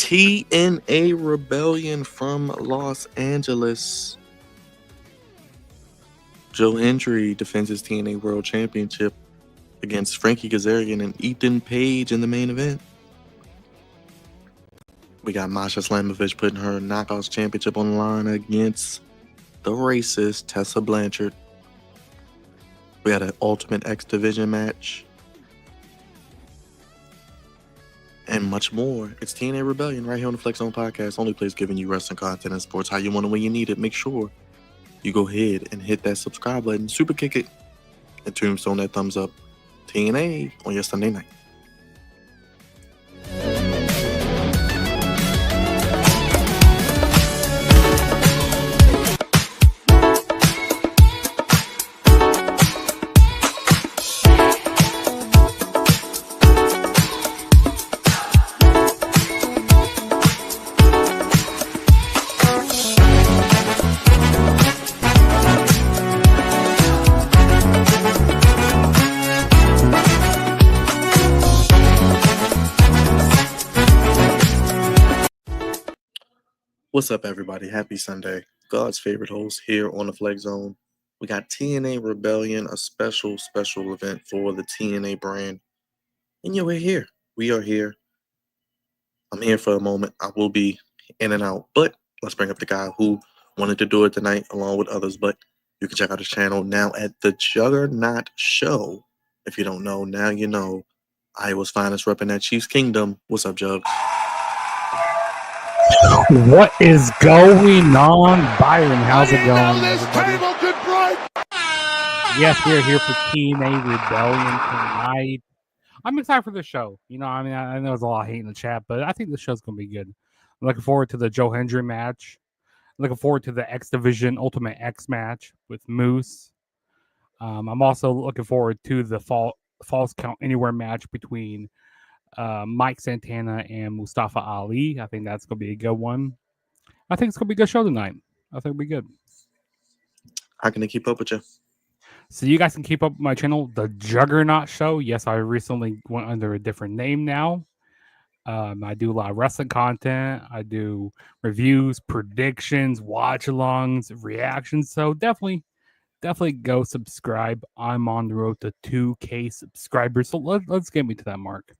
TNA Rebellion from Los Angeles. Joe Hendry defends his TNA World Championship against Frankie Kazarian and Ethan Page in the main event. We got Masha Slamovich putting her Knockouts Championship on the line against the racist Tessa Blanchard. We had an Ultimate X Division match. And much more. It's TNA Rebellion right here on the Flex Zone Podcast. Only place giving you wrestling content and sports how you want it when you need it. Make sure you go ahead and hit that subscribe button, super kick it, and tombstone that thumbs up. TNA on your Sunday night. What's up, everybody? Happy Sunday. God's favorite host here on the Flex Zone. We got TNA Rebellion, a special event for the TNA brand. And yeah, we're here. We are here. I'm here for a moment. I will be in and out. But let's bring up the guy who wanted to do it tonight along with others. But you can check out his channel now at The Juggernaut Show. If you don't know, now you know. Iowa's finest repping that Chiefs Kingdom. What's up, Jug? What is going on, Byron? How's it going, everybody? Yes, we are here for TNA Rebellion tonight. I'm excited for the show. You know, I mean, I know there's a lot of hate in the chat, but I think the show's going to be good. I'm looking forward to the Joe Hendry match. I'm looking forward to the X Division Ultimate X match with Moose. I'm also looking forward to the Falls Count Anywhere match between Mike Santana and Mustafa Ali. I think that's going to be a good one. I think it's going to be a good show tonight. I think it'll be good. How can I keep up with you? So you guys can keep up with my channel, The Juggernaut Show. Yes, I recently went under a different name now. I do a lot of wrestling content. I do reviews, predictions, watch-alongs, reactions. So definitely go subscribe. I'm on the road to 2K subscribers. So let's get me to that mark.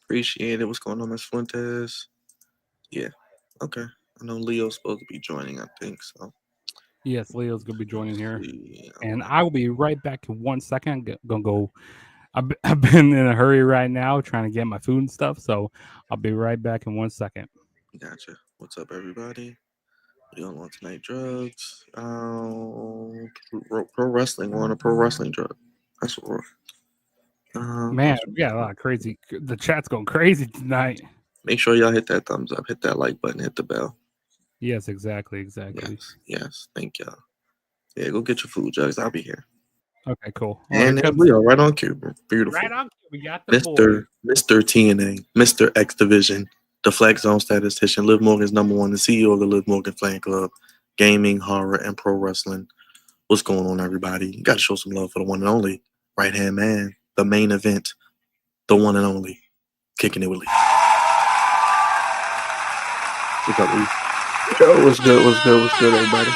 Appreciate it. What's going on, Ms. Fuentes? Yeah. Okay. I know Leo's supposed to be joining, I think so. Yes, Leo's going to be joining here. Yeah. And I will be right back in 1 second. I'm going to go. I've been in a hurry right now trying to get my food and stuff. So I'll be right back in 1 second. Gotcha. What's up, everybody? We don't want tonight drugs. Pro wrestling. We're on a pro wrestling drug. That's what we're. Man, we got a lot of crazy. The chat's going crazy tonight. Make sure y'all hit that thumbs up, hit that like button, hit the bell. Yes, exactly. Yes. Thank y'all. Yeah, go get your food, Jugs. I'll be here. Okay, cool. And we are right on cue. Beautiful. Right on cue. We got the Mr. TNA, Mr. X Division, the Flex Zone statistician, Liv Morgan's number one, the CEO of the Liv Morgan Fan Club, gaming, horror, and pro wrestling. What's going on, everybody? You got to show some love for the one and only right-hand man, the main event, the one and only, Kicking It with Lee. What's up, Lee? Yo, what's good, everybody?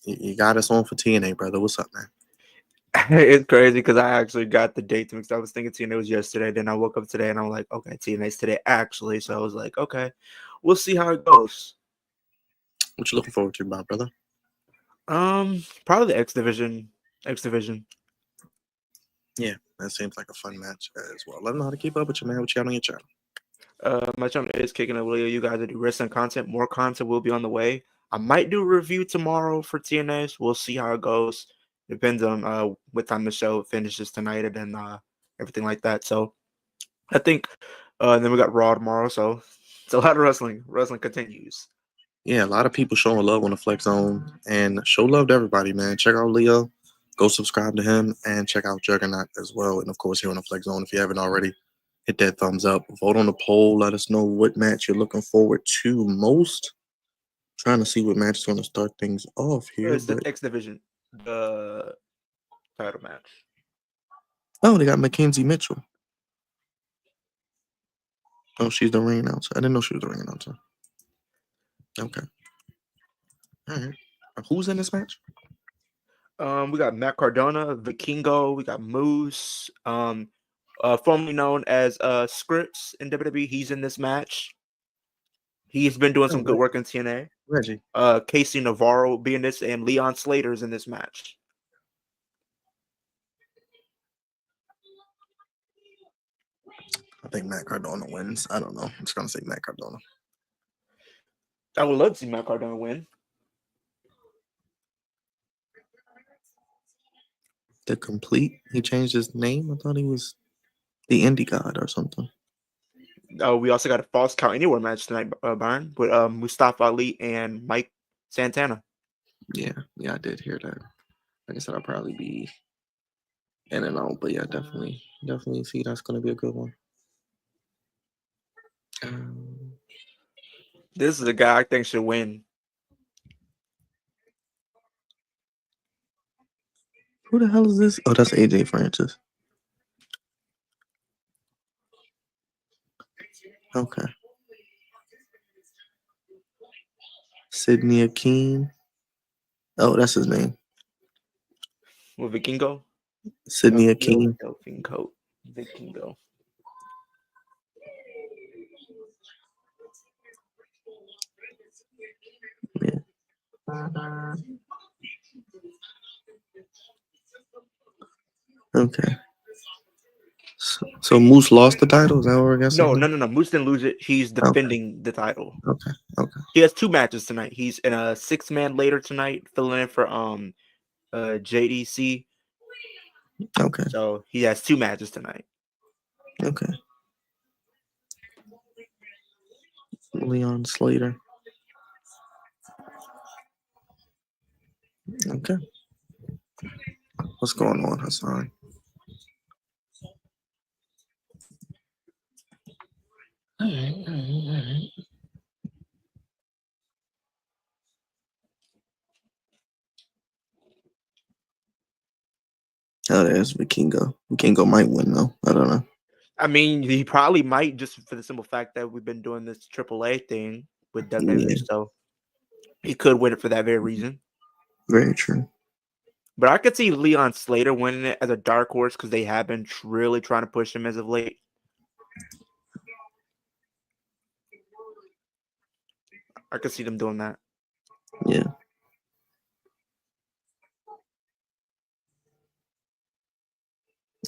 You got us on for TNA, brother. What's up, man? It's crazy because I actually got the dates mixed up. I was thinking TNA was yesterday. Then I woke up today and I'm like, okay, TNA's today actually. So I was like, okay, we'll see how it goes. What you looking forward to, my brother? Probably the X Division. Yeah, that seems like a fun match as well. Let them know how to keep up with you, man. What you got on your channel? My channel is Kicking It with Leo. You guys do wrestling content. More content will be on the way. I might do a review tomorrow for TNA. We'll see how it goes. Depends on what time the show finishes tonight and then everything like that. So I think then we got Raw tomorrow. So it's a lot of wrestling. Wrestling continues. Yeah, a lot of people showing love on the Flex Zone, and show love to everybody, man. Check out Leo, go subscribe to him, and check out Juggernaut as well. And of course, here on the Flex Zone, if you haven't already, hit that thumbs up. Vote on the poll. Let us know what match you're looking forward to most. Trying to see what match is going to start things off here. It's the But X Division, the title match. oh, they got Mackenzie Mitchell. Oh, she's the ring announcer. I didn't know she was the ring announcer. Okay. All right. Who's in this match? We got Matt Cardona, Vikingo, we got Moose, formerly known as Scripps in WWE. He's in this match. He's been doing some good work in TNA. Reggie. Casey Navarro will be in this, and Leon Slater's in this match. I think Matt Cardona wins. I don't know. I'm just gonna say Matt Cardona. I would love to see Matt Cardona win. The Complete. He changed his name. I thought he was the Indie God or something. We also got a Falls Count Anywhere match tonight, Byron, with Mustafa Ali and Mike Santana. Yeah, I did hear that. Like I said, I'll probably be in and out, but yeah, definitely see that's gonna be a good one. This is a guy I think should win. Who the hell is this? Oh, that's AJ Francis. Okay. Sidney Akeem. Oh, that's his name. With Vikingo? Sidney Akeem. Vikingo. Yeah. Okay. So Moose lost the title? Is that what we're guessing? No. Moose didn't lose it. He's defending the title. Okay. He has 2 matches tonight. He's in a 6-man later tonight, filling in for JDC. Okay. So he has 2 matches tonight. Okay. Leon Slater. Okay. What's going on, Hassan? All right. Oh, there's Vikingo. Vikingo might win, though. I don't know. I mean, he probably might, just for the simple fact that we've been doing this AAA thing with WWE, Yeah. so he could win it for that very reason. Very true. But I could see Leon Slater winning it as a dark horse because they have been really trying to push him as of late. I could see them doing that. Yeah.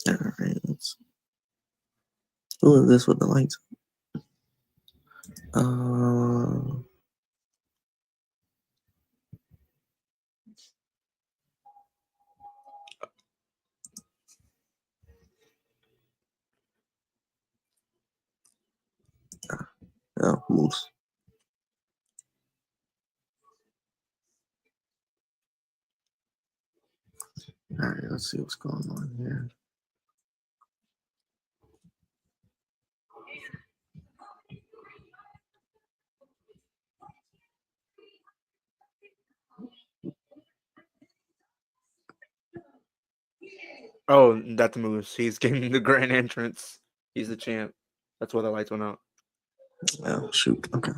All right. Who is this with the lights? Moose. All right, let's see what's going on here. Oh, that's Moose. He's getting the grand entrance. He's the champ. That's why the lights went out. Oh, shoot. Okay.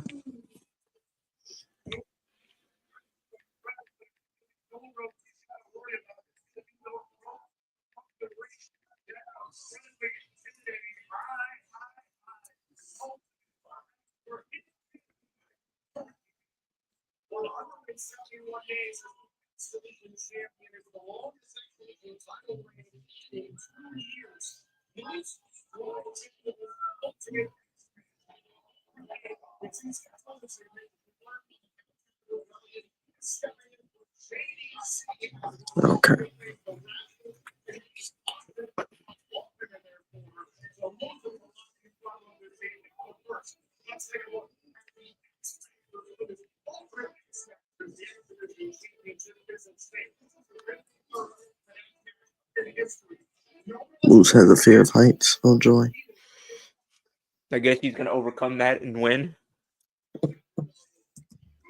Okay. Moose has a fear of heights. Oh joy. I guess he's gonna overcome that and win.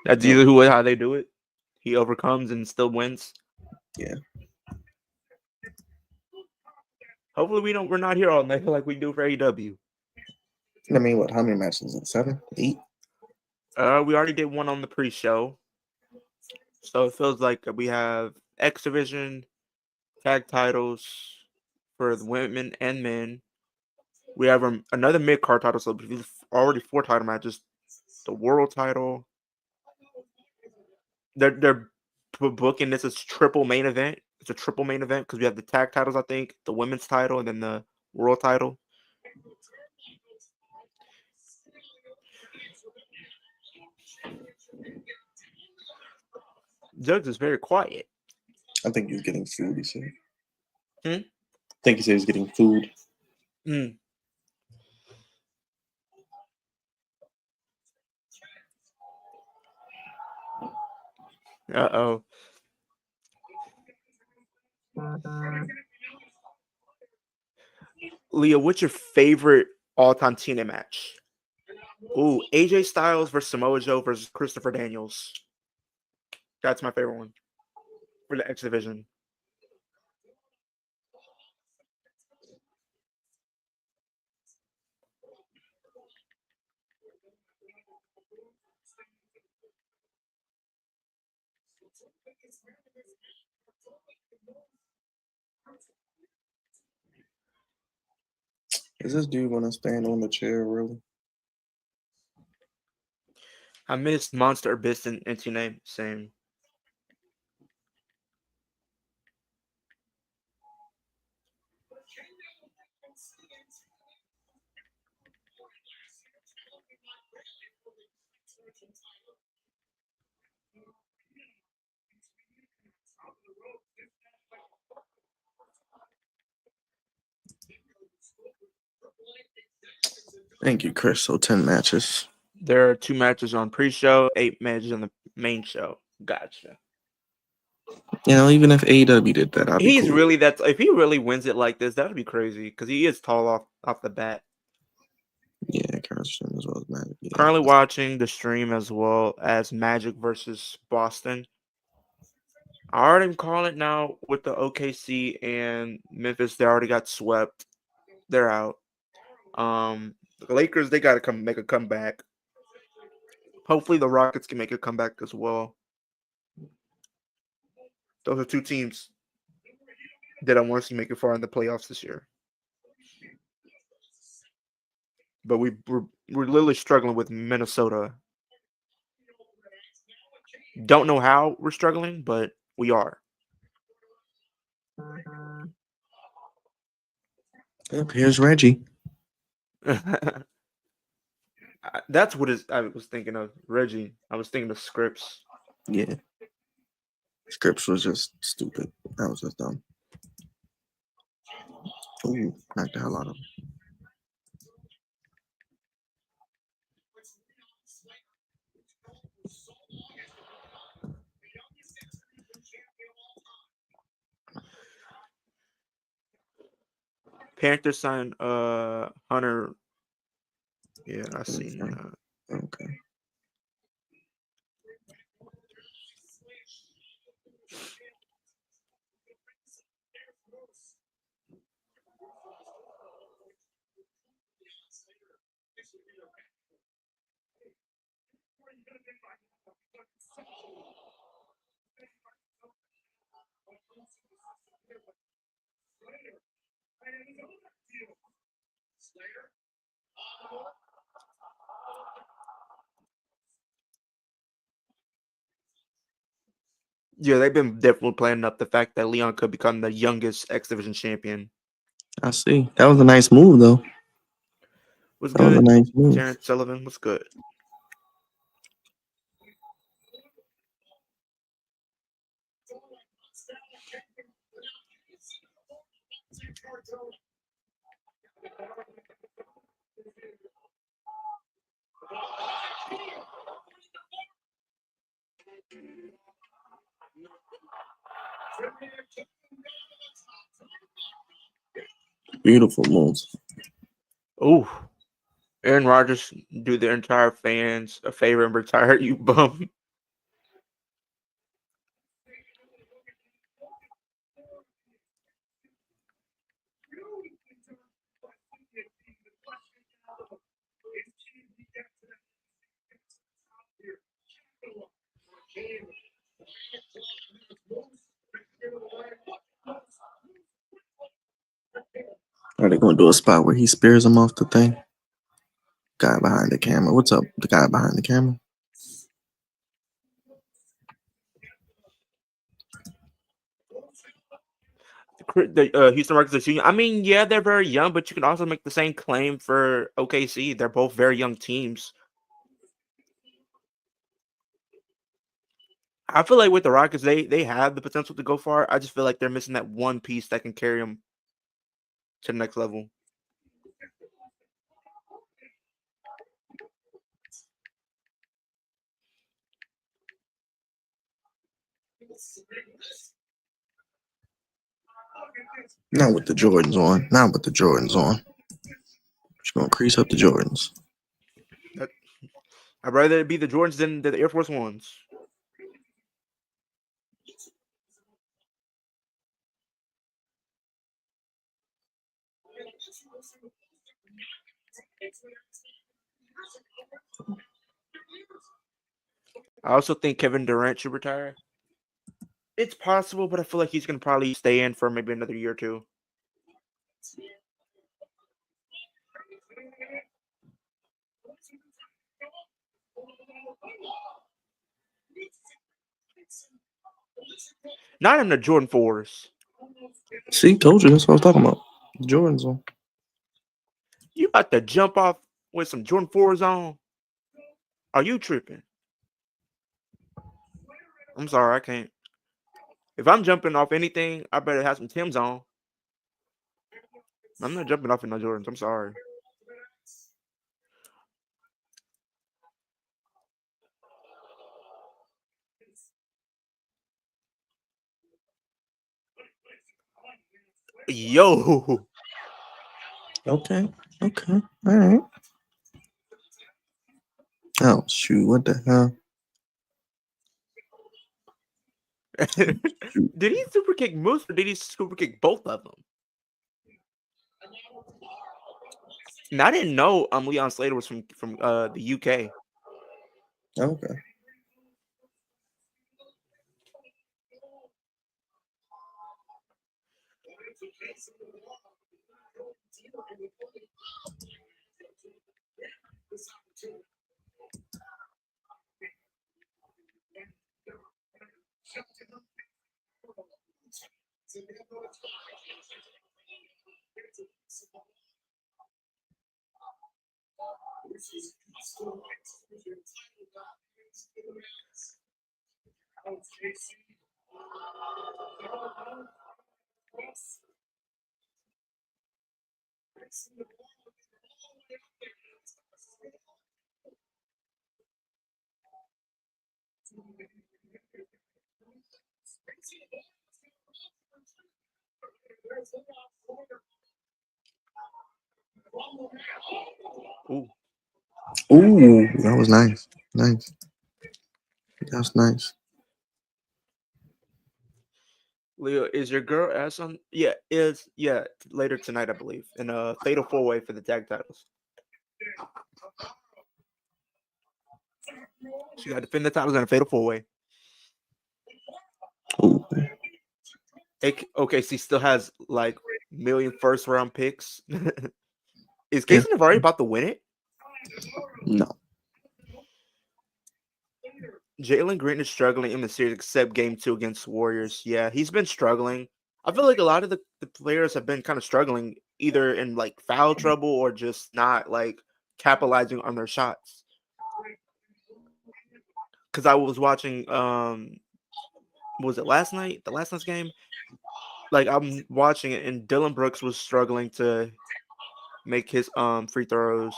That's either how they do it. He overcomes and still wins. Yeah. Hopefully we're not here all night like we do for AEW. I mean, what? How many matches? 7, 8? We already did one on the pre-show, so it feels like we have X Division tag titles for the women and men. We have another mid-card title, so already 4 title matches. The world title. They're booking this as triple main event. It's a triple main event because we have the tag titles, I think, the women's title, and then the world title. Jugs is very quiet. I think he's getting food, he said. I think he said he's getting food. Uh-oh. Leah, what's your favorite all-time TNA match? Ooh, AJ Styles versus Samoa Joe versus Christopher Daniels. That's my favorite one for the X Division. Is this dude gonna stand on the chair, really? I missed Monster Abyss and TNA. Same. Thank you, Chris. So 10 matches. There are 2 matches on pre-show, 8 matches on the main show. Gotcha. You know, even if AEW did that, I'd be He's cool. really if he really wins it like this, that would be crazy because he is tall off the bat. Yeah, current stream as well as Magic. Yeah. Currently watching the stream as well as Magic versus Boston. I already call it now with the OKC and Memphis. They already got swept. They're out. The Lakers, they got to make a comeback. Hopefully, the Rockets can make a comeback as well. Those are 2 teams that I want to see make it far in the playoffs this year. But we're literally struggling with Minnesota. Don't know how we're struggling, but we are. Yep, here's Reggie. That's what I was thinking of. Reggie. I was thinking of Scripps. Yeah. Scripps was just stupid. That was just dumb. Ooh, knocked the hell out of him. Panthers signed Hunter. Yeah, I seen that. Okay. Yeah, they've been definitely playing up the fact that Leon could become the youngest X Division champion. I see. That was a nice move, though. Was That was a good. nice move. Terrence Sullivan was good. Beautiful moves. Ooh. Aaron Rodgers do the entire fans a favor and retire, you bum. Are they going to do a spot where he spears him off the thing? Guy behind the camera. What's up? The guy behind the camera. The Houston Rockets are too young. I mean, yeah, they're very young, but you can also make the same claim for OKC. They're both very young teams. I feel like with the Rockets, they have the potential to go far. I just feel like they're missing that one piece that can carry them to the next level. Not with the Jordans on. Not with the Jordans on. Just going to crease up the Jordans. I'd rather it be the Jordans than the Air Force Ones. I also think Kevin Durant should retire. It's possible, but I feel like he's going to probably stay in for maybe another year or two. Not in the Jordan 4s. See, told you. That's what I was talking about. The Jordans on. You about to jump off with some Jordan 4s on? Are you tripping? I'm sorry, I can't. If I'm jumping off anything, I better have some Timbs on. I'm not jumping off in no Jordans. I'm sorry. Yo. Okay. Okay. All right. Oh, shoot. What the hell? Did he super kick Moose or did he super kick both of them? And I didn't know Leon Slater was from the UK. Okay. Ooh. Ooh, that was nice. Nice. That's nice. Leo, is your girl ass on? Yeah, later tonight, I believe, in a fatal 4-way for the tag titles. She got to defend the titles in a fatal 4-way. Ooh. OKC still has like million first round picks. Is Casey Navarre about to win it? No. Jalen Green is struggling in the series except game 2 against Warriors. Yeah, he's been struggling. I feel like a lot of the players have been kind of struggling either in like foul trouble or just not like capitalizing on their shots. Because I was watching was it last night? The last night's game? Like I'm watching it and Dylan Brooks was struggling to make his free throws.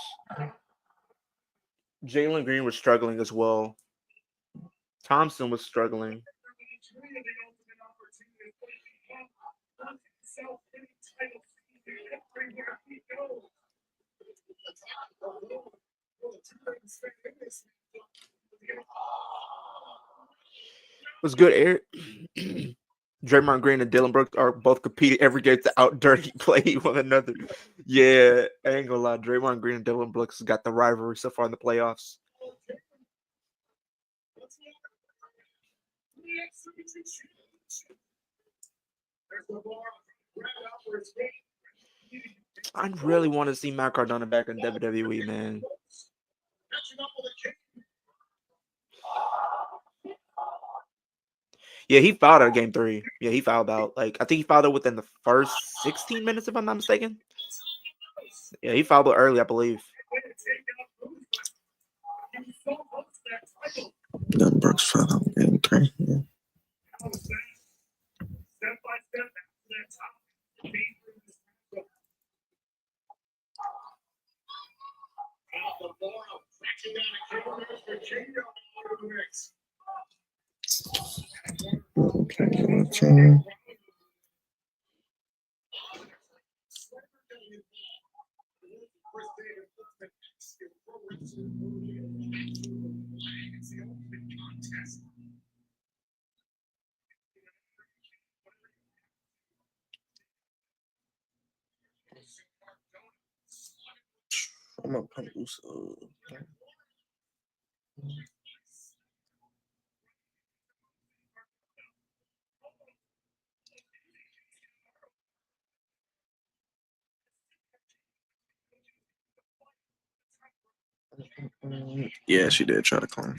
Jalen Green was struggling as well. Thompson was struggling. Was good, Eric. Draymond Green and Dylan Brooks are both competing every game to out dirty play one another. Yeah, I ain't gonna lie. Draymond Green and Dylan Brooks got the rivalry so far in the playoffs. I really want to see Matt Cardona back in WWE, man. Yeah, he fouled out game 3. Yeah, he fouled out. Like I think he fouled out within the first 16 minutes, if I'm not mistaken. Yeah, he fouled out early, I believe. Dylan Brooks fouled out game 3. Yeah. Okay. I'm gonna come loose. Yeah, she did try to climb.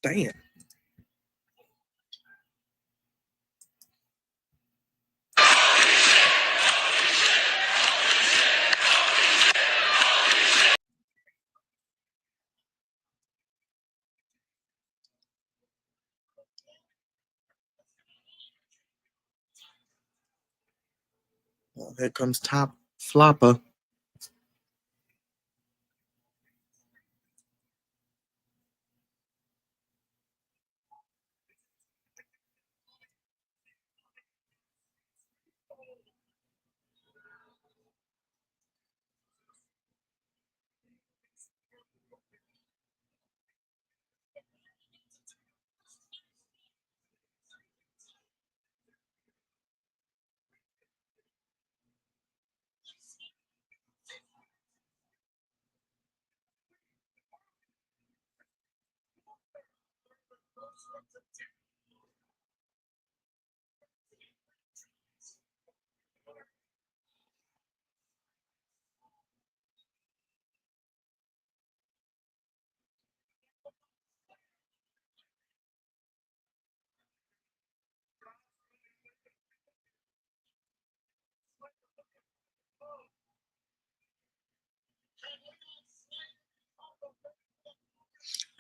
Damn. Well, here comes Top Flopper.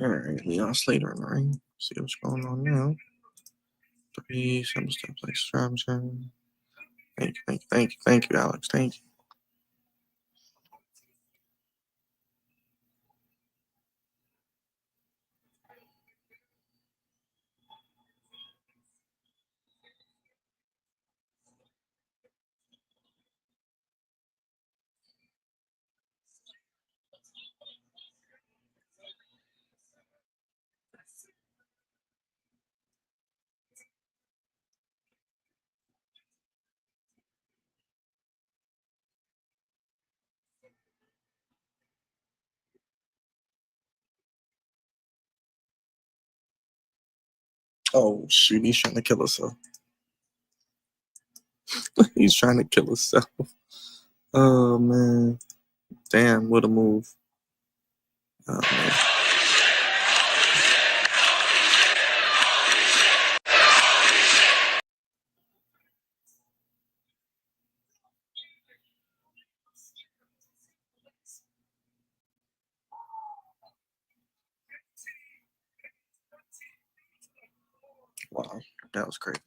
All right, Leon Slater in the ring. See what's going on now. 3 simple step like strategy. Thank you, Alex. Thank you. Oh shoot, he's trying to kill himself. He's trying to kill himself. Oh man. Damn, what a move. Oh, man. Wow, that was crazy.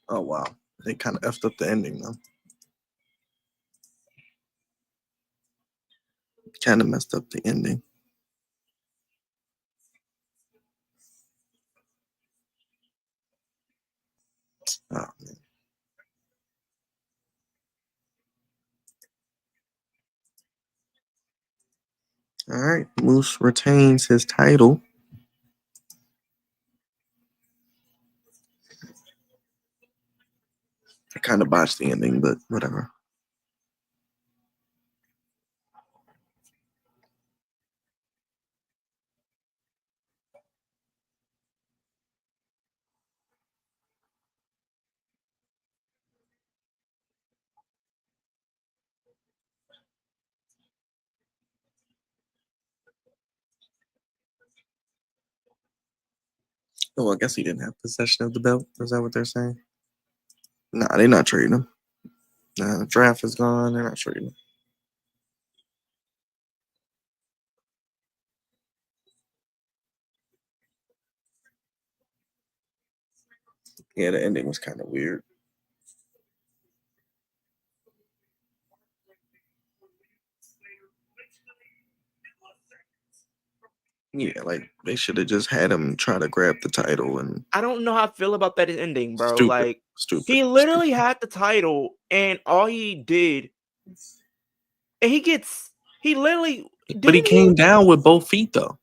Oh, wow. They kind of effed up the ending, though. Kind of messed up the ending. Oh, man. All right. Moose retains his title. I kind of botched the ending, but whatever. Oh, I guess he didn't have possession of the belt. Is that what they're saying? Nah, they're not trading him. Nah, the draft is gone. They're not trading him. Yeah, the ending was kind of weird. Yeah, like they should have just had him try to grab the title and I don't know how I feel about that ending, bro. Stupid, Like stupid. he literally had the title, and all he did, and he literally. But he came down with both feet though.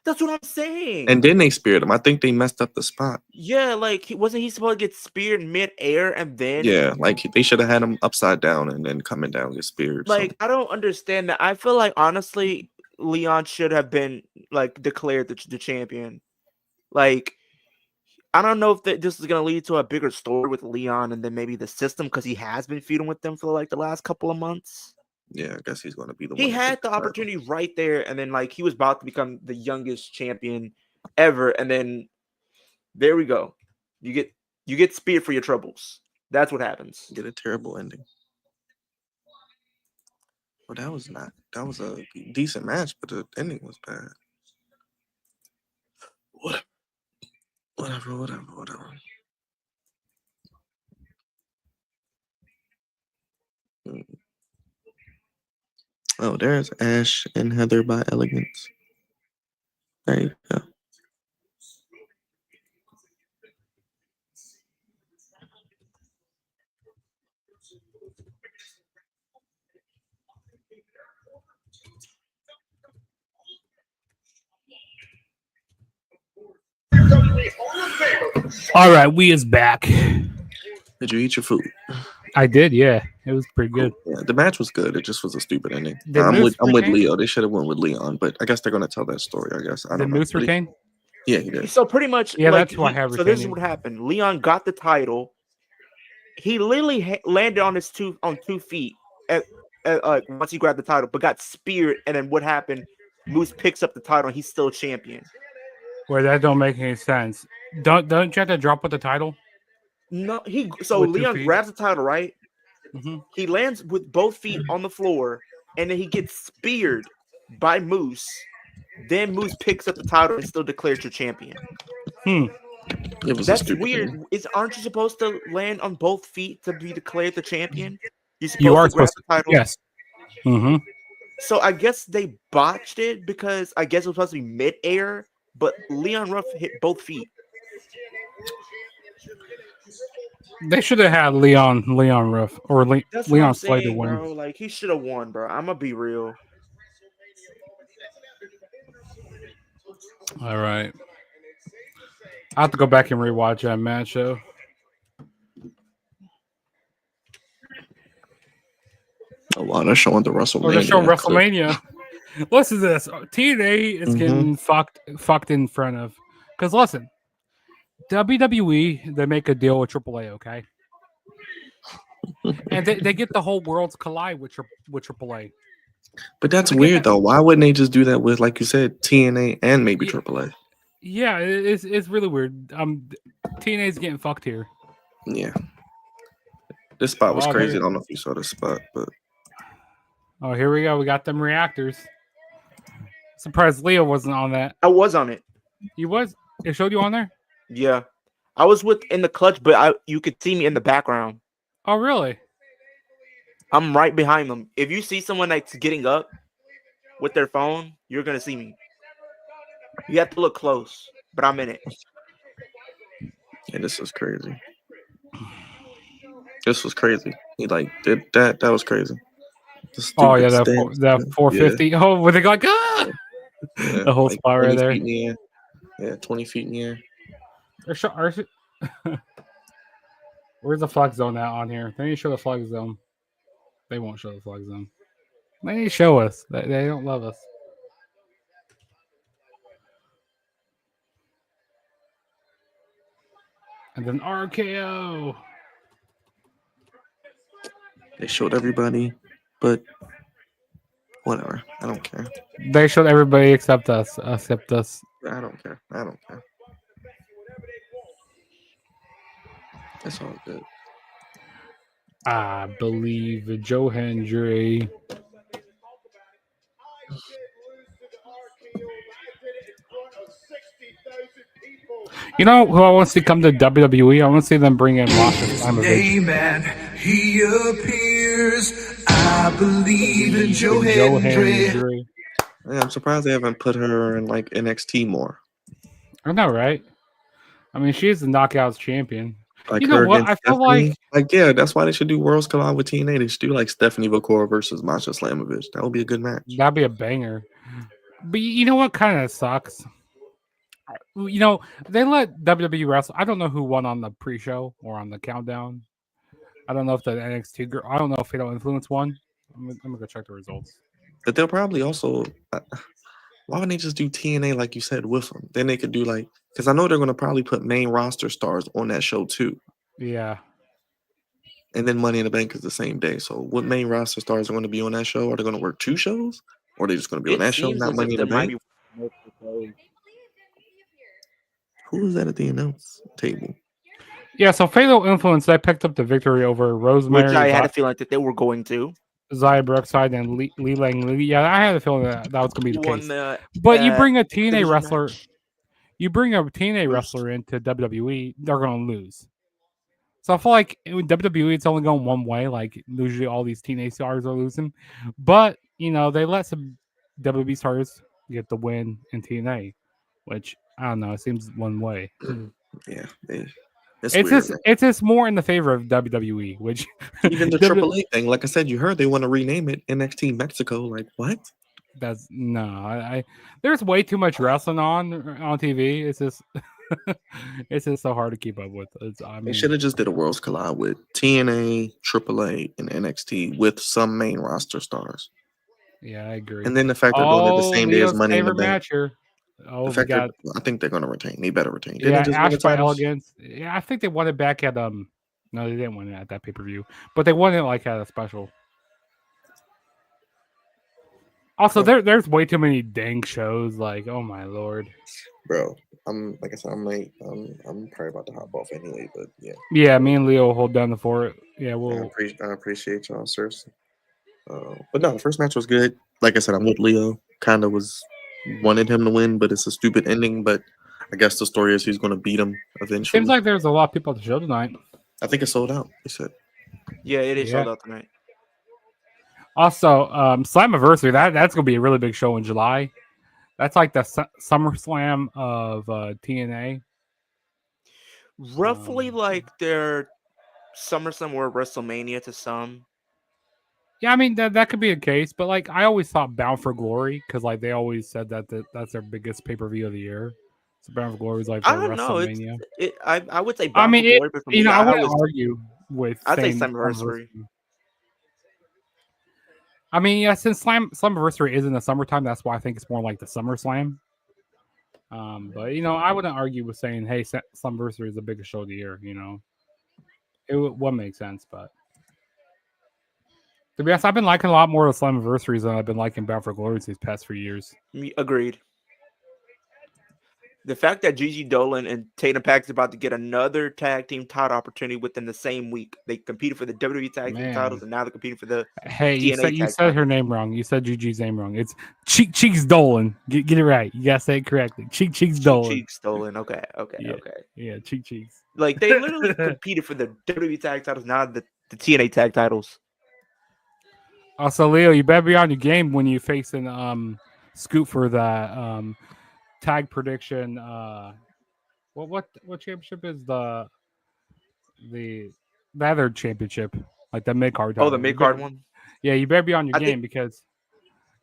That's what I'm saying. And then they speared him. I think they messed up the spot. Yeah, like wasn't he supposed to get speared mid-air and then? Yeah, like they should have had him upside down and then coming down get speared. Like so. I don't understand that. I feel like honestly, Leon should have been like declared the champion. Like I don't know if this is gonna lead to a bigger story with Leon and then maybe the system because he has been feuding with them for like the last couple of months. Yeah, I guess he's going to be the one. He had the opportunity right there, and then like he was about to become the youngest champion ever, and then there we go. You get speared for your troubles. That's what happens. Get a terrible ending. Well, that was a decent match, but the ending was bad. Whatever. Oh, there's Ash and Heather by Elegance. There you go. All right, we is back. Did you eat your food? I did, yeah. It was pretty good. Yeah, the match was good. It just was a stupid ending. Did I'm Moose with retain? Leo. They should have went with Leon, but I guess they're gonna tell that story. I guess I Did don't know. Moose retain? Yeah, he did. So pretty much, Yeah, like, that's why I have so this is retaining. what happened. Leon got the title. He literally landed on his two feet at like once he grabbed the title, but got speared. And then what happened? Moose picks up the title, and he's still champion. Where that don't make any sense. Don't you have to drop with the title? No, With 2 Leon feet. grabs the title, right? Mhm. He lands with both feet on the floor, and then he gets speared by Moose. Then Moose picks up the title and still declares your champion. It was a That's stupid weird. thing. Aren't you supposed to land on both feet to be declared the champion? You're You supposed are to grab supposed to. the title. Yes. Mm-hmm. So I guess they botched it because I guess it was supposed to be mid-air, but Leon Ruff hit both feet. They should have had Leon Ruff or That's what I'm Leon Slater saying, win. bro. Like he should have won, bro. I'm gonna be real. All right. I have to go back and rewatch that match though. Oh wow, they're showing the WrestleMania. Oh, they're showing clip. WrestleMania. Listen to this. TNA is getting fucked in front of. Because listen, WWE, they make a deal with AAA, okay? And they get the whole worlds collide with AAA. But that's They get weird that- though. Why wouldn't they just do that with, like you said, TNA and maybe Yeah. AAA? Yeah, it's really weird. TNA's getting fucked here. Yeah. This spot was Oh, crazy. there- I don't know if you saw this spot, but Oh, here we go. We got them reactors. Surprised Leo wasn't on that. I was on it. He was. It showed you on there? Yeah, I was in the clutch, but you could see me in the background. Oh, really? I'm right behind them. If you see someone that's getting up with their phone, you're gonna see me. You have to look close, but I'm in it. yeah, this was crazy. This was crazy. He like did that. That was crazy. Oh yeah, that 450. Yeah. Oh, where they go like Yeah, the whole like spot right 20 there. feet in the air. Yeah, 20 feet in the air. Where's the flag zone at on here? They need to show the flag zone. They won't show the flag zone. They need to show us. They don't love us. And then RKO. They showed everybody, but whatever. I don't care. They showed everybody except us. I don't care. I don't care. That's all good. I believe Joe Hendry. You know who I want to see come to WWE? I want to see them bring in Amen. He appears. I believe in Joe Hendry. Yeah, I'm surprised they haven't put her in like NXT more. I know, right? I mean, she's the Knockouts champion. Like you know her what? against I feel Stephanie. Like yeah, that's why they should do Worlds Collide with TNA. They should do like Stephanie Vakora versus Masha Slamovich. That would be a good match. That'd be a banger. But you know what kind of sucks? You know, they let WWE wrestle. I don't know who won on the pre-show or on the countdown. I don't know if the NXT girl. I don't know if Fatal Influence won. I'm gonna go check the results. But they'll probably also. Why wouldn't they just do TNA like you said with them? Then they could do like, because I know they're going to probably put main roster stars on that show too. Yeah. And then Money in the Bank is the same day. So what main roster stars are going to be on that show? Are they going to work 2 shows? Or are they just going to be on that show, not Money in the Bank? Who is that at the announce table? Yeah, so Fatal Influence, they picked up the victory over Rosemary. Which I had a feeling that they were going to. Zaya Brookside and Li Lang Li. Yeah, I had a feeling that was going to be the case. But you bring a TNA wrestler, into WWE, they're going to lose. So I feel like with WWE, it's only going one way. Like usually, all these TNA stars are losing, but you know they let some WWE stars get the win in TNA, which I don't know. It seems one way. Yeah, it's just more in the favor of WWE, which even the AAA thing. Like I said, you heard they want to rename it NXT Mexico. Like what? That's no. I there's way too much wrestling on TV. It's just it's just so hard to keep up with. They should have just did a Worlds Collide with TNA, AAA, and NXT with some main roster stars. Yeah, I agree. And then the fact they're doing it the same day as Money in the Bank. Oh, I think they're going to retain. They better retain. Yeah, Ash by Elegance. Yeah, I think they won it back at No, they didn't win it at that pay-per-view, but they won it like at a special. Also, there's way too many dang shows. Like, oh my lord. Bro, like I said, I'm probably about to hop off anyway, but yeah. Yeah, me and Leo will hold down the fort. Yeah, we'll. I appreciate y'all, sirs. But no, the first match was good. Like I said, I'm with Leo. Kind of wanted him to win, but it's a stupid ending. But I guess the story is he's going to beat him eventually. Seems like there's a lot of people at the show tonight. I think it's sold out. They said. Yeah, it is sold out tonight. Also, Slammiversary, that's gonna be a really big show in July. That's like the SummerSlam of TNA. Roughly like their SummerSlam or WrestleMania to some. Yeah, I mean that could be a case, but like I always thought Bound for Glory because like they always said that's their biggest pay-per-view of the year. So Bound for Glory is like I don't WrestleMania. know. I would say Bound for Glory, but for me, I wouldn't argue with. I'd say Slammiversary. I mean, yeah, since Slammiversary is in the summertime, that's why I think it's more like the SummerSlam. But I wouldn't argue with saying, "Hey, Slammiversary is the biggest show of the year." It would make sense, but to be honest, I've been liking a lot more of Slammiversaries than I've been liking Bound for Glory these past few years. Agreed. The fact that Gigi Dolan and Tatum Pax is about to get another tag team title opportunity within the same week. They competed for the WWE tag team titles, and now they're competing for the TNA you said her name wrong. You said Gigi's name wrong. It's Cheeks Dolan. Get it right. You gotta say it correctly. Cheeks Dolan. Cheeks Dolan. Okay. Yeah, Cheeks. Like they literally competed for the WWE tag titles, now the TNA tag titles. Also, Leo, you better be on your game when you facing Scoop for the tag prediction. What championship is the other championship, like the mid card? Oh, the mid card one. Yeah, you better be on your game because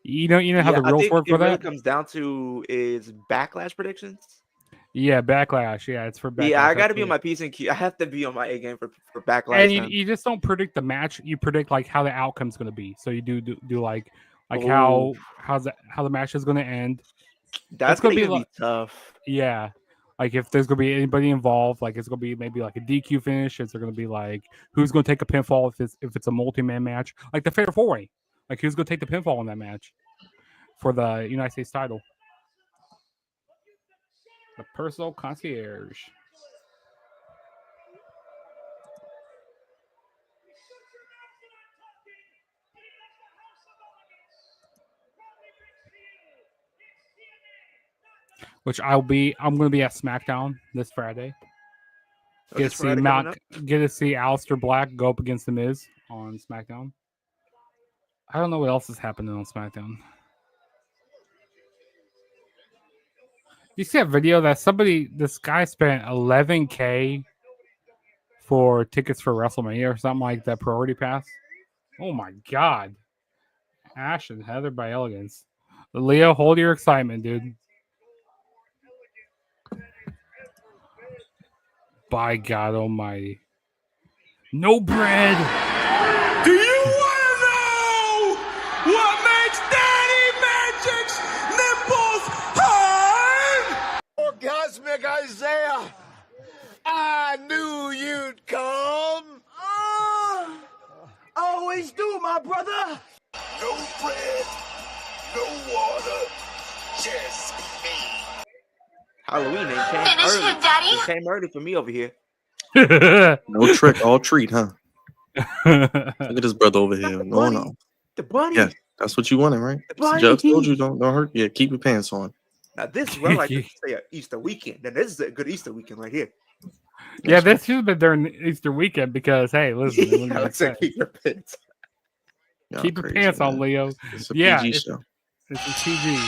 you know how the rules work for that. What it comes down to is Backlash predictions. Yeah, Backlash. Yeah, it's for Backlash. Yeah, I got to be on my P's and Q. I have to be on my A game for Backlash. And you just don't predict the match. You predict like how the outcome's going to be. So you do like how the match is going to end. That's going to be tough. Yeah. Like if there's going to be anybody involved, like it's going to be maybe like a DQ finish. Is there going to be like who's going to take a pinfall if it's a multi-man match? Like the Fatal 4-Way. Like who's going to take the pinfall in that match for the United States title? The personal concierge. Which I'm going to be at SmackDown this Friday. Get to see Aleister Black go up against The Miz on SmackDown. I don't know what else is happening on SmackDown. You see that video that this guy spent $11,000 for tickets for WrestleMania or something like that priority pass? Oh my God. Ash and Heather by Elegance. Leo, hold your excitement, dude. By God almighty. No bread. Do you want to know what makes Daddy Magic's nipples hard? Orgasmic Isaiah, I knew you'd come. Always do, my brother. No bread, no water, just me. Halloween came early. It came early for me over here. No trick, all treat, huh? Look at this brother over here. No. The bunny. Yeah, that's what you wanted, right? Judge told you don't hurt. Yeah, keep your pants on. Now this is what I like to say Easter weekend. Then this is a good Easter weekend right here. Yeah, this should have been during Easter weekend because hey, listen, keep your pants. Keep your pants on, Leo. It's a PG show. It's a PG.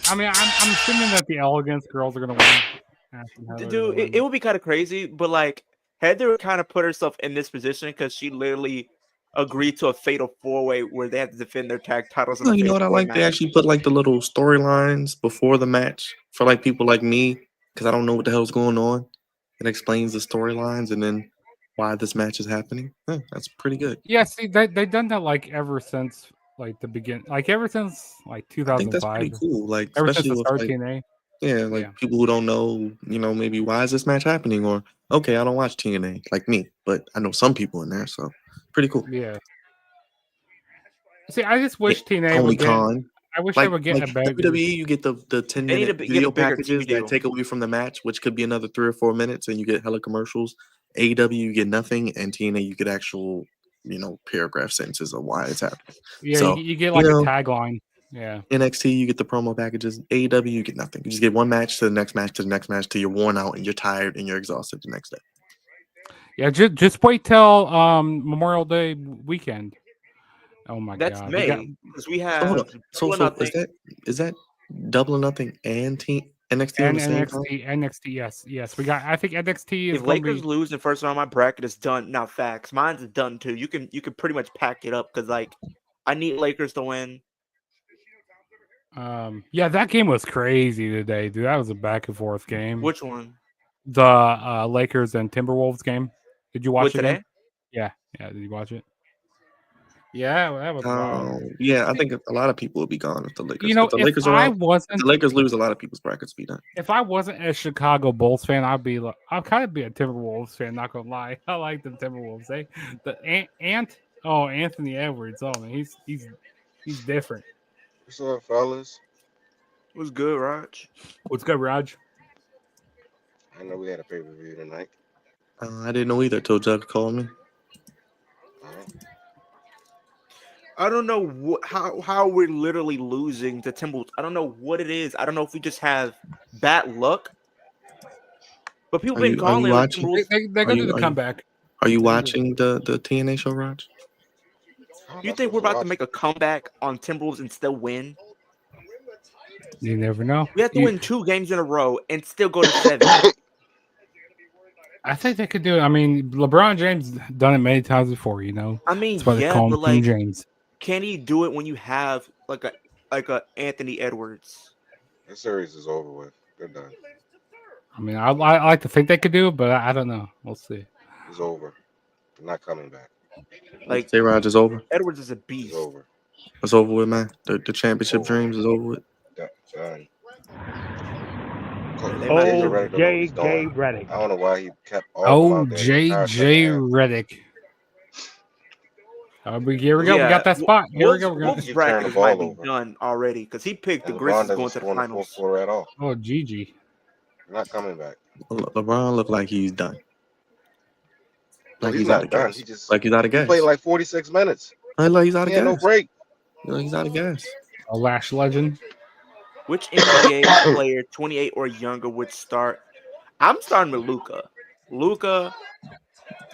I mean, I'm assuming that the Elegance girls are gonna win. Dude, it would be kind of crazy, but like Heather kind of put herself in this position because she literally agreed to a fatal 4-way where they have to defend their tag titles. You know what I like? They actually put like the little storylines before the match for like people like me because I don't know what the hell's going on. It explains the storylines and then why this match is happening. That's pretty good. Yeah, see, they've done that like ever since like the beginning, like ever since like 2005. I think that's pretty cool. Like ever especially since the with, TNA. Yeah, like people who don't know, maybe why is this match happening? Or okay, I don't watch TNA like me, but I know some people in there, so pretty cool. Yeah. See, I just wish TNA Tony would get. Khan. I wish they would get a better. WWE, you get the 10-minute get a video bigger packages TV that deal. take away from the match, which could be another 3 or 4 minutes, and you get hella commercials. AEW, you get nothing, and TNA, you get actual, paragraph sentences of why it's happening. Yeah, So, you get like a tagline. Yeah. NXT, you get the promo packages. AEW, you get nothing. You just get one match to the next match to the next match till you're worn out and you're tired and you're exhausted the next day. Yeah, just wait till Memorial Day weekend. Oh my That's god. May because we have so is that Double or Nothing and NXT on the same time? NXT, yes. We got. I think NXT is. If Lakers lose in first round, my bracket is done. Now, facts, mine's done too. You can pretty much pack it up because I need Lakers to win. Yeah, that game was crazy today, dude. That was a back and forth game. Which one? The Lakers and Timberwolves game. Did you watch it today? Yeah. Did you watch it? Yeah, that was wild. Yeah, I think a lot of people will be gone if the Lakers. If the Lakers are out, if the Lakers lose, a lot of people's brackets be done. If I wasn't a Chicago Bulls fan, I'd kind of be a Timberwolves fan. Not gonna lie, I like the Timberwolves. Anthony Edwards. Oh man, he's different. What's up, fellas? What's good, Raj? What's good, Raj? I know we had a pay-per-view tonight. I didn't know either till Jug called me. I don't know how we're literally losing to Timberwolves. I don't know what it is. I don't know if we just have bad luck. But people been calling like Timberwolves. They're going to do the comeback. Are you watching the TNA show, Raj? You think we're about to make a comeback on Timberwolves and still win? You never know. We have to win 2 games in a row and still go to 7. I think they could do it. I mean, LeBron James done it many times before, I mean, that's why they call him King James. Can he do it when you have like a Anthony Edwards? This series is over with. They're done. I mean, I like to think they could do it, but I don't know. We'll see. It's over. They're not coming back. Like say Raj is over. Edwards is a beast. It's over. It's over with, man. The championship dreams is over with. Done. J.J. Redick. I don't know why he kept all J.J. Redick. Here we go. We got that spot. Here we go. Wolf's bracket might be done already because he picked the Grizzlies going to the finals. At all. Oh, GG. They're not coming back. LeBron looked like he's done. Like he's not done. He's out of gas. He played like 46 minutes. Like he's out of gas. No break. He's out of gas. A Lash legend. Which NBA player 28 or younger would start? I'm starting with Luka. Luka,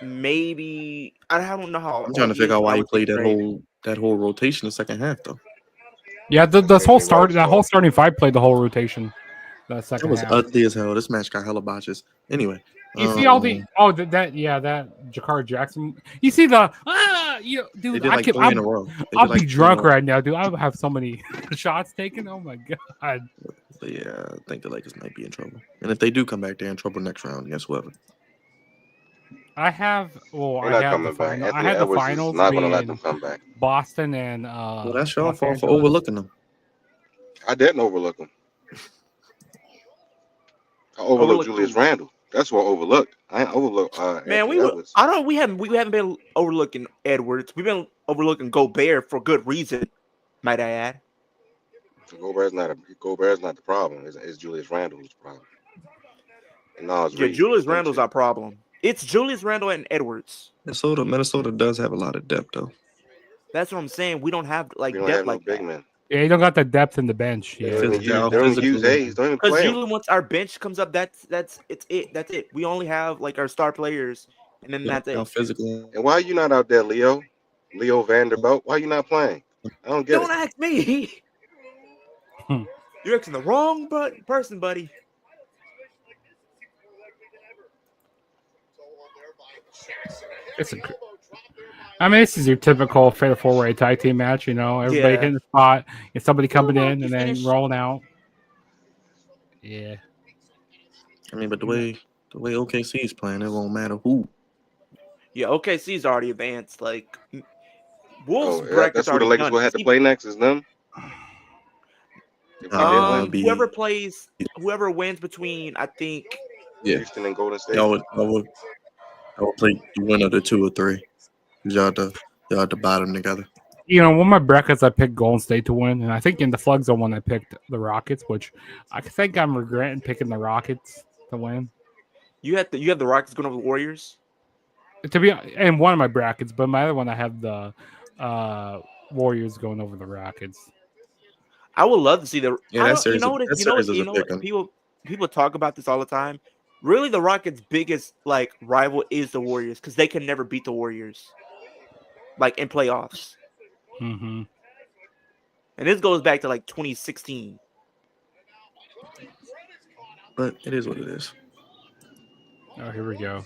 maybe I don't know how. I'm trying to figure out why he played that whole rotation the second half though. Yeah, that whole starting 5 played the whole rotation. That second half was half. ugly as hell. This match got hella botches. Anyway, you see all the that Jakar Jackson. You see the dude. I'll be drunk right now, dude. I have so many shots taken. Oh my god. But yeah, I think the Lakers might be in trouble. And if they do come back, they're in trouble next round against whoever. I have the final. I have the finals. Not going to let them come back. Boston and well, that's your fault for overlooking them. I didn't overlook them. I overlooked Julius Randle. That's what I overlooked. I ain't overlooked. Man, we haven't been overlooking Edwards. We've been overlooking Gobert for good reason. Might I add? Gobert's not the problem. It's Julius Randle who's the problem. And Julius Randle's our problem. It's Julius Randle and Edwards. Minnesota does have a lot of depth though. That's what I'm saying. We don't have depth like big men. Yeah, you don't got the depth in the bench. Yeah, they don't use Hayes. Don't even play. Because usually once our bench comes up, that's it. That's it. We only have like our star players, and then that's it. Physically. And why are you not out there, Leo Vanderbilt? Why are you not playing? I don't get it. Don't ask me. You're asking the wrong person, buddy. This is your typical fatal 4-way tag team match. Everybody hitting the spot, and somebody coming in and then rolling out. Yeah. But the way OKC is playing, it won't matter who. Yeah, OKC's already advanced. Like Wolves, that's where the Lakers will have to play next. Is them. Whoever wins between, I think. Yeah. Houston and Golden State. I would play the winner of the 2 or 3. Y'all the bottom together. You know, one of my brackets, I picked Golden State to win, and I think in the Flag Zone one, I picked the Rockets, which I think I'm regretting picking the Rockets to win. You have the Rockets going over the Warriors. To be in one of my brackets, but my other one, I have the Warriors going over the Rockets. I would love to see the. Yeah, that series. People talk about this all the time. Really, the Rockets' biggest rival is the Warriors because they can never beat the Warriors, in playoffs. Mm-hmm. And this goes back to 2016. But it is what it is. Oh, here we go.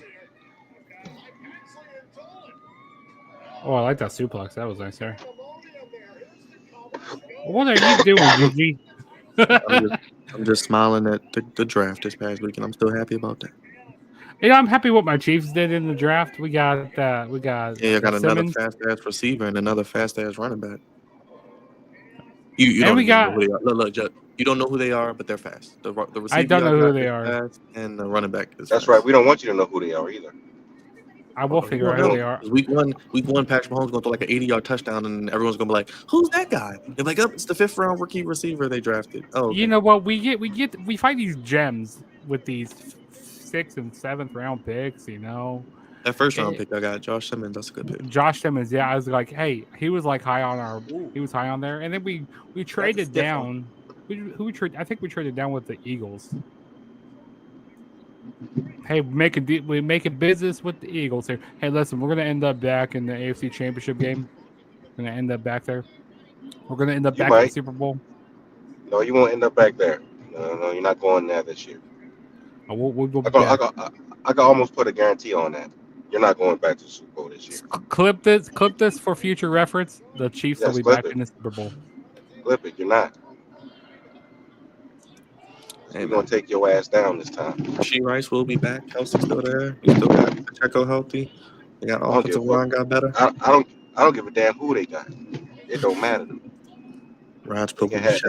Oh, I like that suplex. That was nice there. What are you doing, Gigi? I'm just smiling at the draft this past weekend. I'm still happy about that. Yeah, I'm happy what my Chiefs did in the draft. We got I got another fast ass receiver and another fast ass running back. You don't know who they are. Look, Judd, you don't know who they are, but they're fast. The receiver I don't know who they are. Fast, and the running back is That's fast. right. We don't want you to know who they are either. I will figure out who they are. Week one, Patrick Mahomes going to throw an 80-yard touchdown, and everyone's going to be like, "Who's that guy?" They're like, "Oh, it's the 5th round rookie receiver they drafted." Oh, okay. You know what? We find these gems with these 6th and 7th round picks. You know, that 1st round pick I got, Josh Simmons. That's a good pick. Josh Simmons, yeah. I was like, hey, he was high on he was high on there, and then we traded down. I think we traded down with the Eagles. Hey, we're making business with the Eagles here. Hey, listen, we're gonna end up back in the AFC Championship game. We're gonna end up back there. We're gonna end up back in the Super Bowl. No, you won't end up back there. No, you're not going there this year. We'll go I can almost put a guarantee on that. You're not going back to the Super Bowl this year. Clip this for future reference. The Chiefs will be back in the Super Bowl. Clip it. You're not. We're going to take your ass down this time. Rasheed Rice will be back. Kelsey's still there. You still got Pacheco healthy. They got offensive line got better. I don't give a damn who they got. It don't matter. Raj put that's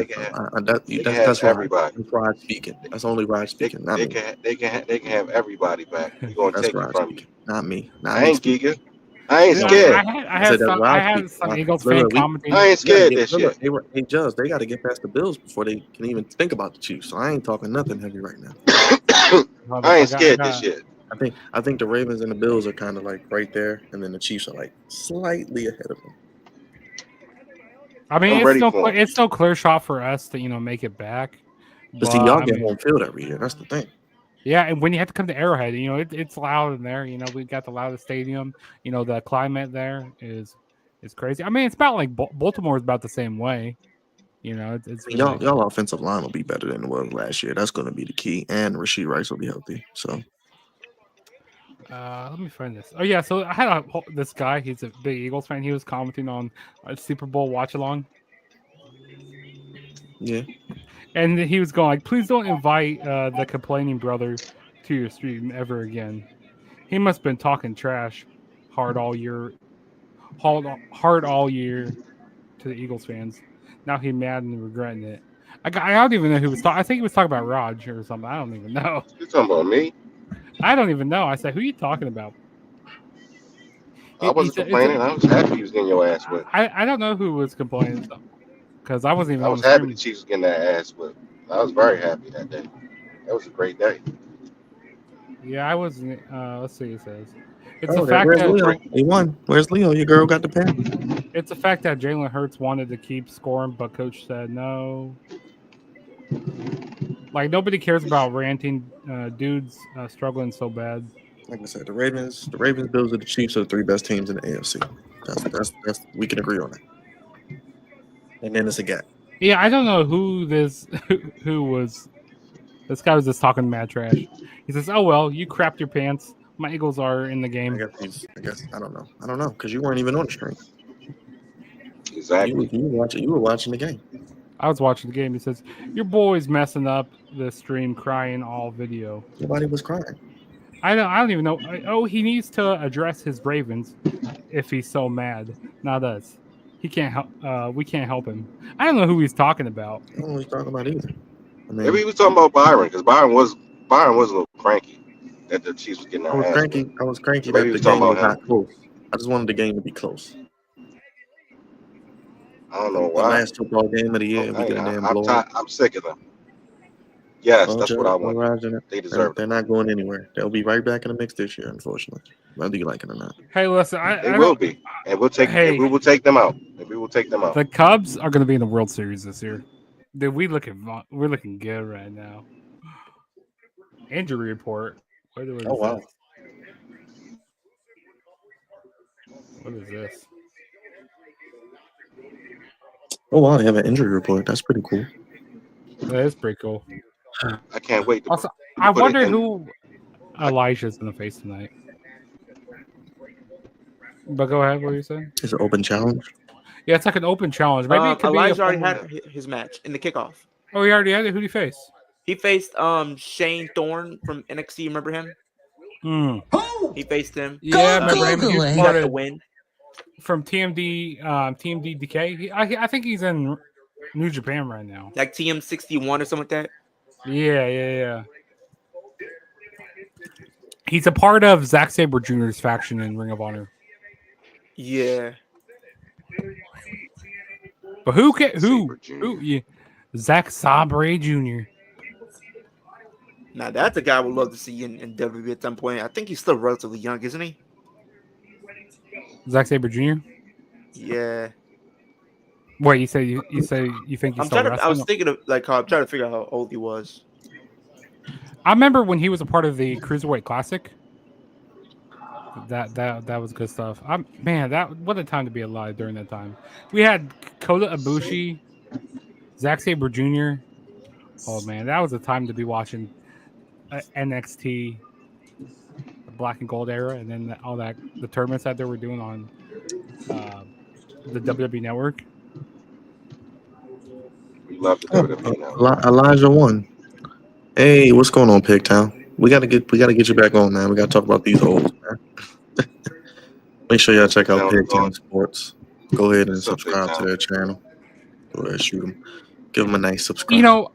everybody. That's Raj speaking. That's only Raj speaking. They can have everybody back. You're going to take it from me. Not me. I ain't scared. I ain't scared. I had some Eagles fan commenting. I ain't scared this shit. Hey, Judge, they got to get past the Bills before they can even think about the Chiefs. So I ain't talking nothing heavy right now. I ain't scared this shit. I think the Ravens and the Bills are kind of right there, and then the Chiefs are slightly ahead of them. I mean, it's no clear shot for us to make it back. But see, y'all get home field every year. That's the thing. Yeah, and when you have to come to Arrowhead, it's loud in there. We got the loudest stadium. The climate there is crazy. I mean, it's about Baltimore is about the same way. It's y'all offensive line will be better than it was last year. That's going to be the key, and Rasheed Rice will be healthy. So, let me find this. Oh yeah, so I had this guy. He's a big Eagles fan. He was commenting on a Super Bowl watch along. Yeah. And he was going please don't invite the complaining brother to your stream ever again. He must have been talking trash hard all year to the Eagles fans. Now he's mad and regretting it. I don't even know who was talking. I think he was talking about Raj or something. I don't even know. You talking about me? I don't even know. I said, who are you talking about? I wasn't complaining. I was happy he was getting your ass whipped. I don't know who was complaining because I wasn't even. I was happy the Chiefs was getting that ass whipped. I was very happy that day. That was a great day. Yeah, I wasn't. Let's see. It says it's the fact where's that Leo? He won. Where's Leo? Your girl got the pen. It's the fact that Jalen Hurts wanted to keep scoring, but coach said no. Nobody cares about ranting dudes struggling so bad. Like I said, the Ravens, Bills, and the Chiefs are the 3 best teams in the AFC. That's we can agree on that. And then it's a gap. Yeah, I don't know who was. This guy was just talking mad trash. He says, "Oh well, you crapped your pants. My Eagles are in the game." I guess I don't know because you weren't even on the stream. Exactly. You were watching the game. I was watching the game. He says, "Your boy's messing up the stream, crying all video." Nobody was crying. I don't even know. Oh, he needs to address his Ravens if he's so mad. Not us. He can't help. We can't help him. I don't know who he's talking about. I don't know what he's talking about either. I mean, Maybe he was talking about Byron because Byron was a little cranky that the Chiefs was getting I their was ass cranky. whipped. I was cranky So maybe that he the was talking game was about not him. close. I just wanted the game to be close. I don't know The why. last football game of the year, we get a damn I'm blowout. I'm sick of them. Yes, Well, that's what I want. Roger, They deserve they're it. not going anywhere. They'll be right back in the mix this year, unfortunately, whether you like it or not. Hey, listen, They I will don't. be, and we'll take. Hey. And we will take them out. And we will take them out. The Cubs are going to be in the World Series this year. Dude, we're looking good right now. Injury report. What is Oh wow! this? What is this? Oh wow! They have an injury report. That's pretty cool. That is pretty cool. I can't wait to. Also, I put it wonder in- who Elijah's going to face tonight. But go ahead. What you saying? It's an open challenge. Yeah, it's like an open challenge. Maybe it could Elijah be already had his match in the kickoff. Oh, he already had it. Who'd he face? He faced Shane Thorne from NXT. Remember him? He faced him. Yeah, remember him. He He got the win. From TMD DK. I think he's in New Japan right now. Like TM61 or something like that. Yeah. He's a part of Zack Sabre Jr.'s faction in Ring of Honor. Yeah. But who? Yeah. Zack Sabre Jr. Now that's a guy I would love to see in WWE at some point. I think he's still relatively young, isn't he? Zack Sabre Jr. Yeah. Wait, you think he's still wrestling? I was thinking of I'm trying to figure out how old he was. I remember when he was a part of the Cruiserweight Classic. That was good stuff. What a time to be alive during that time. We had Kota Ibushi, Zack Sabre Jr. Oh man, that was a time to be watching NXT, the Black and Gold era, and then all that the tournaments that they were doing on the WWE Network. We love the WWE now. Elijah won. Hey, what's going on, Pigtown? We gotta get you back on, man. We gotta talk about these holes, man. Make sure y'all check out Pigtown Sports. Go ahead and subscribe to their channel. Go ahead, shoot them. Give them a nice subscribe. You know,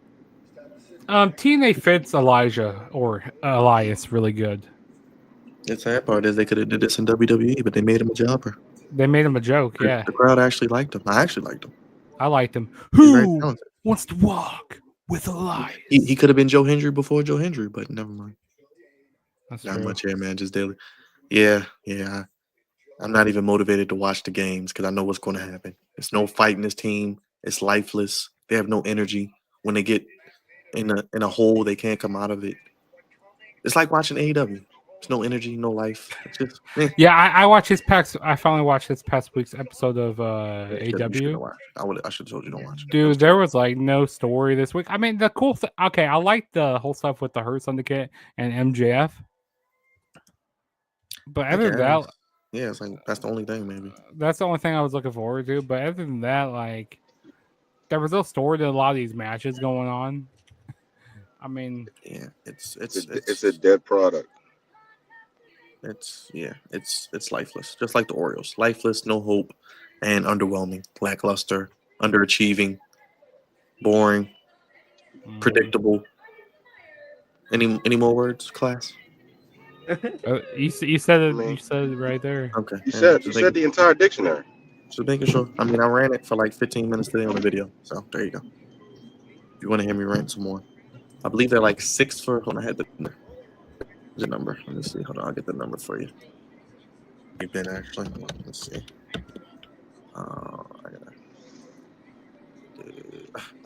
TNA fits Elijah or Elias really good. The sad part is they could have did this in WWE, but they made him a jobber. They made him a joke, yeah. The crowd actually liked him. I actually liked him. I liked him. He's very Who talented. wants to walk with Elias? He could have been Joe Hendry before Joe Hendry, but never mind. That's Not true. much here, man. Just daily. Yeah. I'm not even motivated to watch the games because I know what's going to happen. There's no fight in this team. It's lifeless. They have no energy. When they get in a hole, they can't come out of it. It's like watching AEW. There's no energy, no life. It's just Yeah, I watched his past. I finally watched this past week's episode of AEW. I should have told you don't watch it. Dude, there was like no story this week. I mean, the cool thing. Okay, I like the whole stuff with the Hurt Syndicate and MJF. But other than that, yeah, it's like that's the only thing. Maybe that's the only thing I was looking forward to. But other than that, like, there was no story to a lot of these matches going on. I mean, yeah, it's a dead product. It's lifeless, just like the Orioles. Lifeless, no hope, and underwhelming, lackluster, underachieving, boring, predictable. Any more words, class? You said it. You said it right there. Okay. You said the entire dictionary. Just making sure. I mean, I ran it for like 15 minutes today on the video, so there you go. If you want to hear me rant some more, I believe they're like 6 for. Hold on, I had the number. Let me see. Hold on, I'll get the number for you. You've been actually. Let's see. I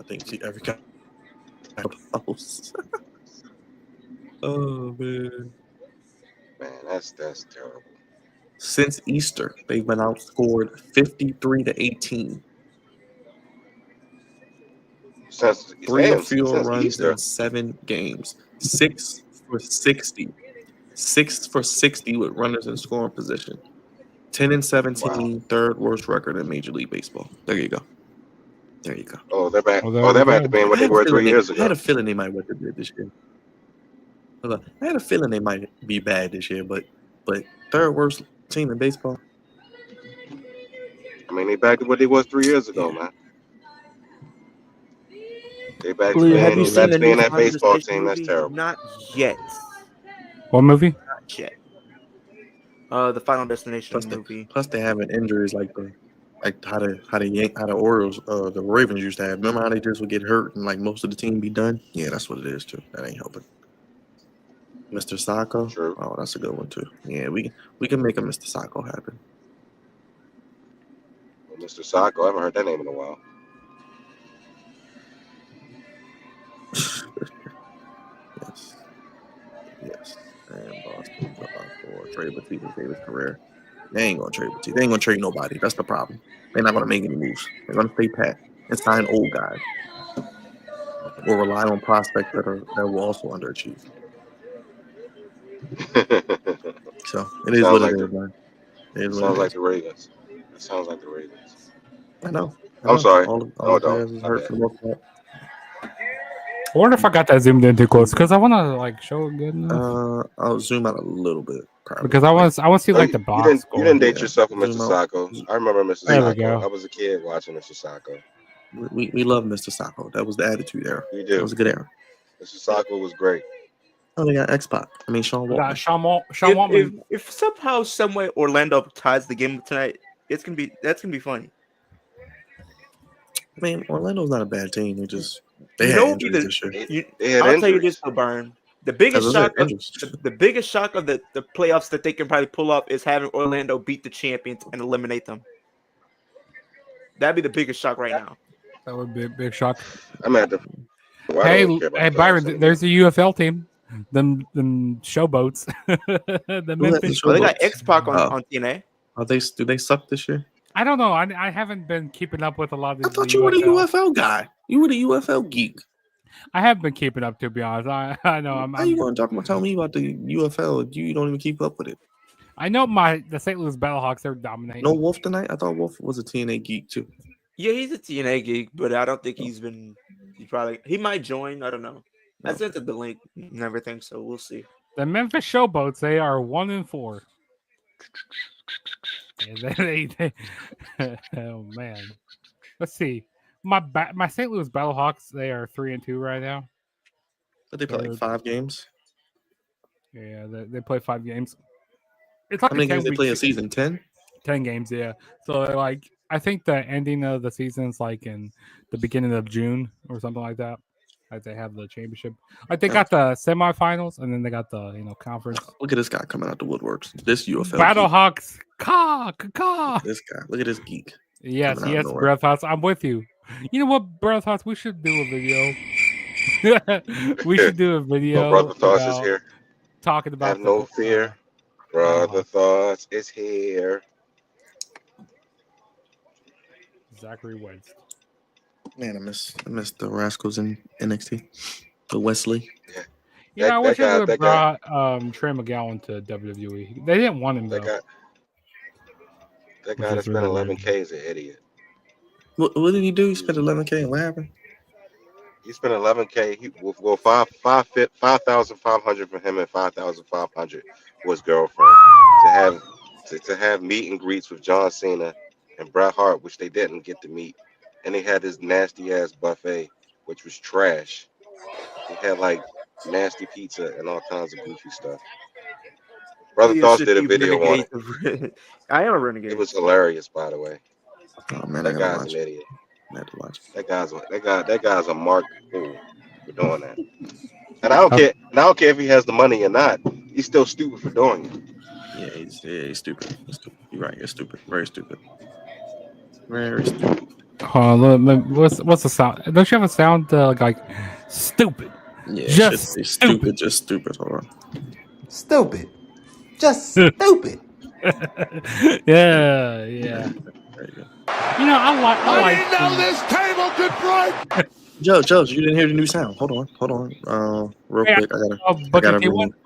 think every guy post. Oh man. Man, that's terrible. Since Easter, they've been outscored 53-18. Since 3 or fewer runs Easter. in 7 games. 6 for 60. 6 for 60 with runners in scoring position. 10-17, third worst record in Major League Baseball. There you go. Oh, they're back. They're back to being what they were 3 years ago. I had a feeling they might win this year. I had a feeling they might be bad this year, but third worst team in baseball. I mean, they back to what they was 3 years ago, man. They back to Blue, have you being, seen the new that Final baseball Destination team. That's movie? terrible. Not yet. What movie? Not yet. The Final Destination movie. Plus, they having injuries like how the Orioles, the Ravens used to have. Remember how they just would get hurt and like most of the team be done? Yeah, that's what it is too. That ain't helping. Mr. Sacco. True. Oh, that's a good one too. Yeah, we can make a Mr. Sacco happen. Well, Mr. Sacco, I haven't heard that name in a while. Yes. And Boston for trade Batista to save his career. They ain't gonna trade Batista. They ain't gonna trade nobody. That's the problem. They're not gonna make any moves. They're gonna stay pat and sign old guys. Or rely on prospects that will also underachieve. So it is what it is, man. Sounds like the Ravens. It sounds like the Ravens. I know. I'm sorry. All the players is hurt for the most part. I wonder if I got that zoomed in too close because I want to like show it good enough. I'll zoom out a little bit. Probably. Because I want to see like the box. You didn't date yourself with Mr. Sacco. I remember Mr. There we Sacco. go. I was a kid watching Mr. Sacco. We love Mr. Sacco. That was the attitude era. We do. That was a good era. Mr. Sacco was great. Oh, they got X-Pac. I mean, Sean Waltman. Sean Waltman. If somehow, some way, Orlando ties the game tonight, that's gonna be funny. I mean, Orlando's not a bad team. They had injuries this year. I'll tell you this, Byron. The biggest shock of the playoffs that they can probably pull off is having Orlando beat the champions and eliminate them. That'd be the biggest shock right now. That would be a big shock. I'm at the. Hey, Byron, there's a UFL team. Them showboats. The Memphis. They got X-Pac on TNA. Do they suck this year? I don't know. I haven't been keeping up with a lot of these. I thought you were the UFL guy. You were the UFL geek. I haven't been keeping up, to be honest. I know. How you going to tell me about the UFL? You don't even keep up with it. I know the St. Louis Battlehawks, they're dominating. No Wolf tonight? I thought Wolf was a TNA geek too. Yeah, he's a TNA geek, but I don't think he might join. I don't know. I sent the link and everything, so we'll see. The Memphis Showboats, they are 1-4. Yeah, oh man. Let's see. My St. Louis Battlehawks, they are 3-2 right now. But they play like 5 games. Yeah, they play 5 games. It's like how many games they play a season? 10? 10 games, yeah. So like I think the ending of the season is like in the beginning of June or something like that. Like they have the championship. Like they got the semifinals and then they got the conference. Look at this guy coming out the woodworks. This UFL Battlehawks. This guy. Look at this geek. Yes, Breath Thoughts. I'm with you. You know what, Breath Thoughts? We should do a video. We should do a video. Brother Thoughts is here. Talking about have no fear. Brother Thoughts is here. Zachary Wentz. Man, I miss the Rascals in NXT. The Wesley. Yeah, I wish they would have brought Trey McGowan to WWE. They didn't want him though. That guy that spent $11K is an idiot. What did he do? He spent $11K and what happened? He spent $11K. Well, 5,500 for him and 5,500 for his girlfriend to have meet and greets with John Cena and Bret Hart, which they didn't get to meet. And they had this nasty ass buffet, which was trash. They had like nasty pizza and all kinds of goofy stuff. Brother Thoughts did a video on it. I am a renegade. It was hilarious, by the way. Oh man, that guy's an idiot. That guy's a marked fool for doing that. And I don't care. And I don't care if he has the money or not. He's still stupid for doing it. Yeah, he's stupid. You're right. You're stupid. Very stupid. Very stupid. What's the sound? Don't you have a sound like stupid? Yeah, just stupid. Just stupid. Hold on. Stupid. Just stupid. Yeah. There you go. You know, I like. didn't know this table could break. Joe, you didn't hear the new sound. Hold on. Real quick,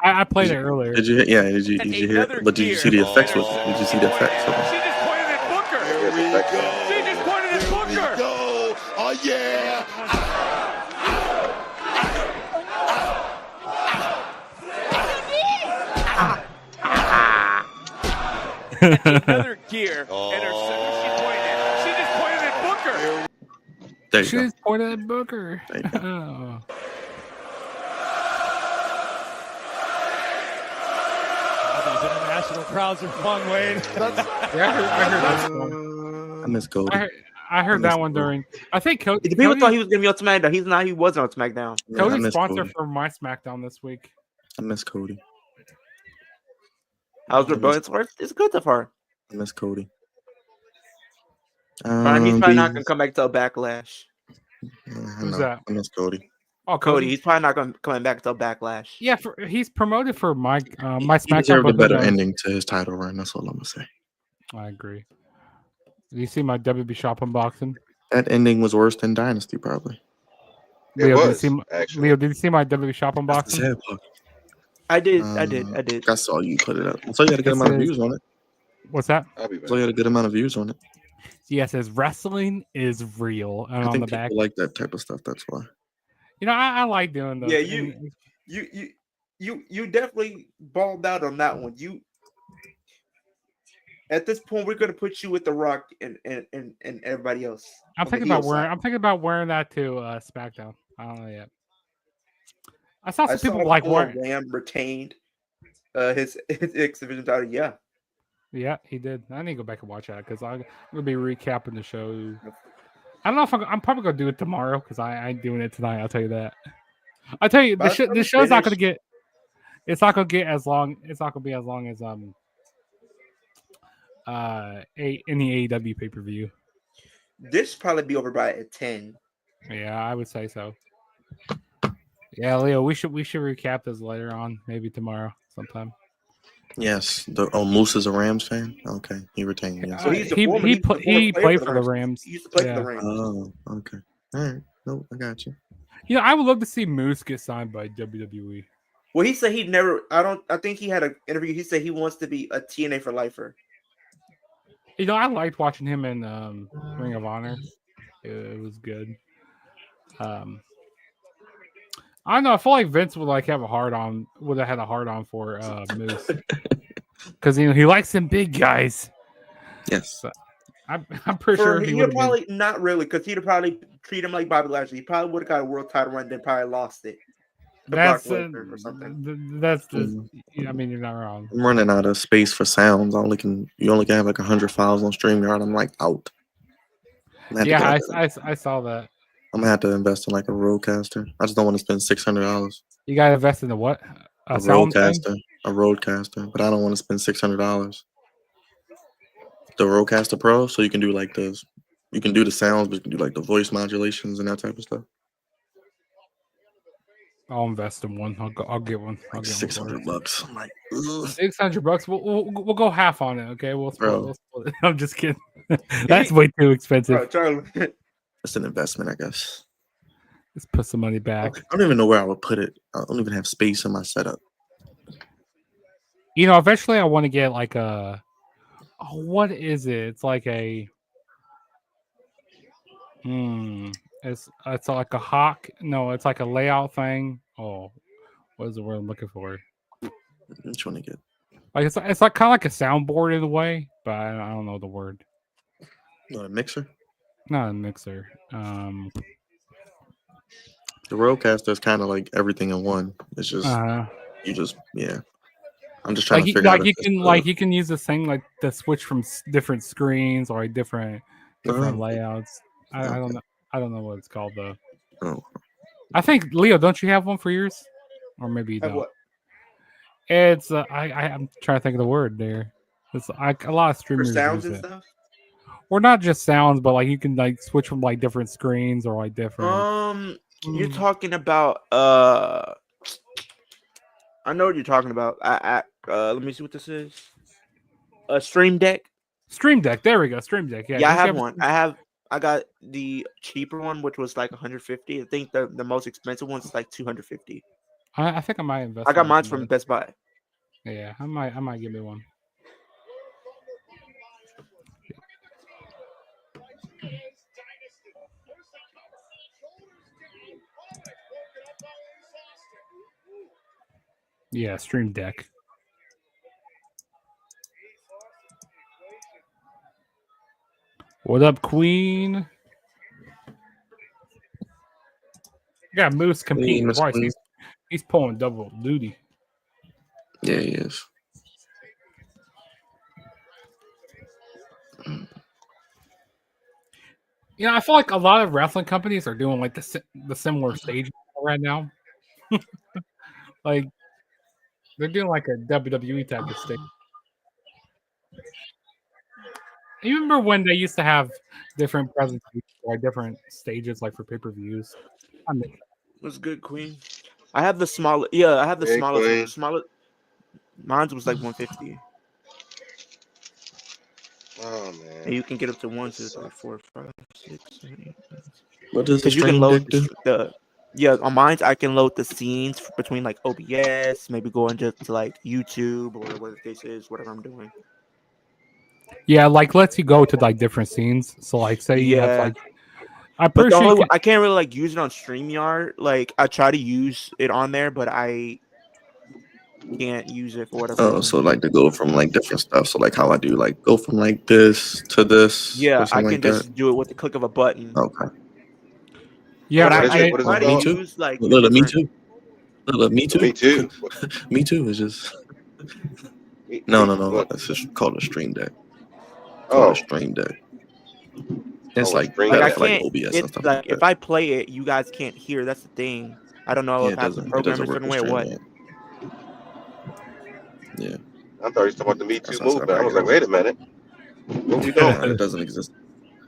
I played it earlier. Did you? Yeah. Did you hear? But did you see the effects? Did you see the effects? She just pointed at Booker. She just pointed at Booker. Go. Oh yeah. Another gear. And her she pointed at. There you She go. just pointed at Booker. There you go. Oh. These international crowds are fun, Wade. Yeah, I heard that one. I miss Cody. I heard miss that one Cody. during. I think The Cody. people thought he was gonna be on SmackDown. He's not. He wasn't on SmackDown. Yeah, I Cody's miss sponsor Cody. for my SmackDown this week. I miss Cody. How's Rebellion? It's good so far. I miss Cody. Fine, he's probably not gonna come back till Backlash. Who's that? I miss Cody. Oh, Cody. He's probably not gonna come back till Backlash. Yeah, he's promoted for my my He SmackDown. deserved a but better who knows? ending to his title run. That's all I'm gonna say. I agree. Did you see my WB Shop unboxing? That ending was worse than Dynasty, probably. It was, did actually. Leo, did you see my WB Shop That's the unboxing? sad part. I did. I saw you put it up. I saw you had a good amount of views on it. What's that? I'll be back. So you had a good amount of views on it. Yes, it says wrestling is real, and I on think the back, people like that type of stuff. That's why. you know, I like doing those. Yeah, and- you definitely balled out on that one. You at this point, we're gonna put you with The Rock and everybody else. I'm on the thinking about heel wearing. side. I'm thinking about wearing that to SmackDown. I don't know yet. I saw I some people saw like Paul wearing. Ram retained his X Division title. Yeah, Yeah, he did. I need to go back and watch that because I'm gonna be recapping the show. I don't know if I'm probably gonna do it tomorrow because I ain't doing it tonight. I'll tell you that. I'll tell you By the time the we show's not gonna finish- get. It's not gonna get as long. It's not gonna be as long as any AEW pay per view. this should probably be over by at 10. Yeah, I would say so. Yeah, Leo, we should recap this later on, maybe tomorrow sometime. Yes. Moose is a Rams fan. Okay, he retained. Yes. So he's the he former- he, he's the pl- he former played player for the Rams. He used to play Yeah. for the Rams. Oh, okay. All right. Nope, I got you. You know, I would love to see Moose get signed by WWE. Well, he said he'd never. I think he had an interview. He said he wants to be a TNA for lifer. You know, I liked watching him in Ring of Honor. It was good. I don't know. I feel like Vince would have had a hard on for Moose because he likes them big guys. Yes. So, I'm pretty sure he He'd would probably not really because he'd probably treat him like Bobby Lashley. He probably would have got a world title run, then probably lost it. to Brock That's Lesnar or something. that's the. I mean, you're not wrong. I'm running out of space for sounds. You only can have like 100 files on StreamYard. I'm like out. Yeah, I saw that. I'm gonna have to invest in like a roadcaster. I just don't want to spend $600. You got to invest in the what? A sound thing? roadcaster, but I don't want to spend $600. The Rodecaster Pro, so you can do like you can do the sounds, but you can do like the voice modulations and that type of stuff. I'll invest in one. I'll get one. I'll get $600. I'm like, ugh. $600. We'll go half on it. Okay, we'll split it. I'm just kidding. That's That's way too expensive. Charlie. It's an investment, I guess. Let's put some money back. I don't even know where I would put it. I don't even have space in my setup. You know, eventually I want to get like a. Oh, what is it? It's like a. It's like a hawk. No, it's like a layout thing. Oh, what is the word I'm looking for? Which one to get? Like it's like kind of like a soundboard in a way, but I don't know the word. Not a mixer. Not a mixer. The Rodecaster is kind of like everything in one. It's just I'm just trying to figure out. You can use this thing like to switch from different screens or like different layouts. I don't know. I don't know what it's called though. Oh. I think Leo, don't you have one for yours? Or maybe you don't. What? It's I'm trying to think of the word there. It's like a lot of For streamers sounds use and it. stuff. Or not just sounds, but like you can like switch from like different screens or like different. You're talking about I know what you're talking about. Let me see what this is. A Stream Deck. Stream Deck. There we go. Stream Deck. Yeah, Yeah, I have one. I got the cheaper one, which was like 150. I think the most expensive one's like 250. I think I might invest. I got in mine something from Best Buy. Yeah, I might give me one. Yeah, Stream Deck. What up, Queen? got Moose competing Miss twice. Queen. He's pulling double duty. Yeah, he is. I feel like a lot of wrestling companies are doing like the similar stage right now. Like they're doing like a WWE type of stage. You remember when they used to have different presentations or different stages, like for pay-per-views? What's good, Queen? I have the smaller. Yeah, I have the Hey, smallest. Queen. Smaller. Mine was like 150. Oh man. And you can get up to 1, 2, 3, 4, 5, 6, 7, 8. What does the Because you can stream load deck do? the on mine. I can load the scenes between like OBS, maybe going just to like YouTube or whatever the case is, whatever I'm doing. Yeah, like lets you go to like different scenes. So like, say you have like, I'm But pretty sure I can't really like use it on StreamYard. Like I try to use it on there, but I can't use it for whatever Oh, reason. so like to go from like different stuff. So like how I do, like go from like this to this. Yeah, or I something can like just that. do it with the click of a button. Okay. Yeah, but I what is try it to called? use like Look, me different. too. Look, me too. Me too. Me too. Is just Me, no. what? It's just called a stream deck. Oh, A stream deck. It's a like stream Like I better deck. for like can't. OBS and It's stuff like like if that. I play it, you guys can't hear. That's the thing. I don't know Yeah, if I have to it program doesn't it a work certain with way or what. StreamYard. Yeah, I thought you was talking about the Me that's Too why I said I movement. I probably was get like, over. wait a minute, what we No, doing? it doesn't exist.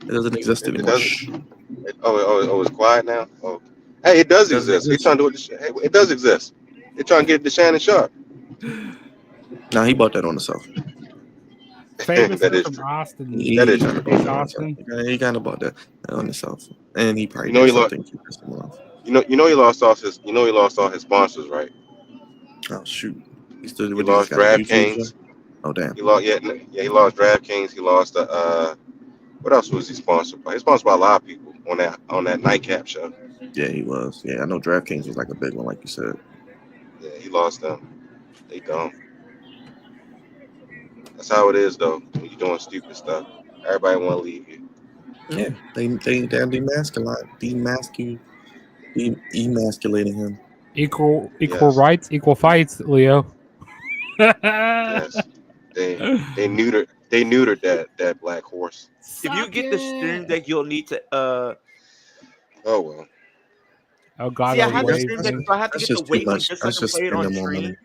It doesn't exist It anymore. doesn't. It's quiet now. Oh, hey, it does It doesn't exist. He exist. trying to do it. Hey, it does exist. They trying to get it to Shannon Sharp. Nah, he bought that on himself. famous That is from true. Austin. That He is kind of true. bought East that on himself. Austin. He kind of bought that on himself, and he probably You know did he lost. something to piss him off. You know he lost all his. You know he lost all his sponsors, right? Oh shoot! He still He what? He just lost got a YouTube show. DraftKings. Oh damn! He lost. Yeah, he lost DraftKings. He lost the. What else was he sponsored by? He's sponsored by a lot of people on that nightcap show. Yeah, he was. Yeah, I know DraftKings was like a big one, like you said. Yeah, he lost them. They dumb. That's how it is though. When you're doing stupid stuff, everybody want to leave you. Yeah, they emasculating him. Equal Yes, rights, equal fights, Leo. yes. They neutered that black horse. If you get the stream deck, you'll need to. Oh well. Oh god, See, I those have the waves. stream deck, so I have to That's get the just too wave link much. just so I That's can just play it on spending more money. stream.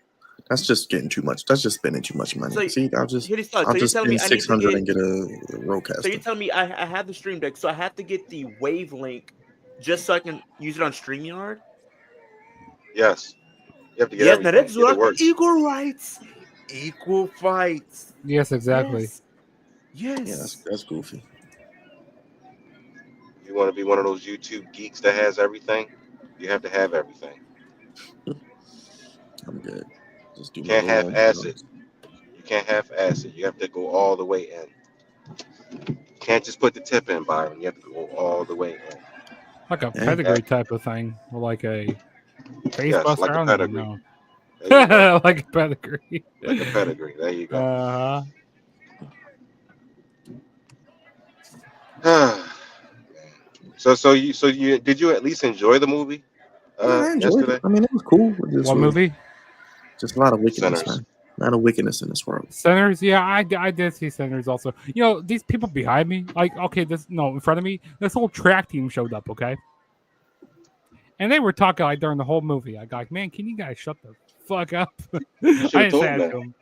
That's just getting too much. That's just spending too much money. So See, I'll just here it is. So you're just telling me spend I need to $600 get. and get a So roadcaster. you're telling me I have the stream deck, so I have to get the wave link just so I can use it on StreamYard? Yes. You have to get Yes, now everything. that's Get it what works. equal rights, equal fights. Yes, exactly. Yes. Yeah, that's goofy. If you want to be one of those YouTube geeks that has everything, you have to have everything. I'm good. Just do You my can't little have home acid. You can't have acid. You have to go all the way in. You can't just put the tip in, Byron. You have to go all the way in. Like a Yeah. pedigree type of thing, or like a face Yes, buster. like I a don't even pedigree. know. There you go. Like a pedigree. Like a pedigree. There you go. So you did you at least enjoy the movie I enjoyed yesterday? it. I mean, it was cool. It just What was movie? just a lot of wickedness, Sinners. man. A lot of wickedness in this world. Sinners, yeah, I did see Sinners also. These people behind me, like, okay, in front of me, this whole track team showed up, okay? And they were talking like during the whole movie. I got like, man, can you guys shut the fuck up? I didn't told say that them. to them.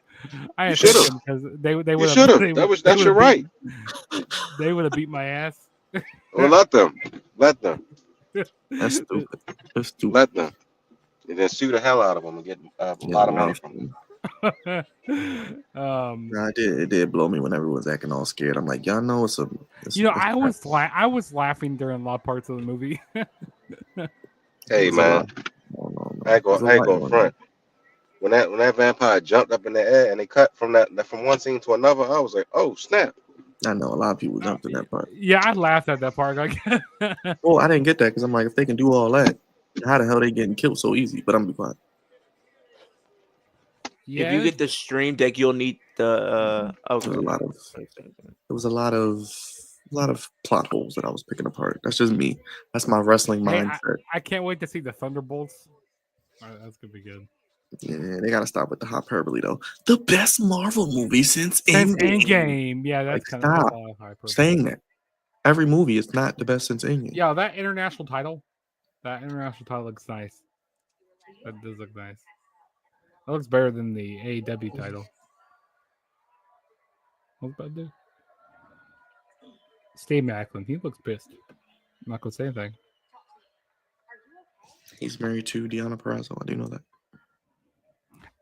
I You didn't say it to should've. them because they would You have. should have. That's your right. They would have beat my ass. Well, let them. That's stupid. That's stupid. Let them. And then sue the hell out of them and get a lot of money from them. Nah, it did blow me when everyone was acting all scared. I'm like, y'all know it's I was laughing during a lot of parts of the movie. Hey man, I go front. When that vampire jumped up in the air and they cut from one scene to another, I was like, oh snap. I know a lot of people jumped in that part. Yeah, I laughed at that part. Like, well, I didn't get that because I'm like, if they can do all that, how the hell they getting killed so easy? But I'm be quiet. Yeah. If you get the stream deck, you'll need the. There was a lot of a lot of plot holes that I was picking apart. That's just me. That's my wrestling Hey, mindset. I can't wait to see the Thunderbolts. That's gonna be good. Yeah, they gotta stop with the hyperbole though. The best Marvel movie since Since Endgame. Endgame, yeah, that's Like, kind of that's stop a lot of hyperbole. saying that. Every movie is not the best since Endgame. Yeah, that international title looks nice. That does look nice. It looks better than the AEW title. What's about to do? Steve Macklin, he looks pissed. I'm not gonna say anything. He's married to Deanna Purrazzo. I do know that.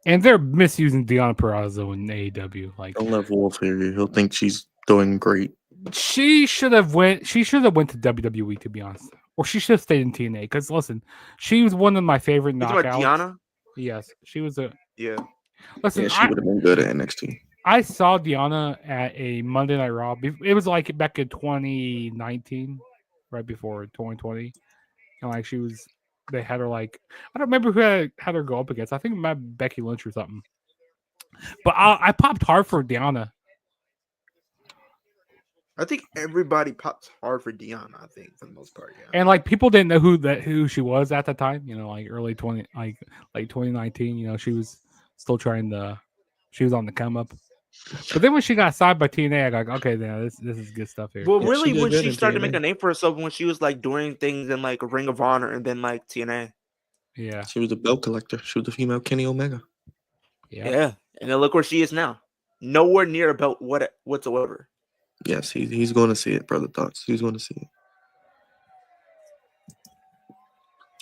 And they're misusing Deanna Purrazzo in AEW. Like, Don't let Wolf hear you. He'll think she's doing great. she should have went to WWE, to be honest, or she should have stayed in TNA. Because listen, she was one of my favorite You talking about knockouts. Deanna? Yes, she was a. Yeah. Listen, Yeah, she would have been good at NXT. I saw Deanna at a Monday Night Raw. It was like back in 2019, right before 2020, and like they had her like, I don't remember who had her go up against. I think it might be Becky Lynch or something. But I popped hard for Deanna. I think everybody pops hard for Deanna, I think, for the most part, yeah. And like people didn't know who she was at the time, like early 2019, she was still she was on the come up. But then when she got signed by TNA, I got okay, then this is good stuff here. Well, Yeah, really, she when did she in started to TNA. make a name for herself, when she was like doing things in like Ring of Honor and then like TNA. Yeah. She was a belt collector. She was the female Kenny Omega. Yeah. And then look where she is now. Nowhere near a belt whatsoever. Yes, he's going to see it, brother. Thoughts. He's going to see it.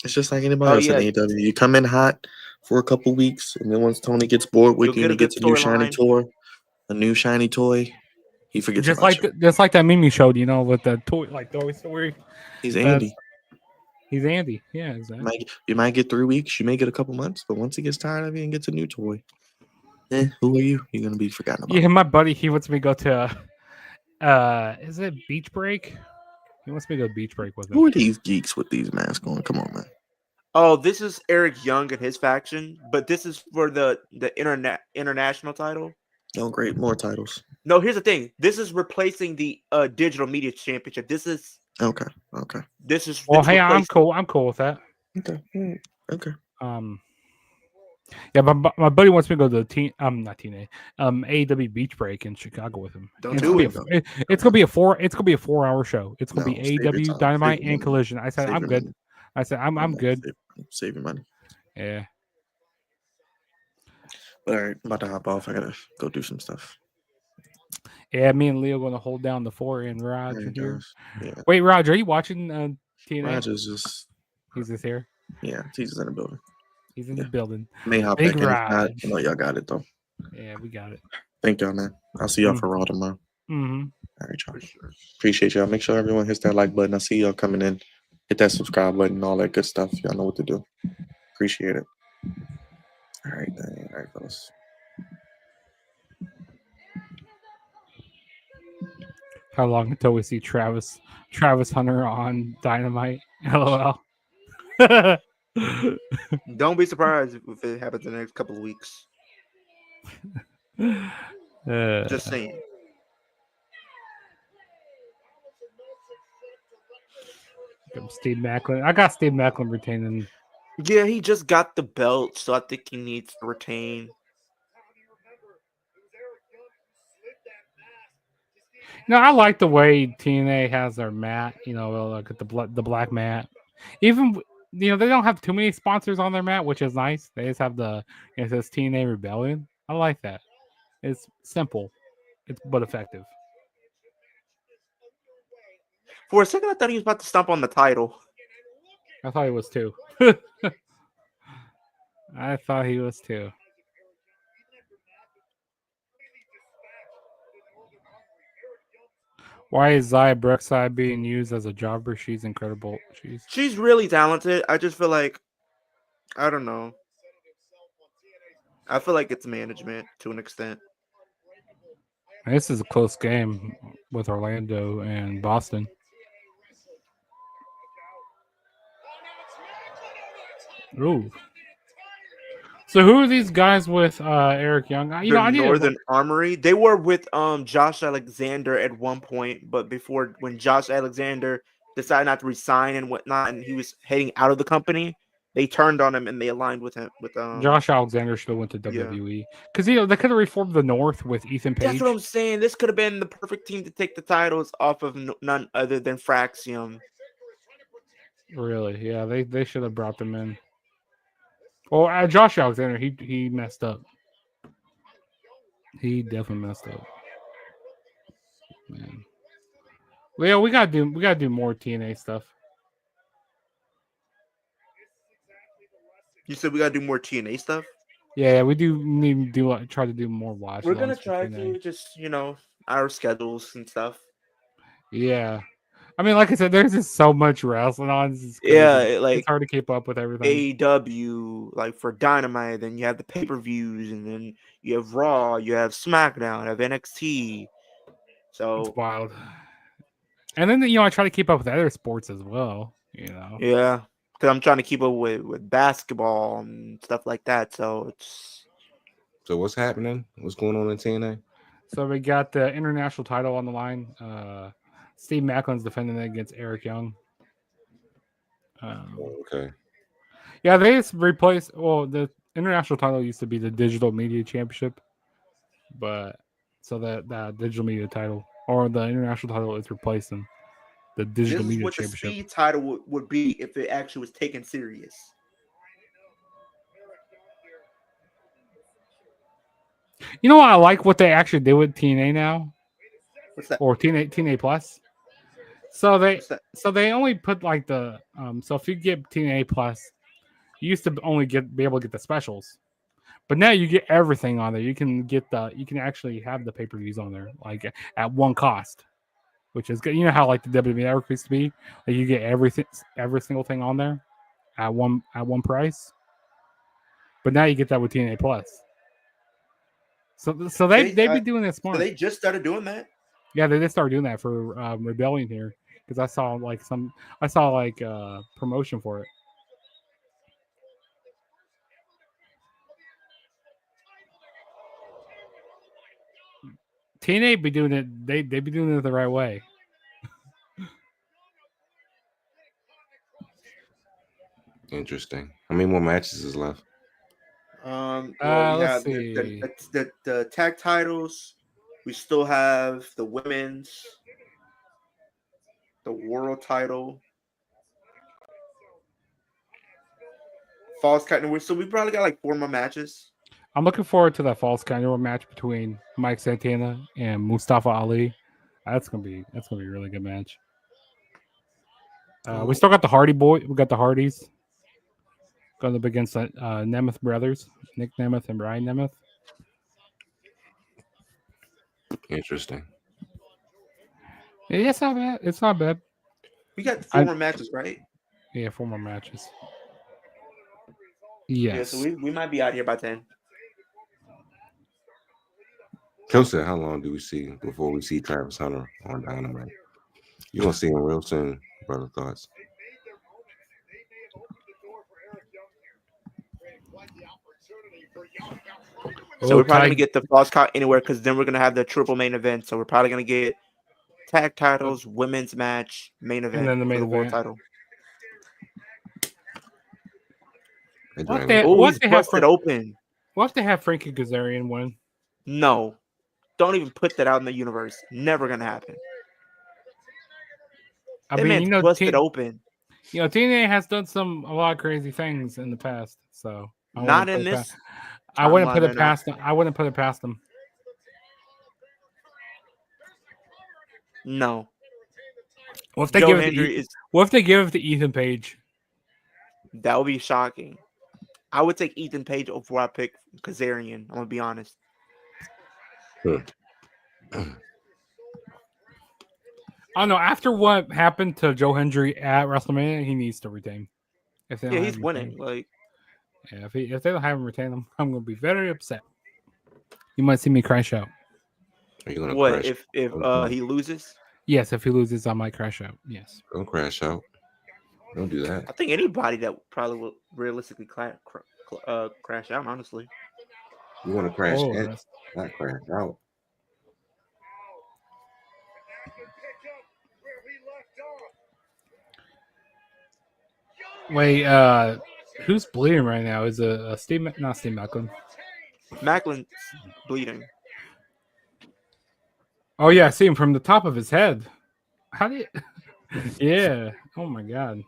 It's just like anybody else in AEW. You come in hot for a couple weeks, and then once Tony gets bored with you and he gets a new shiny toy, he forgets just about like you. Just like that meme you showed, with the toy, like Toy Story. He's Andy. He's Andy. Yeah, exactly. You might get 3 weeks. You may get a couple months, but once he gets tired of you and gets a new toy, who are you? You're gonna be forgotten about. Yeah, my buddy, he wants me to go to is it Beach Break? He wants me to go Beach Break with him. Who are these geeks with these masks on? Come on, man. Oh, this is Eric Young and his faction, but this is for the international title. Oh, great. More titles. No, here's the thing. This is replacing the Digital Media Championship. This is okay. This is hey, I'm cool. I'm cool with that. Okay. Yeah, but my buddy wants me to go to the not TNA, AEW Beach Break in Chicago with him. Don't do it. It's gonna be a 4-hour show. It's gonna be AEW Dynamite and Collision. I said I'm good. I said I'm good. Save your money. Yeah. But all right, I'm about to hop off. I gotta go do some stuff. Yeah, me and Leo gonna hold down the fort and Raj here. Yeah. Wait, Raj, are you watching TNA? Raj is just. He's just here. Yeah, he's just in the building. He's in the building. May hop Big back Raj. in. I know y'all got it though. Yeah, we got it. Thank y'all, man. I'll see y'all for Raw tomorrow. Mm-hmm. All right, y'all. Appreciate y'all. Make sure everyone hits that like button. I see y'all coming in. Hit that subscribe button, all that good stuff. Y'all know what to do. Appreciate it. All right, fellas. How long until we see Travis Hunter on Dynamite? LOL. Don't be surprised if it happens in the next couple of weeks. Just saying. Steve Macklin. I got Steve Macklin retaining. Yeah, he just got the belt, so I think he needs to retain. No, I like the way TNA has their mat. Like the black mat. Even they don't have too many sponsors on their mat, which is nice. They just have it says TNA Rebellion. I like that. It's simple, but effective. For a second, I thought he was about to stomp on the title. I thought he was too. I thought he was too. Why is Zaya Brookside being used as a jobber? She's incredible. She's really talented. I just feel like, I don't know. I feel like it's management to an extent. This is a close game with Orlando and Boston. Ooh. So who are these guys with Eric Young? I need Northern Armory. They were with Josh Alexander at one point, but before when Josh Alexander decided not to resign and whatnot, and he was heading out of the company, they turned on him and they aligned with him. With Josh Alexander should have went to WWE because they could have reformed the North with Ethan Page. That's what I'm saying. This could have been the perfect team to take the titles off of none other than Fraxium. Really? Yeah, they should have brought them in. Well, Josh Alexander, he messed up. He definitely messed up. Man. Well, yeah, we gotta do more TNA stuff. You said we gotta do more TNA stuff? Yeah, we do need to try to do more watch. We're gonna try to just our schedules and stuff. Yeah. I mean, like I said, there's just so much wrestling on. It's hard to keep up with everything. AEW, like for Dynamite, then you have the pay-per-views, and then you have Raw, you have SmackDown, you have NXT. So it's wild. And then I try to keep up with other sports as well. Yeah, because I'm trying to keep up with basketball and stuff like that. So what's happening? What's going on in TNA? So we got the international title on the line. Steve Macklin's defending it against Eric Young. Okay. Yeah, they just replaced. Well, the international title used to be the Digital Media Championship, but so that Digital Media title or the international title is replacing the Digital Media what Championship. The speed title would be if it actually was taken serious. You know what I like what they actually did with TNA now? What's that? Or TNA Plus. So they only put like the so if you get TNA Plus, you used to only be able to get the specials. But now you get everything on there. You can actually have the pay-per-views on there like at one cost, which is good. You know how like the WWE Network used to be? Like you get every single thing on there at one price. But now you get that with TNA Plus. So they've been doing this smart. So they just started doing that? Yeah, they just started doing that for Rebellion here because I saw promotion for it. TNA be doing it. They be doing it the right way. Interesting. How many more matches is left? Let's see. The tag titles. We still have the women's, the world title, Falls Count. So we probably got like 4 more matches. I'm looking forward to that Falls Count match between Mike Santana and Mustafa Ali. That's gonna be a really good match. We still got the Hardy Boy. We got the Hardys going up against the Nemeth brothers, Nick Nemeth and Brian Nemeth. Interesting. Yeah, it's not bad. It's not bad. We got 4 more matches, right? Yeah, 4 more matches. Yes. Yeah, so we might be out here by 10. Joe said, how long do we see before we see Travis Hunter on Dynamite? You're going to see him real soon, brother. Thoughts? So we're probably going to get the Falls Count Anywhere because then we're going to have the triple main event. So we're probably going to get tag titles, women's match, main event, and then the main event. world title. What if they busted open? What if they have Frankie Kazarian win? No. Don't even put that out in the universe. Never going to happen. I mean, busted open. TNA has done a lot of crazy things in the past. So not in this. I wouldn't put it past them. I wouldn't put it past them. No. What if they give it to Ethan Page? That would be shocking. I would take Ethan Page before I pick Kazarian. I'm gonna be honest. I don't know. After what happened to Joe Hendry at WrestleMania, he needs to retain. He's winning. If they don't have him retain him, I'm gonna be very upset. You might see me crash out. Are you gonna what crash? If he loses? Yes, if he loses, I might crash out. Yes. Don't crash out. Don't do that. I think anybody that probably will realistically crash out. Honestly, You want to crash Oh, in, that's- not crash out. wait, who's bleeding right now? Is it Steve? Not Steve Macklin. Macklin's bleeding. Oh yeah, I see him from the top of his head. How do you? Yeah. Oh my god.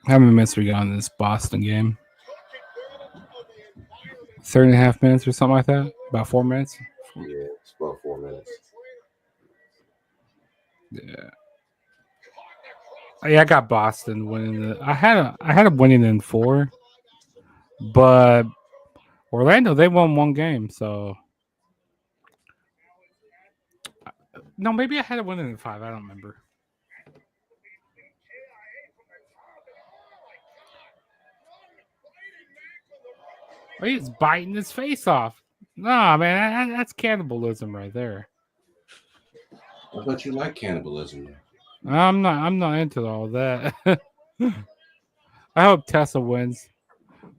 How many minutes we got in this Boston game? 3.5 minutes or something like that. About 4 minutes. Yeah, it's about 4 minutes. Yeah. Yeah, I got Boston winning. I had them winning in 4, but Orlando they won 1 game. So no, maybe I had it winning in 5. I don't remember. Oh, he's biting his face off. Nah, man, that's cannibalism right there. I bet you like cannibalism. I'm not into all that. I hope Tessa wins.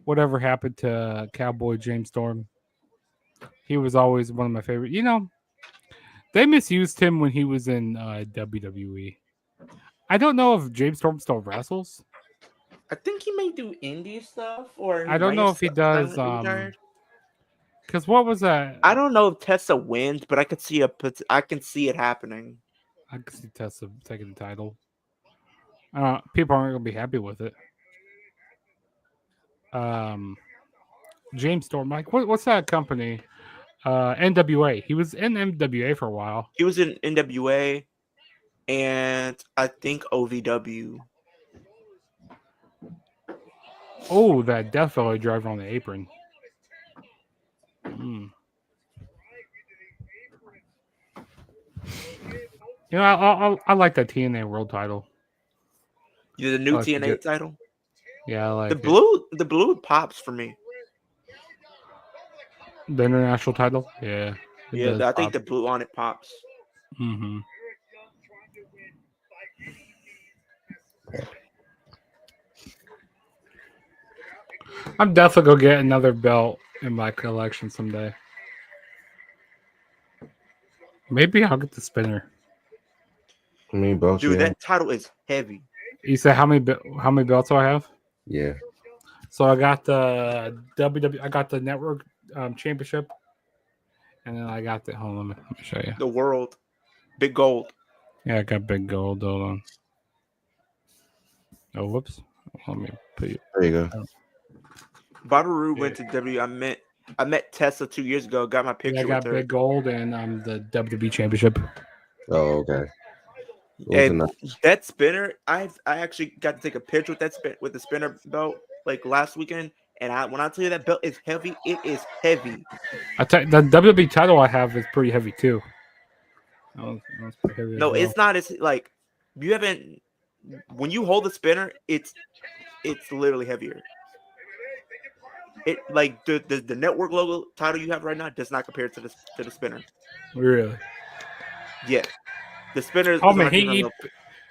Whatever happened to Cowboy James Storm? He was always one of my favorite. You know, they misused him when he was in WWE. I don't know if James Storm still wrestles. I think he may do indie stuff, or I don't know if he does. Because what was that? I don't know if Tessa wins, but I can see it happening. I could see Tessa taking the title. People aren't gonna be happy with it. James Storm, like what's that company? NWA. He was in NWA for a while. He was in NWA, and I think OVW. Oh, that Death Valley driver on the apron. You know, I like that TNA World Title. The new TNA title. Yeah, I like the blue. The blue pops for me. The international title. Yeah. I think the blue on it pops. Mm-hmm. I'm definitely gonna get another belt in my collection someday. Maybe I'll get the spinner. How many belts? Dude, that title is heavy. You said how many belts do I have? Yeah. So I got the WWE. I got the network championship, and then I got the. Hold on, let me show you. The world, big gold. Yeah, I got big gold. Hold on. Oh, whoops. Let me put you. There you go. Bobby Roode went to W. I met Tessa 2 years ago. Got my picture. I got with her. big gold and the WWE championship. Oh, okay. And that spinner, I actually got to take a picture with the spinner belt like last weekend. And when I tell you that belt is heavy, it is heavy. The WWE title I have is pretty heavy too. That's pretty heavy no, it's not. It's like you haven't. When you hold the spinner, it's literally heavier. It like the network logo title you have right now does not compare to the spinner. Really? Yeah. The spinner is. Oh man,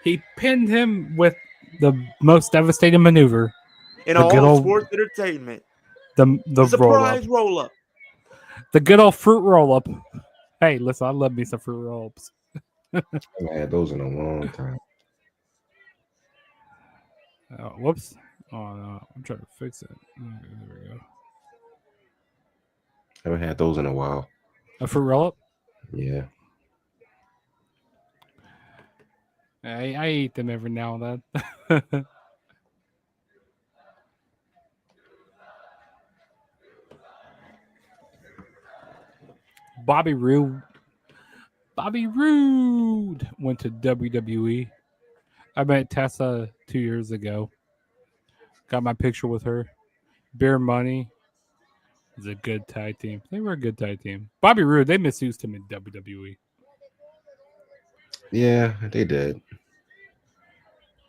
he pinned him with the most devastating maneuver in all sports entertainment. The surprise roll up. The good old fruit roll up. Hey, listen, I love me some fruit roll ups. I haven't had those in a long time. Whoops. Oh no, I'm trying to fix it. There we go. Haven't had those in a while. A fruit roll up? Yeah. I eat them every now and then. Bobby Roode went to WWE. I met Tessa 2 years ago. Got my picture with her. Beer Money is a good tag team. They were a good tag team. Bobby Roode, they misused him in WWE. Yeah, they did.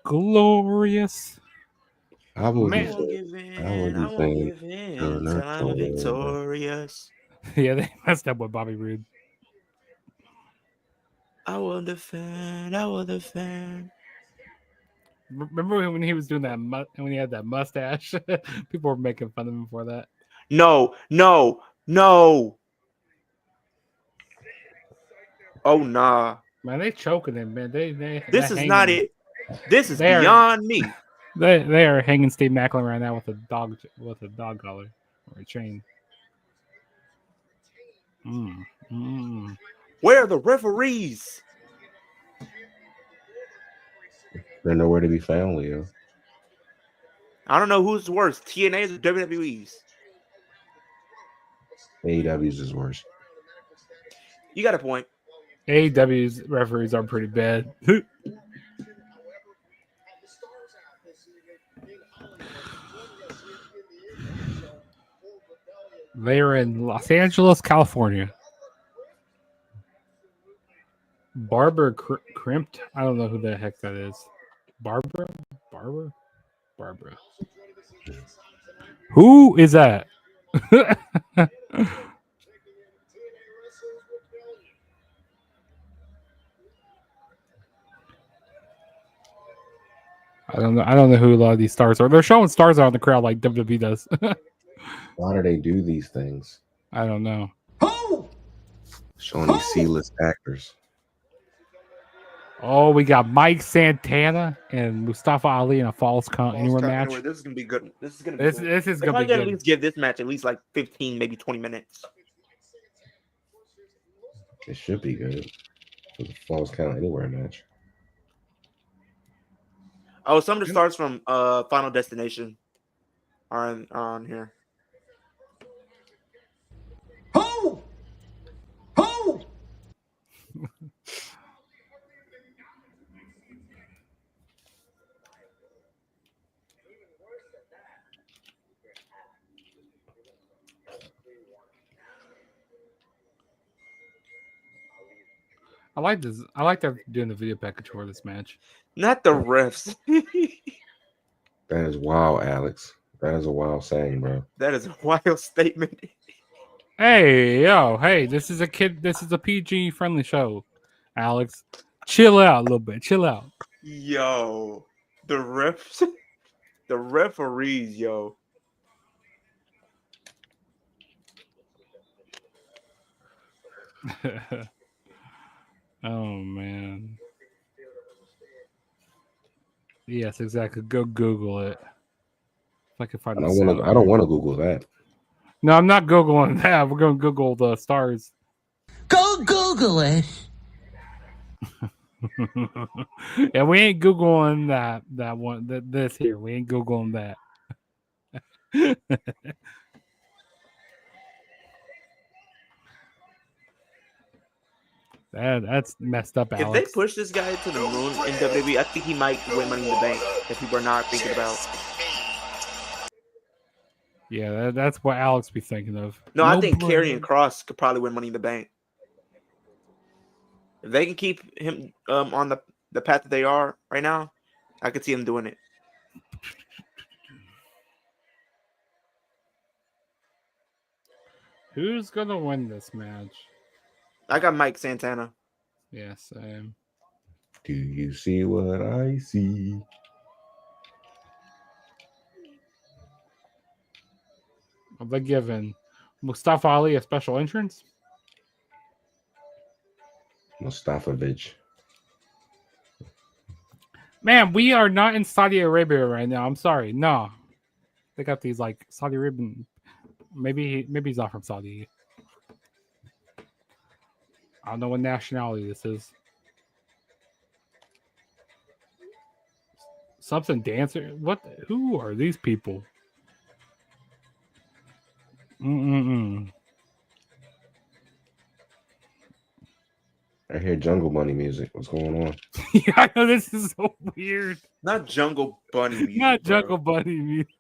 Glorious. I won't give in till I'm victorious. Yeah, they messed up with Bobby Roode. I will defend. Remember when he was doing that? When he had that mustache, people were making fun of him for that. No. Oh nah. Man, they choking him, man. This is not it. This is beyond me. They are hanging Steve Macklin right now with a dog collar or a chain. Where are the referees? They're nowhere to be found, Leo. I don't know who's worse, TNA's or WWE's. AEW's is worse. You got a point. AEW's referees are pretty bad. They're in Los Angeles, California. Barbara Crimped. I don't know who the heck that is. Barbara. Who is that? I don't know who a lot of these stars are. They're showing stars out in the crowd like WWE does. Why do they do these things? I don't know. Showing these C-list actors. Oh, we got Mike Santana and Mustafa Ali in a Falls Count Anywhere match. This is gonna be good. This is gonna be good. At least give this match at least like 15, maybe 20 minutes. It should be good for the Falls Count Anywhere match. Oh, some of the stars from Final Destination are on here. I like this. I like that doing the video package for this match. Not the refs. That is wild, Alex. That is a wild saying, bro. That is a wild statement. Hey, this is a PG friendly show. Alex, chill out a little bit. Chill out. Yo, the refs, the referees, yo. Oh man. Yes, exactly. Go Google it. If I can find I don't want to Google that. No, I'm not Googling that. We're going to Google the stars. Go Google it. Yeah, we ain't Googling that one. This here. We ain't Googling that. That's messed up, Alex. If they push this guy to the moon in WWE, I think he might win Money in the Bank that people are not thinking about. Yeah, that's what Alex be thinking of. No, I think Karrion Kross could probably win Money in the Bank. If they can keep him on the path that they are right now, I could see him doing it. Who's gonna win this match? I got Mike Santana. Yes, I am. Do you see what I see? Are they giving Mustafa Ali a special entrance? Mustafavich. Man, we are not in Saudi Arabia right now. I'm sorry. No. They got these like Saudi Arabian. Maybe he's not from Saudi. I don't know what nationality this is. Something dancer. What? Who are these people? I hear Jungle Bunny music. What's going on? Yeah, I know this is so weird. Not Jungle Bunny music. Not Jungle Bunny music.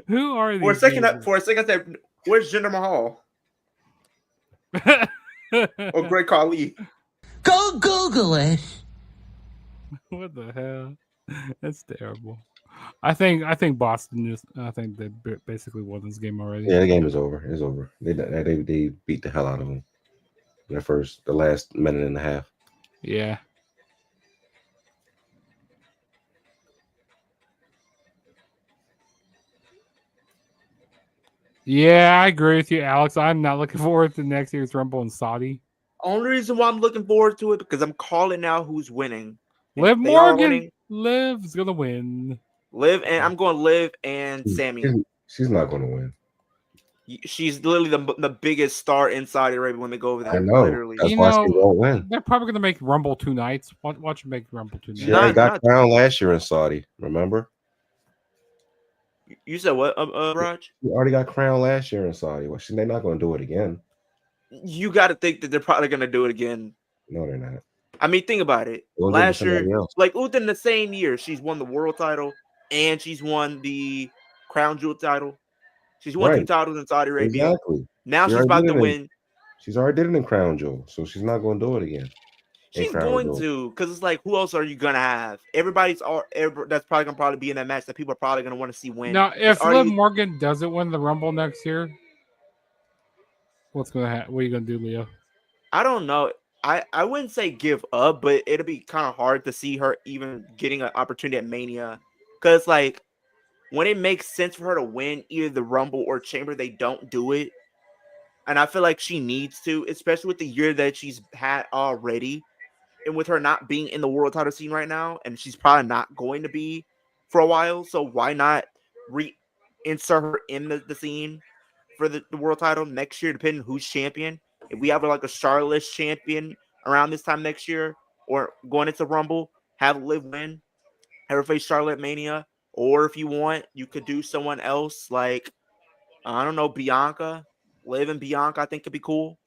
Who are these? For a second, I said, "Where's Jinder Mahal?" Or Great Khali? Go Google it. What the hell? That's terrible. I think Boston just. I think they basically won this game already. Yeah, the game is over. It's over. They beat the hell out of them. The last minute and a half. Yeah. Yeah, I agree with you, Alex. I'm not looking forward to next year's Rumble in Saudi. Only reason why I'm looking forward to it because I'm calling out who's winning. And Liv if they are Morgan. winning, Liv's gonna win. Liv, and I'm going Liv and Sammy. She's not going to win. She's literally the biggest star in Saudi Arabia when they go over there. I know. Literally. That's why she won't win. They're probably gonna make Rumble 2 nights. Watch them make Rumble 2 nights. She already got crowned last year in Saudi. Remember? You said what, Raj? She already got crowned last year in Saudi. Well, they're not going to do it again. You got to think that they're probably going to do it again. No, they're not. I mean, think about it. Last year, like within the same year, she's won the world title and she's won the crown jewel title. She's won 2 titles in Saudi Arabia. Exactly. Now she's about to win. She's already did it in crown jewel, so she's not going to do it again. She's going to, because it's like, who else are you gonna have? That's probably gonna be in that match that people are probably gonna want to see win. Now, if Liv Morgan doesn't win the Rumble next year, what's gonna happen? What are you gonna do, Leo? I don't know. I wouldn't say give up, but it'll be kind of hard to see her even getting an opportunity at Mania, because like when it makes sense for her to win either the Rumble or Chamber, they don't do it, and I feel like she needs to, especially with the year that she's had already. And with her not being in the world title scene right now, and she's probably not going to be for a while, so why not reinsert her in the scene for the world title next year, depending on who's champion? If we have like a Charlotte champion around this time next year, or going into Rumble, have Liv win, have her face Charlotte Mania, or if you want, you could do someone else like, I don't know, Bianca. Liv and Bianca, I think could be cool.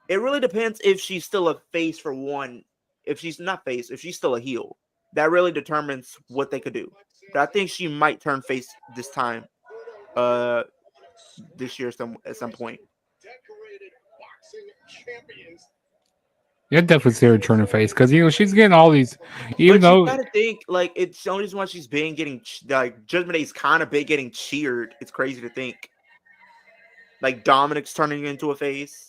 It really depends if she's still a face for one. If she's not face, if she's still a heel, that really determines what they could do. But I think she might turn face this time, this year at some point. Yeah, definitely see her turning face because she's getting all these. Even though you gotta think like it's the only reason why she's been getting like Judgment Day's kind of been getting cheered. It's crazy to think. Like Dominic's turning into a face.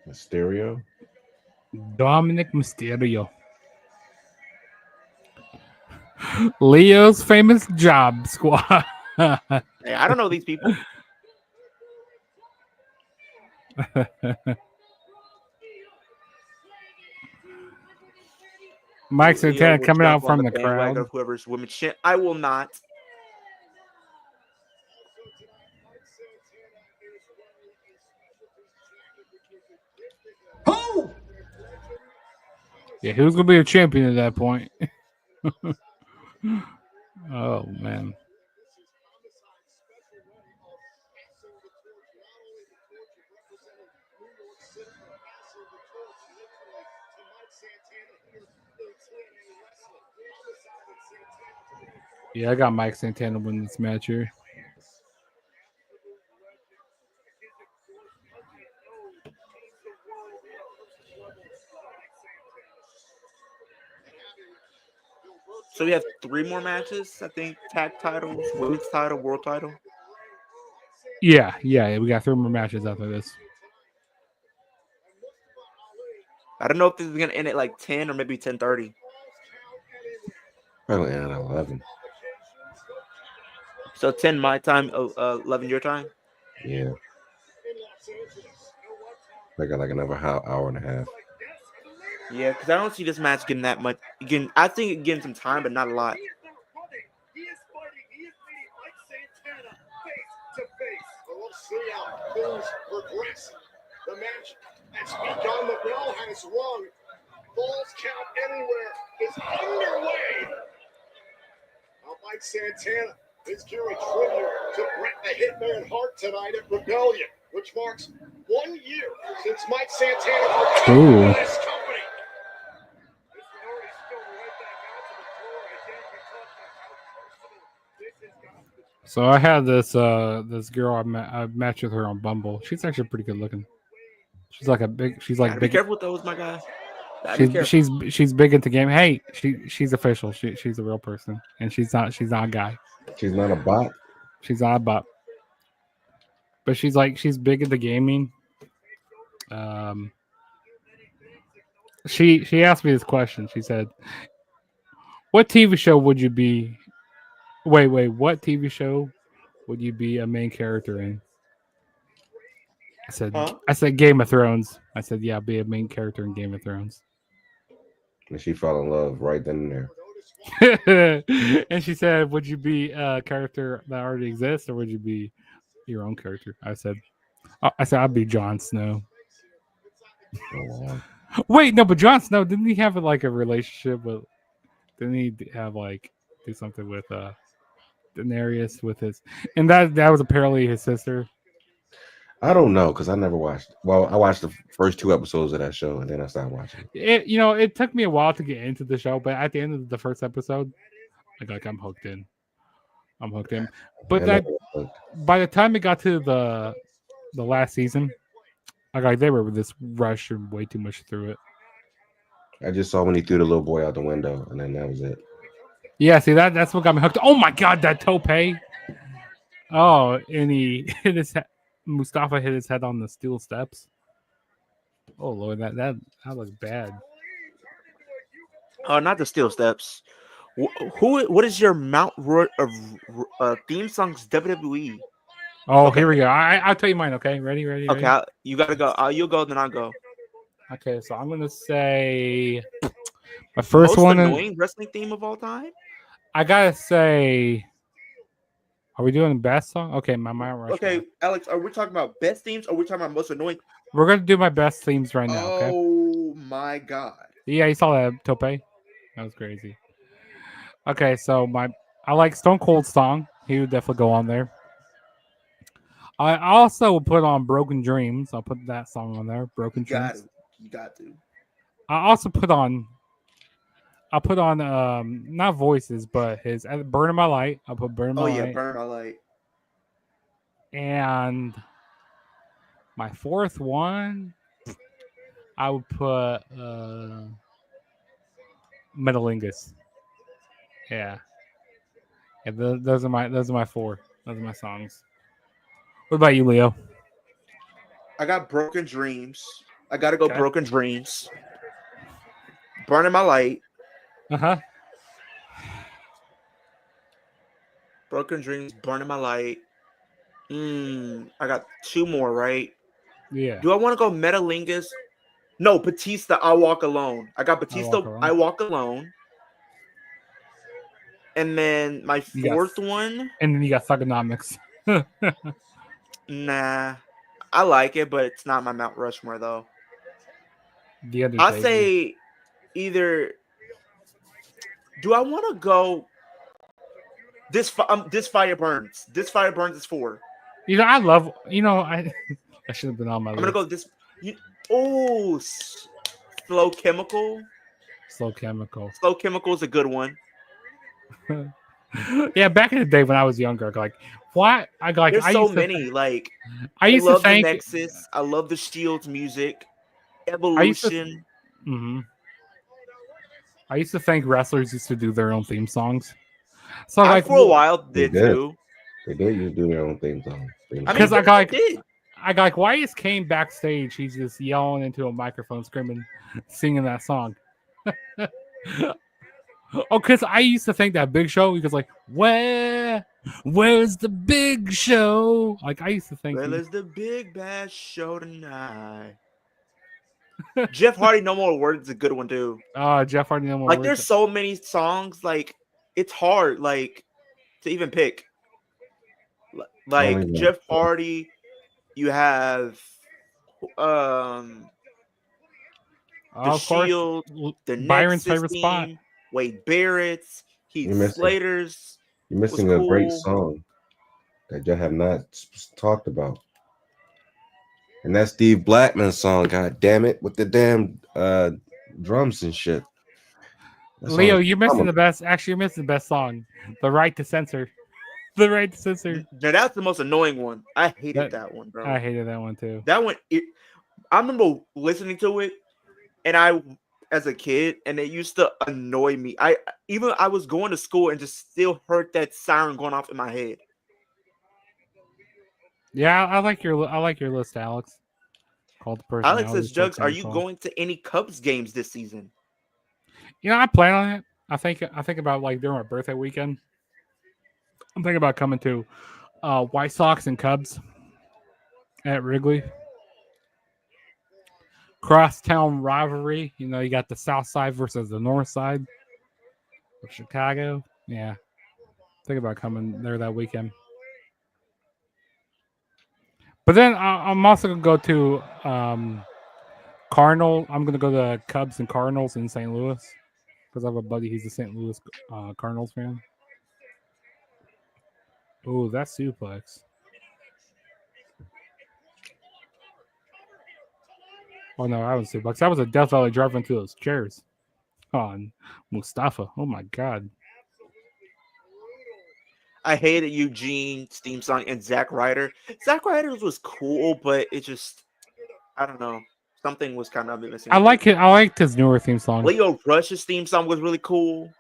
Mysterio. Dominic Mysterio. Leo's famous job squad. Hey, I don't know these people. Mike Santana coming out from the crowd. Of whoever's women's shit. I will not. Oh! Yeah, who's gonna be a champion at that point? Oh man. Yeah, I got Mike Santana winning this match here. So we have 3 more matches, I think. Tag titles, women's title, world title. Yeah. We got 3 more matches after this. I don't know if this is gonna end at like 10 or maybe 10:30. Probably end at 11. So 10 my time, 11 your time. Yeah. I got like another hour and a half. Yeah, because I don't see this match getting that much. Again, I think it getting some time, but not a lot. We'll see how things progress. The match has begun. The bell has rung. Falls count anywhere is underway. Now Mike Santana is giving tribute to Bret the Hitman Hart tonight at Rebellion, which marks 1 year since Mike Santana Ooh. this company. So I had this girl I matched with her on Bumble. She's actually pretty good looking. She's like big. Be careful with those, my guy. She's big into game. Hey, she's official. She's a real person, and she's not a guy. She's not a bot. She's not a bot. But she's big into gaming. She asked me this question. She said, "What TV show would you be?" Wait. What TV show would you be a main character in? Huh? I said Game of Thrones. I said, yeah, be a main character in Game of Thrones. And she fell in love right then and there. And she said, would you be a character that already exists, or would you be your own character? I said I'd be Jon Snow. Oh, wow. Wait, no, but Jon Snow, didn't he have like a relationship with? Didn't he have like do something with Daenerys with his? And that was apparently his sister. I don't know because I never watched. Well, I watched the first 2 episodes of that show and then I stopped watching. It took me a while to get into the show, but at the end of the first episode, I'm hooked in. But by the time it got to the last season, they were just rushing way too much through it. I just saw when he threw the little boy out the window, and then that was it. Yeah, see that's what got me hooked. Oh my god, that tope! Oh, and he hit his head. Mustafa hit his head on the steel steps. Oh lord, that looks bad. Oh, not the steel steps. What is your Mount theme songs WWE? Oh, okay. Here we go. I'll tell you mine. Okay, ready? Okay, you gotta go. You'll go, then I'll go. Okay, so I'm gonna say my first one. Most annoying wrestling theme of all time. I gotta say, are we doing best song? Okay, my Mount Rushmore. Okay, Alex, are we talking about best themes or are we talking about most annoying? We're gonna do my best themes right now. Okay. Oh my god. Yeah, you saw that tope. That was crazy. Okay, so I like Stone Cold's song. He would definitely go on there. I also would put on Broken Dreams. I'll put that song on there. Broken Dreams. You got to. I also put on not Voices, but his Burning My Light. I'll put Burning My Light. Oh yeah, Burning My Light. And my fourth one, I would put Metalingus. Yeah. Those are my four. Those are my songs. What about you, Leo? I got Broken Dreams. I gotta go Broken Dreams. Burning My Light. Uh-huh. Broken Dreams, Burning My Light. I got 2 more, right? Yeah. Do I want to go Metalingus? No, Batista, I Walk Alone. I got Batista, I Walk Alone. And then my fourth one. And then you got Thugonomics. Nah. I like it, but it's not my Mount Rushmore, though. I'd say either. Do I want to go? This Fire Burns. This Fire Burns is 4. I love. I should have been on my list. I'm gonna go this. Slow Chemical. Slow Chemical. Slow Chemical is a good one. Yeah, back in the day when I was younger, what? There's so many. I love the Nexus. I love the Shield's music. Evolution. I used to think wrestlers used to do their own theme songs. So for a while did too. They did used to do their own theme song. Because why is Kane backstage? He's just yelling into a microphone, screaming, singing that song. Oh, because I used to think that Big Show, because where's the Big Show? I used to think. Well, is the big bad show tonight? Jeff Hardy, No More Words is a good one too. Jeff Hardy, No More Words. There's so many songs. It's hard, to even pick. Jeff Hardy, you have the Shield, the Byron's Nexus favorite theme, spot. Wade Barrett's, Heath Slater's. You're missing a great song that you have not talked about. And that's Steve Blackman's song, god damn it, with the damn drums and shit. Leo, you're missing the best. Actually, you're missing the best song. The Right to Censor. The Right to Censor. Now, that's the most annoying one. I hated that one, bro. I hated that one too. That one, I remember listening to it, and I, as a kid, and it used to annoy me. I was going to school and just still heard that siren going off in my head. Yeah, I like your list, Alex. Called the person. Alex says, "Jugs, are you going to any Cubs games this season?" I plan on it. I think about during my birthday weekend. I'm thinking about coming to White Sox and Cubs at Wrigley. Crosstown rivalry. You know, you got the South Side versus the North Side of Chicago. Yeah. Think about coming there that weekend. But then I'm also going to go to Cardinal. I'm going to go to Cubs and Cardinals in St. Louis because I have a buddy. He's a St. Louis Cardinals fan. Oh, that suplex. Oh, no, I was suplex. That was a Death Valley driver into those chairs. On Mustafa. Oh, my God. I hated Eugene's theme song and Zack Ryder. Zack Ryder's was cool, but it just, I don't know. Something was kind of missing. I like it. I liked his newer theme song. Leo Rush's theme song was really cool.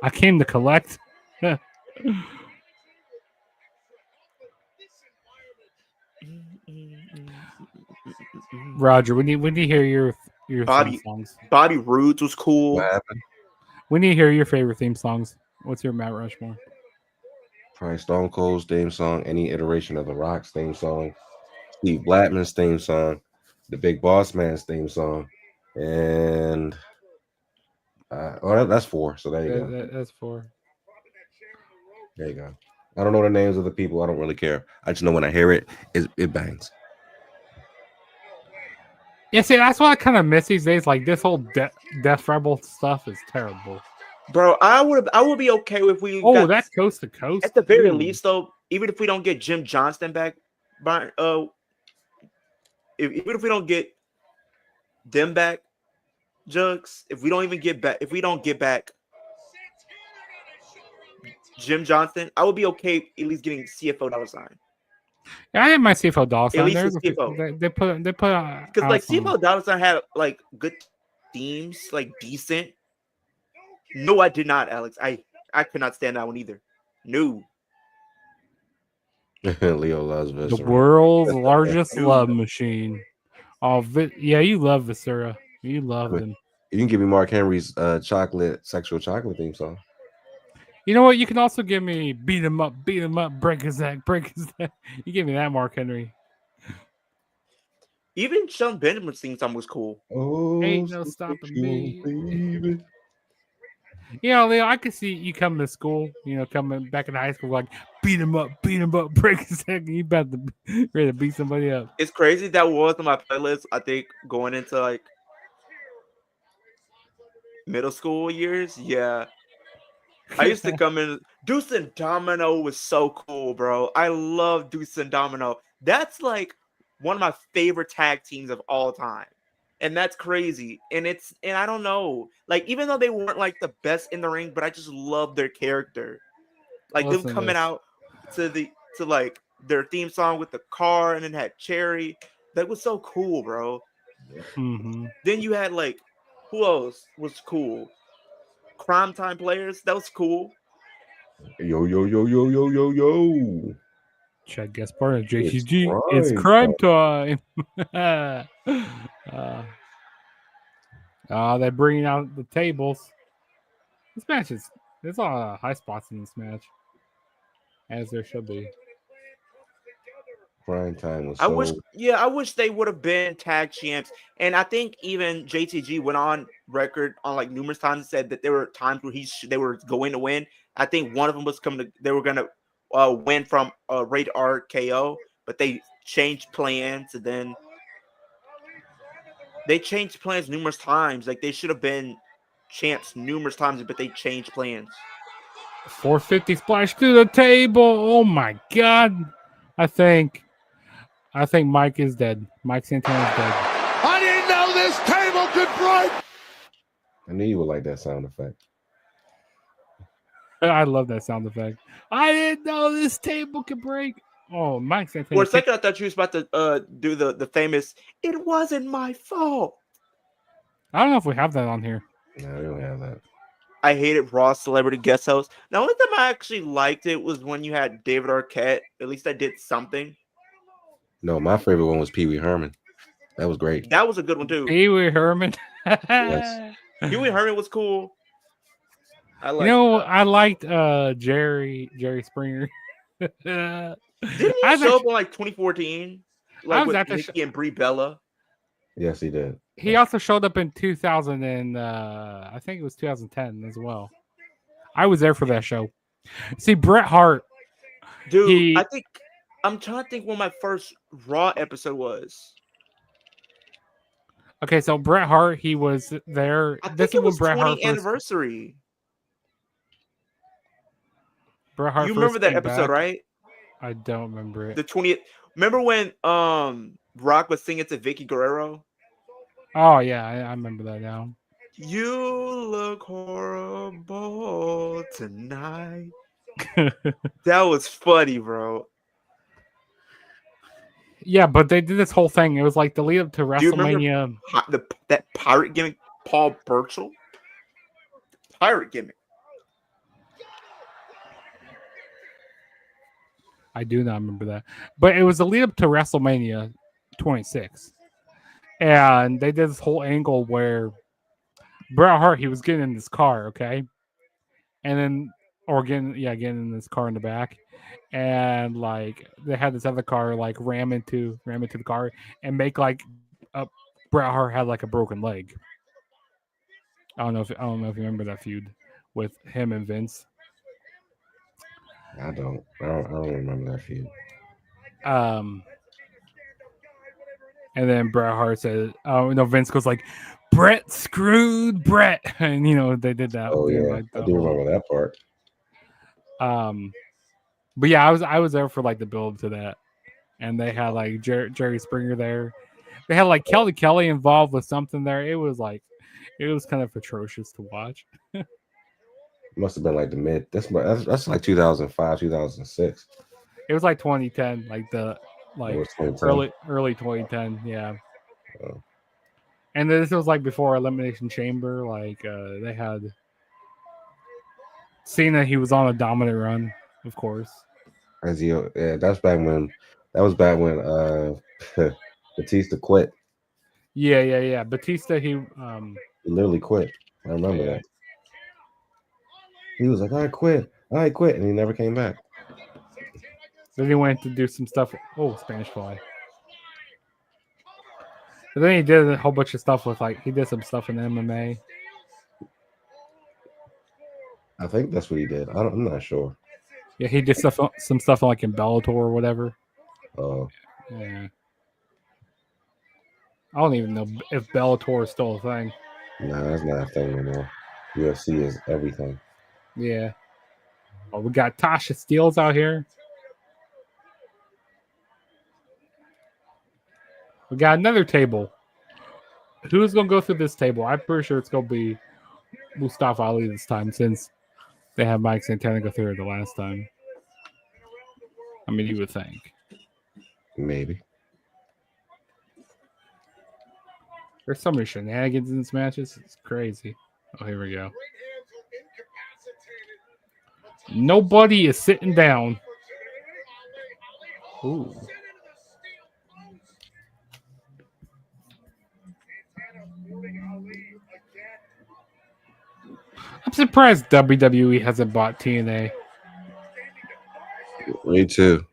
I came to collect. Roger, we need to hear your theme songs. Bobby Roode's was cool. What happened? We need to hear your favorite theme songs. What's your Mount Rushmore? Probably Stone Cold's theme song, any iteration of The Rock's theme song, Steve Blackman's theme song, the Big Boss Man's theme song, and that's 4. So there you go. That's 4. There you go. I don't know the names of the people. I don't really care. I just know when I hear it, it bangs. Yeah, see, that's what I kind of miss these days. Like this whole Death Rebel stuff is terrible. Bro, I would be okay if we. Oh, that's coast to coast. At the very least, though, even if we don't get Jim Johnston back, even if we don't get them back, Jugs, if we don't get back Jim Johnston, I would be okay at least getting CFO $. Yeah, I had my CFO $. At least CFO. They put because like CFO $. Had like good themes, like decent. No, I did not, Alex. I could not stand that one either. No. Leo loves Viscera. The world's largest love machine. Oh, yeah, you love Viscera. You love them. You can give me Mark Henry's sexual chocolate theme song. You know what? You can also give me beat him up, break his neck. You give me that, Mark Henry. Even Sean Benjamin's theme song was cool. Oh, ain't no stopping me. Baby. You know, Leo, I could see you coming to school, coming back in high school, like, beat him up, break his neck, and you about to ready to beat somebody up. It's crazy that was on my playlist, I think, going into, like, middle school years. Yeah. I used to come in. Deuce and Domino was so cool, bro. I love Deuce and Domino. That's, like, one of my favorite tag teams of all time. And that's crazy. And I don't know. Like, even though they weren't like the best in the ring, but I just love their character. Like them coming out to like their theme song with the car and then had Cherry. That was so cool, bro. Mm-hmm. Then you had like, who else was cool? Crime Time Players. That was cool. Yo. Chad Gaspar and JCG. It's crime time. They're bringing out the tables. This match there's a lot of high spots in this match, as there should be. Prime time was. I wish they would have been tag champs. And I think even JTG went on record on like numerous times and said that there were times where they were going to win. I think one of them was they were going to win from Rated R KO, but they changed plans, and then they changed plans numerous times. Like they should have been champs numerous times, but they changed plans. 450 splash to the table. Oh my God! I think Mike is dead. Mike Santana's dead. I didn't know this table could break. I knew you would like that sound effect. I love that sound effect. I didn't know this table could break. Oh, Mike Santana. For a second, I thought you was about to do the famous, "It wasn't my fault." I don't know if we have that on here. No, we don't have that. I hated Raw's celebrity guest host. The only time I actually liked it was when you had David Arquette. At least I did something. No, my favorite one was Pee Wee Herman. That was great. That was a good one too. Pee Wee Herman. Yes. Pee Wee Herman was cool. I liked Jerry Springer. Didn't he show up in like 2014? Like with Nikki and Brie Bella? Yes, he did. He also showed up in 2000 and I think it was 2010 as well. I was there for that show. See, Bret Hart. Dude, I think I'm trying to think when my first Raw episode was. Okay, so Bret Hart, he was there. I think it was Bret 20th anniversary. Bret Hart. You remember that episode, right? I don't remember it. The 20th. Remember when Rock was singing to Vicky Guerrero? Oh yeah, I remember that now. You look horrible tonight. That was funny, bro. Yeah, but they did this whole thing. It was like the lead up to WrestleMania. Do you remember that pirate gimmick, Paul Burchill? Pirate gimmick. I do not remember that. But it was the lead up to WrestleMania 26. And they did this whole angle where Bret Hart, he was getting in this car, okay? And then, getting in this car in the back. And like they had this other car like ram into the car and make like Bret Hart had like a broken leg. I don't know if you remember that feud with him and Vince. I don't remember that feud. And then Bret Hart said, Vince goes like, Bret screwed Bret. And, they did that. Oh, yeah. Like I do remember that part. But yeah, I was there for like the build to that. And they had like Jerry Springer there. They had like Kelly involved with something there. It was kind of atrocious to watch. Must have been like the mid. That's like 2005, 2006. It was like 2010, early 2010, yeah. Oh. And this was like before Elimination Chamber. Like they had Cena. He was on a dominant run, of course. That was back when Batista quit. Yeah. Batista, he literally quit. I remember that. He was like, I quit, and he never came back. Then he went to do some stuff. Oh, Spanish Fly. But then he did a whole bunch of stuff with he did some stuff in MMA. I think that's what he did. I'm not sure. Yeah, he did some stuff like in Bellator or whatever. Oh. Yeah. I don't even know if Bellator is still a thing. No, that's not a thing anymore. UFC is everything. Yeah. Oh, we got Tasha Steelz out here. We got another table. Who's going to go through this table? I'm pretty sure it's going to be Mustafa Ali this time since they had Mike Santana go through it the last time. I mean, you would think. Maybe. There's so many shenanigans in these matches. It's crazy. Oh, here we go. Nobody is sitting down. Ooh. I'm surprised WWE hasn't bought TNA. Me too.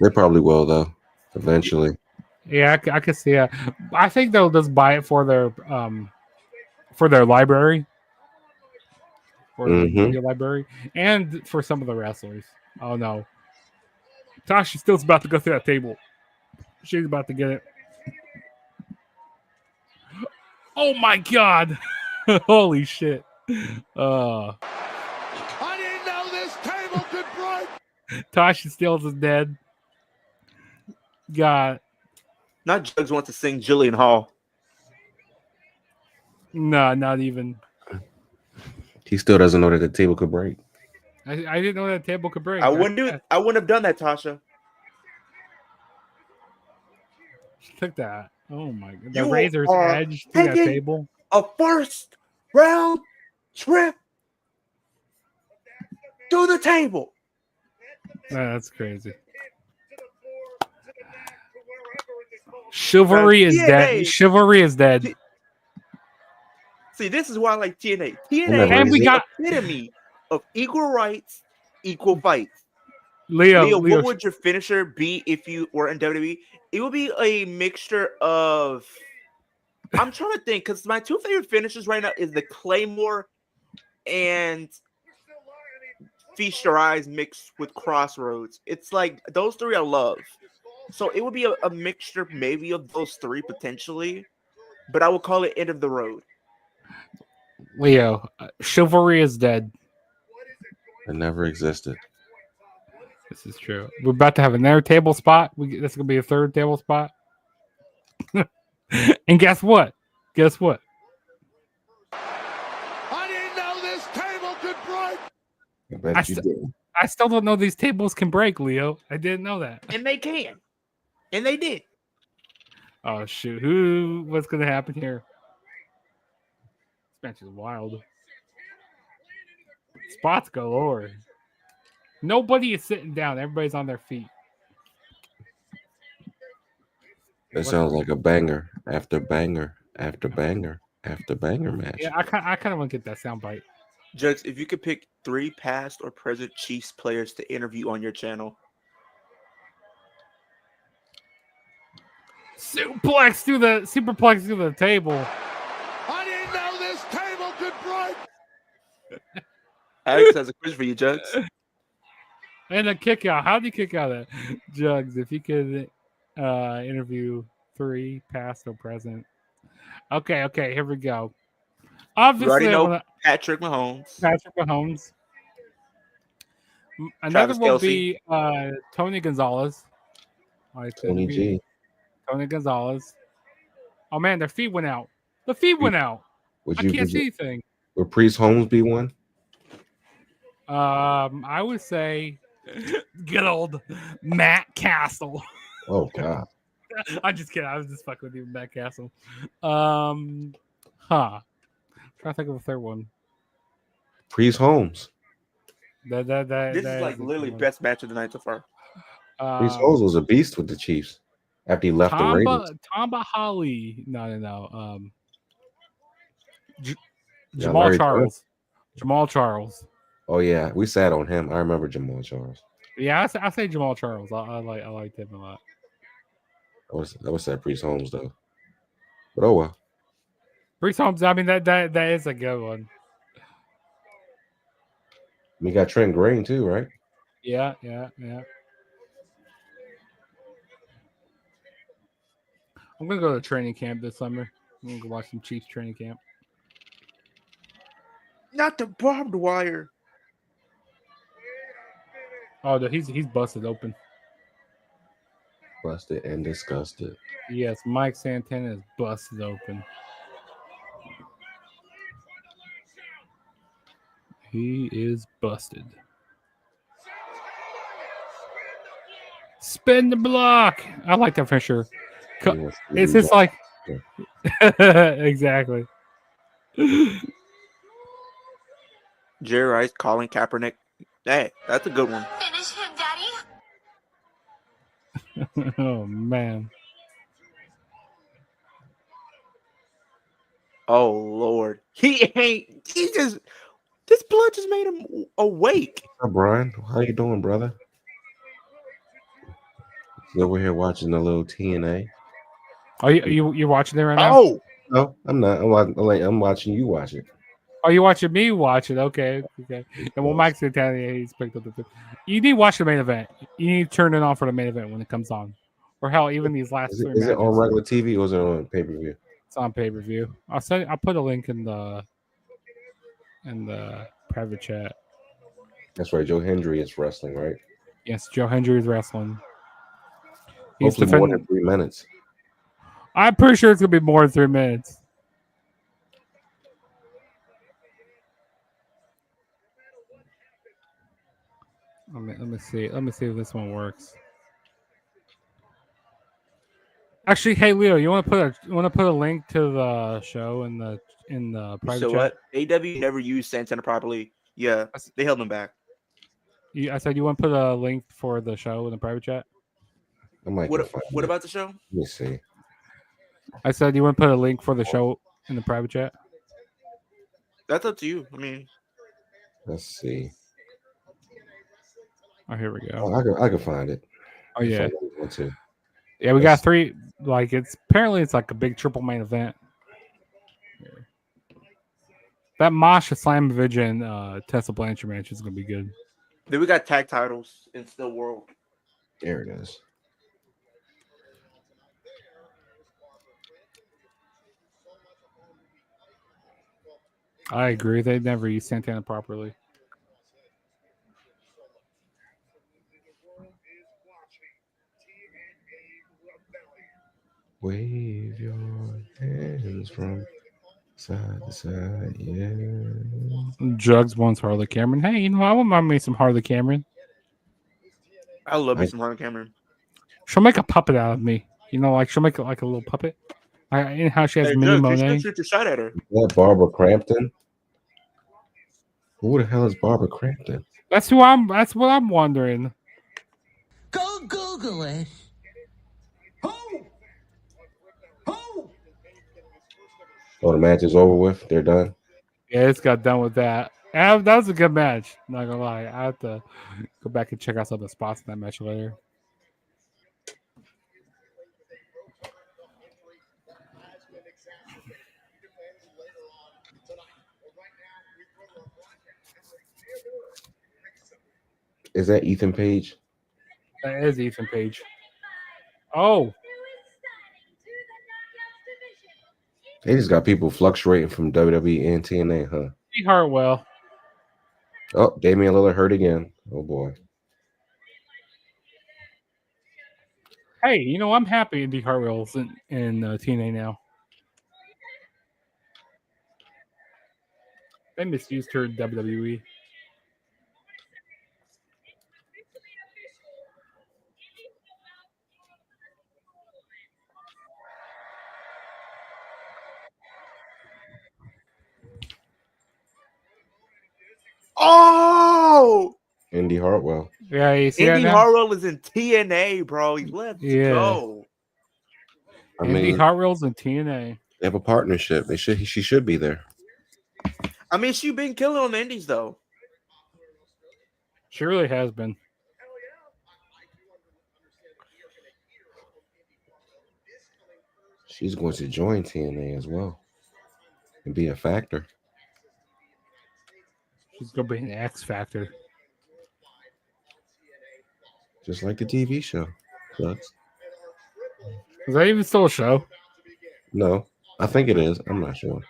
They probably will, though, eventually. Yeah, I could see it. I think they'll just buy it for their library. For the media library. And for some of the wrestlers. Oh, no. Tasha's still about to go through that table. She's about to get it. Oh, my God. Holy shit. I didn't know this table could break. Tasha Steelz is dead. God. Not Jugs wants to sing Jillian Hall. No, not even. He still doesn't know that the table could break. I didn't know that table could break. I wouldn't have done that, Tasha. She took that. Oh my god. The razor's edge to that table. A first round trip to the table. That's crazy. Chivalry is dead. Chivalry is dead. See, this is why I like TNA. TNA and we got epitome of equal rights, equal fights. Leo, what would your finisher be if you were in WWE? It would be a mixture of. I'm trying to think because my two favorite finishers right now is the Claymore and Feast Your Eyes mixed with Crossroads. It's like those three I love. So it would be a mixture maybe of those three potentially, but I would call it End of the Road. Leo, chivalry is dead. It never existed. This is true. We're about to have another table spot. This is gonna be a third table spot. And guess what? Guess what? I didn't know this table could break. I bet you did. I still don't know these tables can break, Leo. I didn't know that. And they can. And they did. Oh shoot! What's gonna happen here? This match is wild. Spots galore. Nobody is sitting down. Everybody's on their feet. It sounds like a banger after banger after banger after banger match. Yeah, I kind of want to get that soundbite. Jugs, if you could pick 3 past or present Chiefs players to interview on your channel. Superplex through the table. I didn't know this table could break. Alex has a quiz for you, Jugs. And a kick out. How do you kick out of that? Jugs, if you could interview 3 past or present. Okay, here we go. Obviously, You already know Patrick Mahomes. Another Travis will Kelce. be Tony Gonzalez. Tony G. Tony Gonzalez. Oh man, their feet went out. The feet went out. I can't see anything. Would Priest Holmes be one? I would say good old Matt Castle. Oh God. I'm just kidding. I was just fucking with you, Matt Castle. Trying to think of a third one. Priest Holmes. This is like literally best match of the night so far. Priest Holmes was a beast with the Chiefs after he left the Ravens. Tamba Holly. No. Yeah, Jamal Larry Charles. Bird. Jamal Charles. Oh yeah, we sat on him. I remember Jamal Charles. Yeah, I say Jamal Charles. I like him a lot. I would say Priest Holmes though. But oh well. Priest Holmes. I mean that is a good one. We got Trent Green too, right? Yeah. I'm gonna go to training camp this summer. I'm gonna go watch some Chiefs training camp. Not the barbed wire. Oh, he's busted open. Busted and disgusted. Yes, Mike Santana is busted open. He is busted. Spin the block. I like that finisher. It's just like exactly. Jerry Rice calling Kaepernick. Hey, that's a good one. Finish him, Daddy. Oh man. Oh Lord. This blood just made him awake. Hi, Brian. How you doing, brother? So we're here watching a little TNA. Are you watching it right now? Oh no, I'm not. I'm watching you watch it. Oh, you watching me watch it? Okay. And well, Mike's Santana, he's picked up the. You need to watch the main event. You need to turn it on for the main event when it comes on, or hell, even these last 3 matches. Is it on regular TV or is it on pay-per-view? It's on pay-per-view. I'll put a link in the private chat. That's right. Joe Hendry is wrestling, right? Yes, Joe Hendry is wrestling. He's hopefully more than 3 minutes. I'm pretty sure it's gonna be more than 3 minutes. Let me see. Let me see if this one works. Actually, hey Leo, you want to put a link to the show in the private so chat? what? AW never used Santana properly. Yeah, they held him back. I said you want to put a link for the show in the private chat. What about the show? Let me see. I said you want to put a link for the show in the private chat. That's up to you. I mean, let's see. Oh, here we go. Oh, I can find it. Oh yeah, want to. yeah. We got 3. Like it's like a big triple main event. Here. That Masha Slamovich and Tessa Blanchard match is gonna be good. Then we got tag titles in Still World. There it is. I agree. They never used Santana properly. Wave your hands from side to side, yeah. Jugs wants Harley Cameron. Hey, you know, I wouldn't mind me some Harley Cameron. I love me some Harley Cameron. She'll make a puppet out of me. You know, like she'll make it like a little puppet. And how she has Mini Monet. Shoot your shot at her. That Barbara Crampton? Who the hell is Barbara Crampton? That's what I'm wondering. Go Google it. Oh, the match is over with. They're done. Yeah, it's got done with that. That was a good match. Not gonna lie, I have to go back and check out some of the spots in that match later. Is that Ethan Page? That is Ethan Page. Oh, They just got people fluctuating from WWE and TNA, huh? Indy Hartwell. Oh, Damian Lillard hurt again. Oh boy. Hey, you know, I'm happy Indy Hartwell's in TNA now. They misused her in WWE. Oh! Indy Hartwell. Yeah, you see Indy that now? Hartwell is in TNA, bro. Let's go. I Indy mean, Hartwell's in TNA. they have a partnership. She should be there. I mean, she's been killing on the Indies, though. She really has been. She's going to join TNA as well and be a factor. She's going to be an X Factor. Just like the TV show. Sucks. Is that even still a show? No, I think it is. I'm not sure.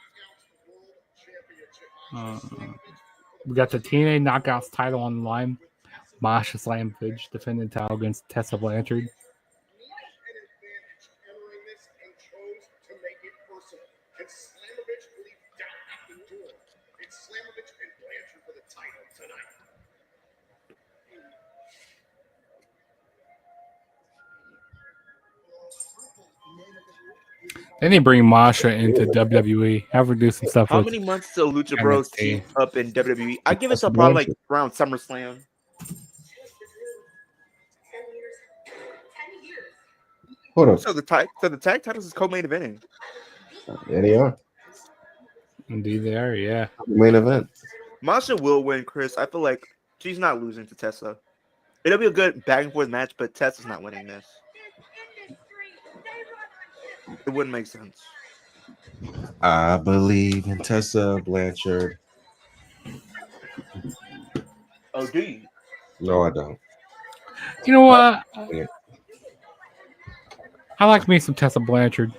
We got the TNA Knockouts title on the line. Masha Slamovich defending the title against Tessa Blanchard. They need to bring Masha into WWE. Have her do some stuff. How many months till Lucha Bros team up in WWE? I give it to probably like around SummerSlam. Hold on. So the tag titles is co-main eventing. There they are. Indeed, they are. Yeah. Main event. Masha will win, Chris. I feel like she's not losing to Tessa. It'll be a good back and forth match, but Tessa's not winning this. It wouldn't make sense. I believe in Tessa Blanchard. Oh, do you? No, I don't. You know what? I like me some Tessa Blanchard.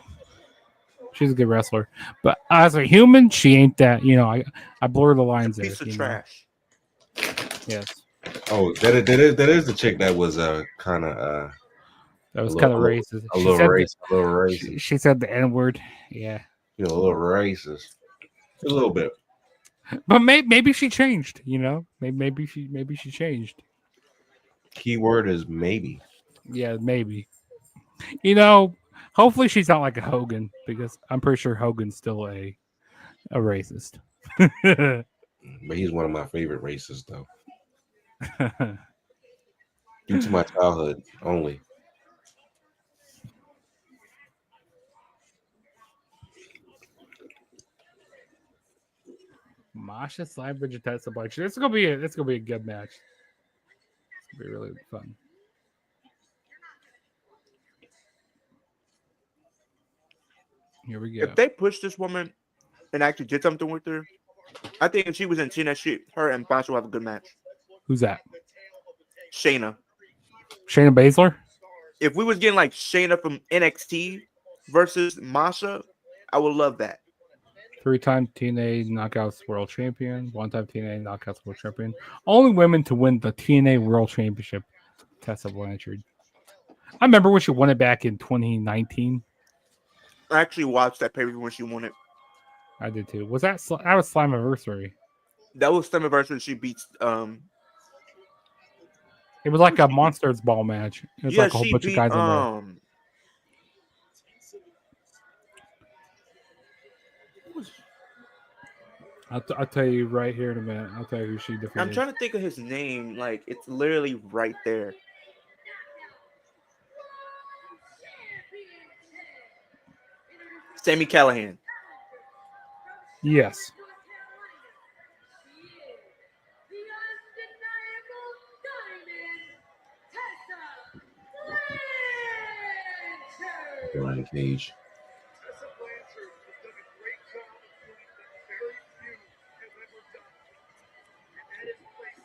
She's a good wrestler, but as a human, she ain't that. You know, I blur the lines there. Piece of trash. Yes. Oh, that is the chick that was kind of that was kind of racist. A little racist. She said the N-word. Yeah. You know, a little racist. A little bit. But maybe she changed. You know, maybe she changed. Keyword is maybe. Yeah, maybe. You know, hopefully she's not like a Hogan, because I'm pretty sure Hogan's still a racist. But he's one of my favorite racists, though. Due to my childhood only. Masha Slamovich and Tessa Blanchard. It's gonna be a good match. It's It'll be really fun. Here we go. If they push this woman and actually did something with her, I think if she was in TNA, her and Basha will have a good match. Who's that? Shayna. Shayna Baszler? If we was getting like Shayna from NXT versus Masha, I would love that. 3-time TNA Knockouts World Champion, 1-time TNA Knockouts World Champion. Only women to win the TNA World Championship. Tessa Blanchard. I remember when she won it back in 2019. I actually watched that pay-per-view when she won it. I did too. Was that was Slammiversary? That was Slammiversary. She beats It was like a Monsters Ball match. It was like a whole bunch of guys in there. I'll tell you right here in a minute. I'll tell you who she defeated. I'm trying to think of his name. Like, it's literally right there. Sami Callihan. Yes. Brian Cage.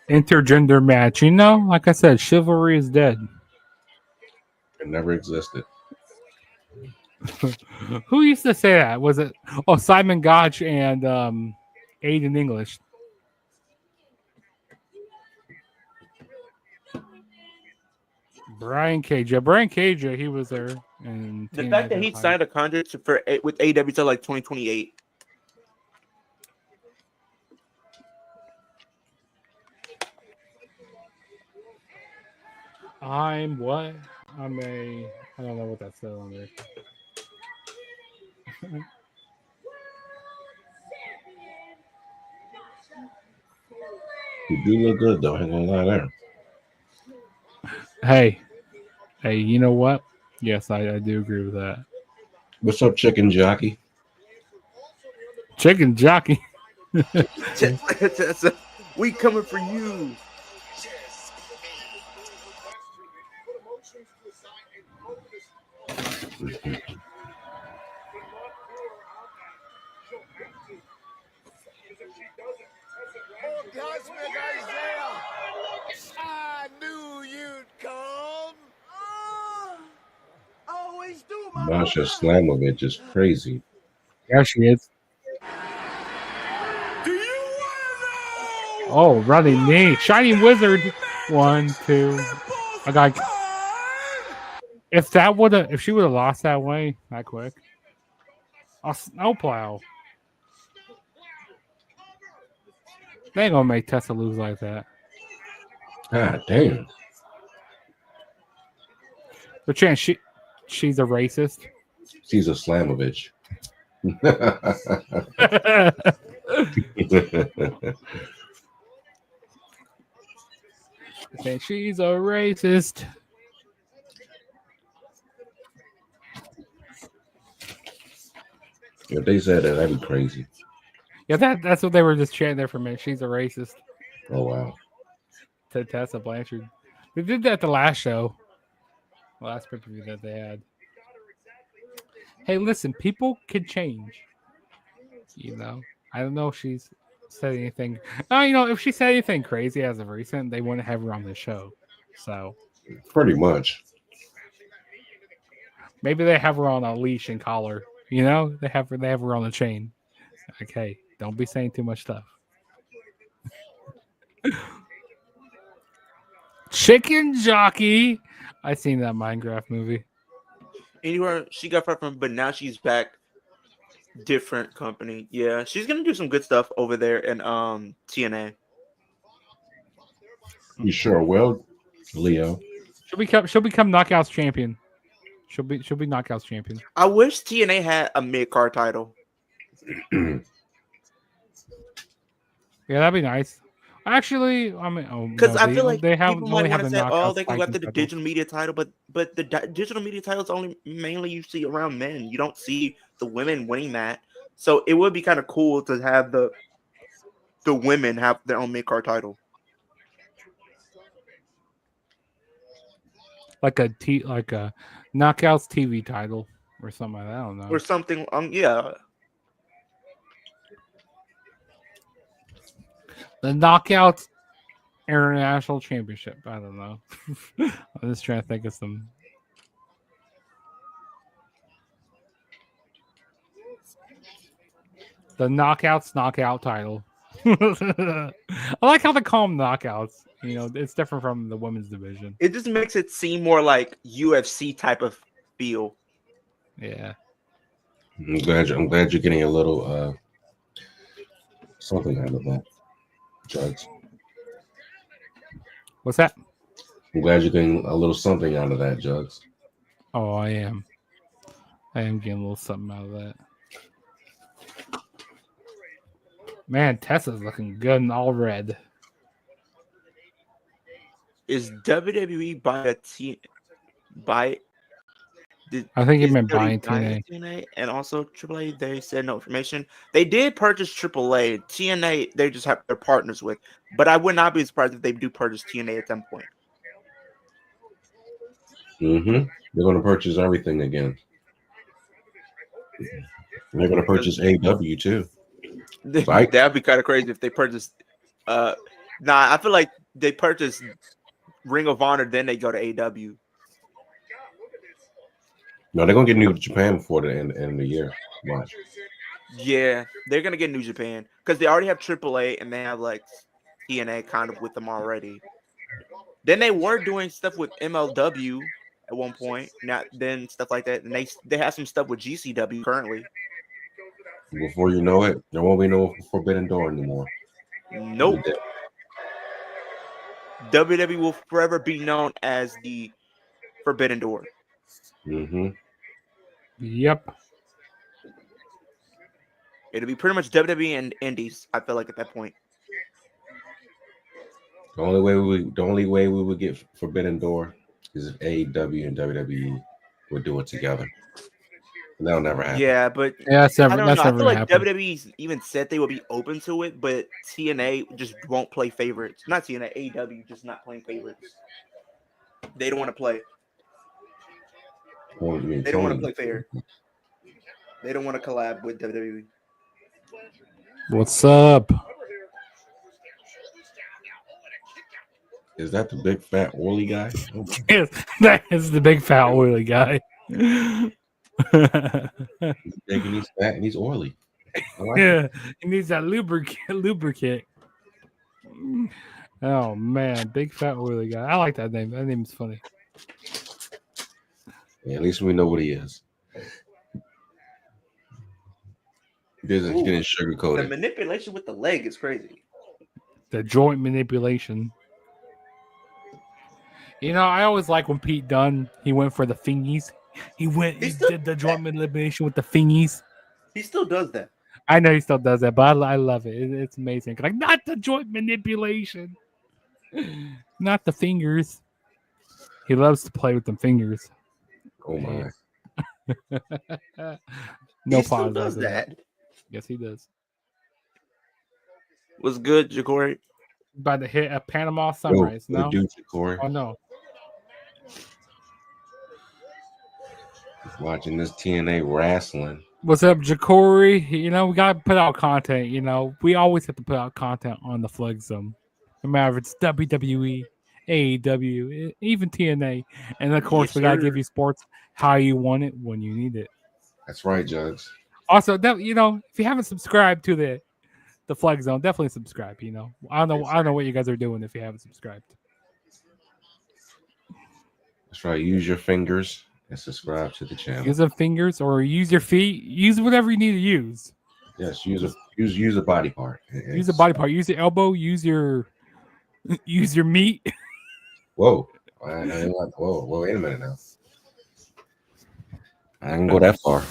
Intergender match. You know, like I said, chivalry is dead. It never existed. Who used to say that? Was it Simon Gotch and Aiden English? Brian Cage. Yeah, Brian Cage, he was there. And the fact that he signed a contract with AEW till like 2028. I don't know what that's on there. You do look good though, I ain't gonna lie there. Hey, you know what? Yes, I do agree with that. What's up, Chicken Jockey? Chicken Jockey. We coming for you. I knew you'd come. Always do, my Masha Slamovich is crazy. There she is. Do you want to know? Oh, running knee. Shining Wizard. 1, 2. I got. If she would have lost that way, that quick. A snowplow. They ain't gonna make Tessa lose like that. God damn. But chance she's a racist. She's a Slamovich. And she's a racist. If they said that, that'd be crazy. Yeah, that's what they were just chanting there for a minute. She's a racist. Oh wow. To Tessa Blanchard. They did that the last show. Last pay-per-view that they had. Hey, listen, people can change. You know, I don't know if she's said anything. If she said anything crazy as of recent, they wouldn't have her on the show. So, pretty much. Maybe they have her on a leash and collar. You know, they have her on a chain. Like, hey, don't be saying too much stuff. Chicken Jockey. I seen that Minecraft movie. Anywhere she got from, but now she's back. Different company. Yeah, she's gonna do some good stuff over there in TNA. You sure will, Leo. She'll become Knockouts champion. She'll be Knockouts champion. I wish TNA had a mid-card title. Yeah, that'd be nice. Actually, I mean, because I feel like they have people might want to say, "Oh, they can go after after the digital media title," but the digital media title is only mainly you see around men. You don't see the women winning that. So it would be kind of cool to have the women have their own mid card title. like a Knockouts TV title or something like that. I don't know. Or something. Yeah. The Knockouts International Championship. I don't know. I'm just trying to think of some. The Knockouts knockout title. I like how they call them knockouts. You know, it's different from the women's division. It just makes it seem more like UFC type of feel. Yeah. I'm glad you're getting a little something out of that, Judge. What's that? I'm glad you're getting a little something out of that, Jugs. Oh, I am. I am getting a little something out of that. Man, Tessa's looking good in all red. Is WWE by I think it is meant WWE buying buying TNA. TNA and also AAA? They said no information. They did purchase AAA. TNA, they just have their partners with. But I would not be surprised if they do purchase TNA at some point. Mm-hmm. They're going to purchase everything again. And they're going to purchase AW too. That'd be kind of crazy if they purchased. Nah, I feel like they purchased Ring of Honor, then they go to AW. No, they're going to get New Japan before the end of the year. Watch. Yeah, they're gonna get New Japan because they already have AAA and they have like TNA kind of with them already. Then they were doing stuff with MLW at one point, not then stuff like that, and they have some stuff with GCW currently. Before you know it, there won't be no Forbidden Door anymore. Nope. WWE will forever be known as the Forbidden Door. Mm-hmm. Yep. It'll be pretty much WWE and Indies. I feel like at that point. The only way we would get Forbidden Door is if AEW and WWE would do it together. And that'll never happen. Yeah, but yeah, I don't know. I feel like WWE even said they would be open to it, but TNA just won't play favorites. Not TNA, AEW just not playing favorites. They don't want to play. They don't want to play fair. They don't want to collab with WWE. What's up? Is that the big fat oily guy? Oh. Yes, that is the big fat oily guy. He's big and he's fat and he's oily. Yeah, he needs that lubricant. Oh man, big fat oily guy. I like that name. That name's funny. Yeah, at least we know what he is. He isn't getting sugar The coated. manipulation with the leg is crazy. The joint manipulation. You know, I always like when Pete Dunne, he went for the fingies. He did the joint manipulation with the fingies. He still does that. I know he still does that, but I love it. It's amazing. Like, not the joint manipulation. Not the fingers. He loves to play with them fingers. Oh my. No he still pause does after that. Yes, he does. Was good, Ja'Cory? By the hit at Panama Sunrise. No? Dude, Ja'Cory. Oh, no. Watching this TNA wrestling. What's up, Ja'Cory? You know, we got to put out content. You know, we always have to put out content on the Flag Zone. No matter if it's WWE, AEW, even TNA. And, of course, we got to give you sports how you want it when you need it. That's right, Judge. Also, you know, if you haven't subscribed to the Flag Zone, definitely subscribe. You know, I don't know what you guys are doing if you haven't subscribed. That's right. Use your fingers and subscribe to the channel. Use your fingers or use your feet. Use whatever you need to use. Yes, use a body part. Use a body part. Use your elbow. Use your meat. Whoa! Whoa! Wait a minute now. I didn't go that far.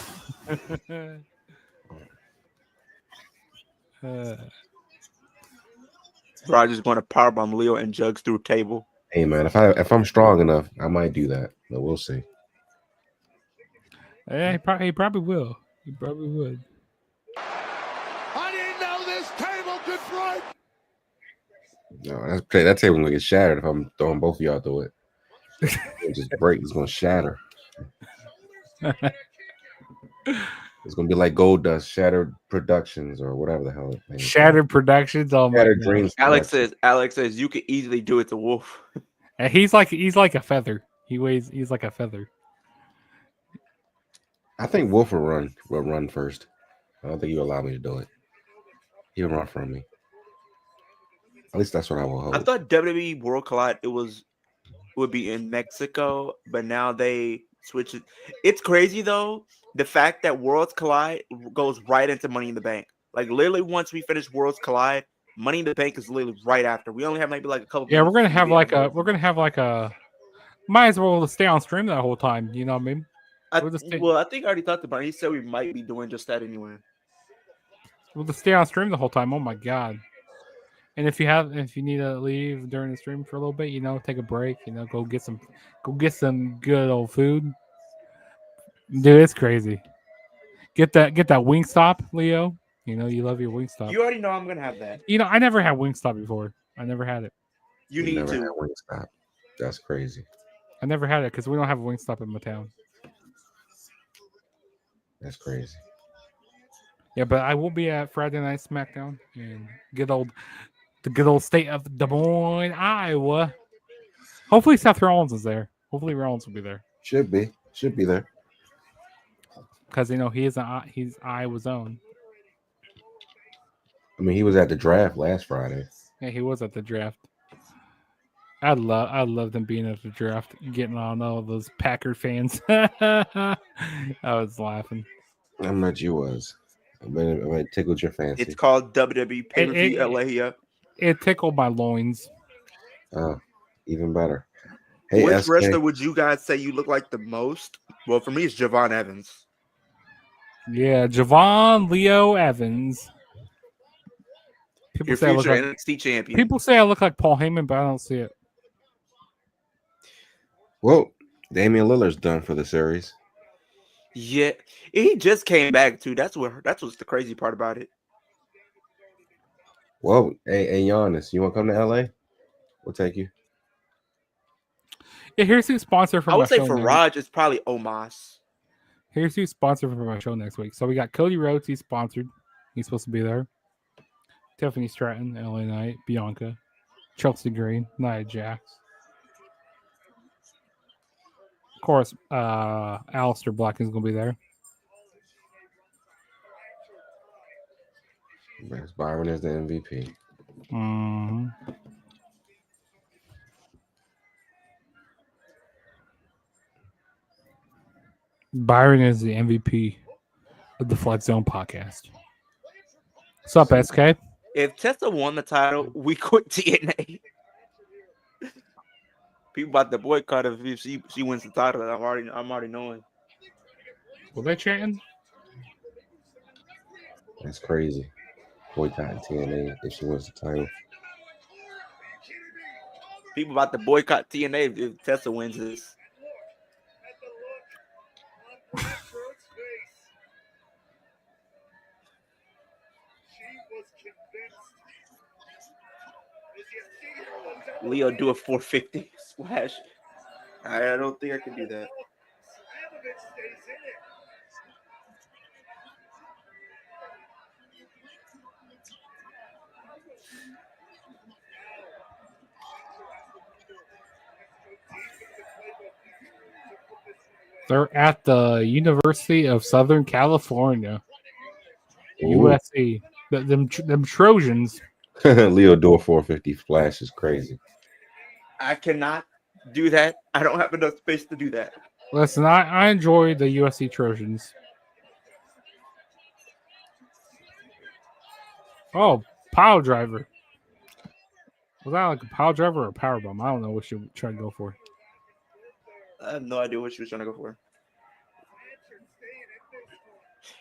Roger's going to powerbomb Leo and Jugs through table. Hey man, if I'm strong enough, I might do that, but we'll see. Yeah, he probably will. He probably would. I didn't know this table could break. No, that table's gonna get shattered if I'm throwing both of y'all through it. It'll just break. It's gonna shatter. It's gonna be like Gold Dust, Shattered Productions, or whatever the hell. Shattered Productions. Oh my Shattered god. Dreams. Alex Productions. says you could easily do it to Wolf. And he's like a feather. He's like a feather. I think Wolf will run first. I don't think he'll allow me to do it. He'll run from me. At least that's what I will hope. I thought WWE World Collide would be in Mexico, but now they switch it. It's crazy though. The fact that Worlds Collide goes right into Money in the Bank. Like literally, once we finish Worlds Collide, Money in the Bank is literally right after. We only have maybe like a couple. Yeah, we're minutes gonna have like a. Might as well stay on stream that whole time. You know what I mean? I think I already talked about it. He said we might be doing just that anyway. We'll just stay on stream the whole time. Oh my god! And if you need to leave during the stream for a little bit, take a break. Go get some good old food. Dude, it's crazy. Get that Wingstop, Leo. You love your Wingstop. You already know I'm gonna have that. I never had Wingstop before. I never had it. You need never to. had Wingstop. That's crazy. I never had it because we don't have a Wingstop in my town. That's crazy. Yeah, but I will be at Friday Night SmackDown in the good old state of Des Moines, Iowa. Hopefully Seth Rollins is there. Hopefully Rollins will be there. Should be there. Because he's Iowa's own. I mean, he was at the draft last Friday. Yeah, he was at the draft. I love them being at the draft, getting on all those Packer fans. I was laughing. How much you was? I mean, it tickled your fancy. It's called WWE Pay-Per-View LA. Yeah. It tickled my loins. Oh, even better. Hey, which SK. wrestler would you guys say you look like the most? Well, for me, it's Javon Evans. Yeah, Javon Leo Evans. Your future NXT champion. People say I look like Paul Heyman, but I don't see it. Well, Damian Lillard's done for the series. Yeah, he just came back too. That's what's the crazy part about it. Well, hey, Giannis, you want to come to LA? We'll take you. Yeah, here's who's sponsored for I my would say show for next Raj, it's probably Omos. Here's who's sponsored for my show next week. So we got Cody Rhodes, he's sponsored. He's supposed to be there. Tiffany Stratton, LA Knight, Bianca, Chelsea Green, Nia Jax. Of course, Aleister Black is going to be there. Max Byron is the MVP. Mm-hmm. Byron is the MVP of the Flex Zone podcast. What's up, SK? If Tessa won the title, we quit TNA. People about to boycott her if she wins the title. I'm already knowing. Were they chanting? That's crazy. Boycotting TNA if she wins the title. People about to boycott TNA if Tessa wins this. Leo do a 450 splash. I don't think I can do that. They're at the University of Southern California. Ooh. USC. Them Trojans. Leo do a 450 splash is crazy. I cannot do that. I don't have enough space to do that. Listen, I enjoy the USC Trojans. Oh, pile driver. Was that like a pile driver or a power bomb? I don't know what she tried to go for. I have no idea what she was trying to go for.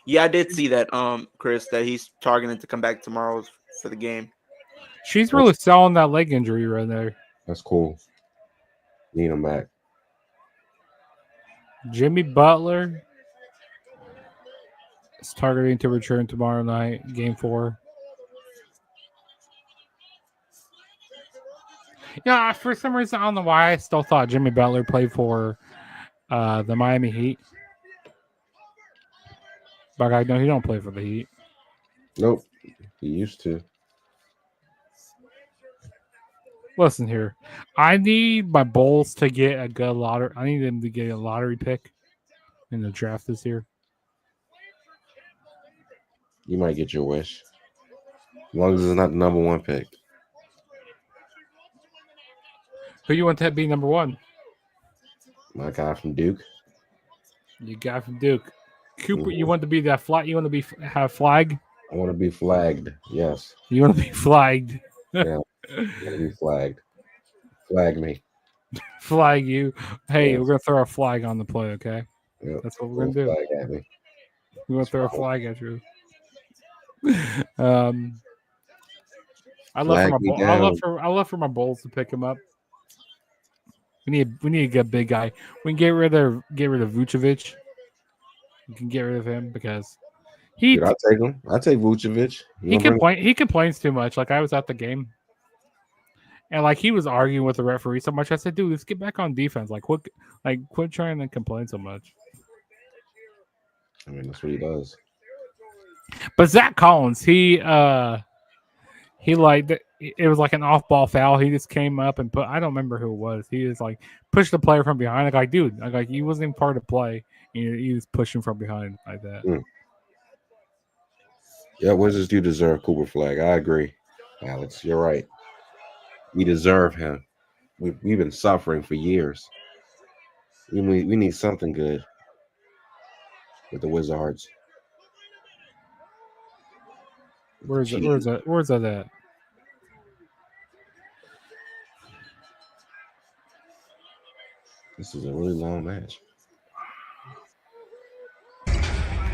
Yeah, I did see that, Chris, that he's targeting to come back tomorrow for the game. She's really selling that leg injury right there. That's cool. Need him back. Jimmy Butler is targeting to return tomorrow night, game 4. Yeah, for some reason, I don't know why I still thought Jimmy Butler played for the Miami Heat. But I know he don't play for the Heat. Nope. He used to. Listen here, I need my Bulls to get a good lottery. I need them to get a lottery pick in the draft this year. You might get your wish. As long as it's not the number 1 pick. Who you want to be number 1? My guy from Duke. You got from Duke. Cooper, you want to be that flag? You want to be have flag? I want to be flagged. Yes. You want to be flagged? Yeah. I want to be flagged. Flag me. Flag you. Hey, Yes. we're gonna throw a flag on the play. Okay, Yep. that's what we're gonna do. Flag at me. We're gonna throw a flag at you. I love for Flag my me I love down. for my Bulls to pick him up. We need to get a big guy. We can get rid of Vucevic. We can get rid of him because Dude, I'll take him. I'll take Vucevic. he complains too much. Like I was at the game. And like he was arguing with the referee so much, I said, "Dude, let's get back on defense. Like, quit trying to complain so much." I mean, that's what he does. But Zach Collins, he like it was like an off-ball foul. He just came up and I don't remember who it was. He just like pushed the player from behind. Like, dude, like he wasn't even part of the play. He was pushing from behind like that. Yeah, Wizards do deserve Cooper Flag. I agree, Alex. You're right. We deserve him. We've been suffering for years. We need something good with the Wizards. Where's that at? This is a really long match.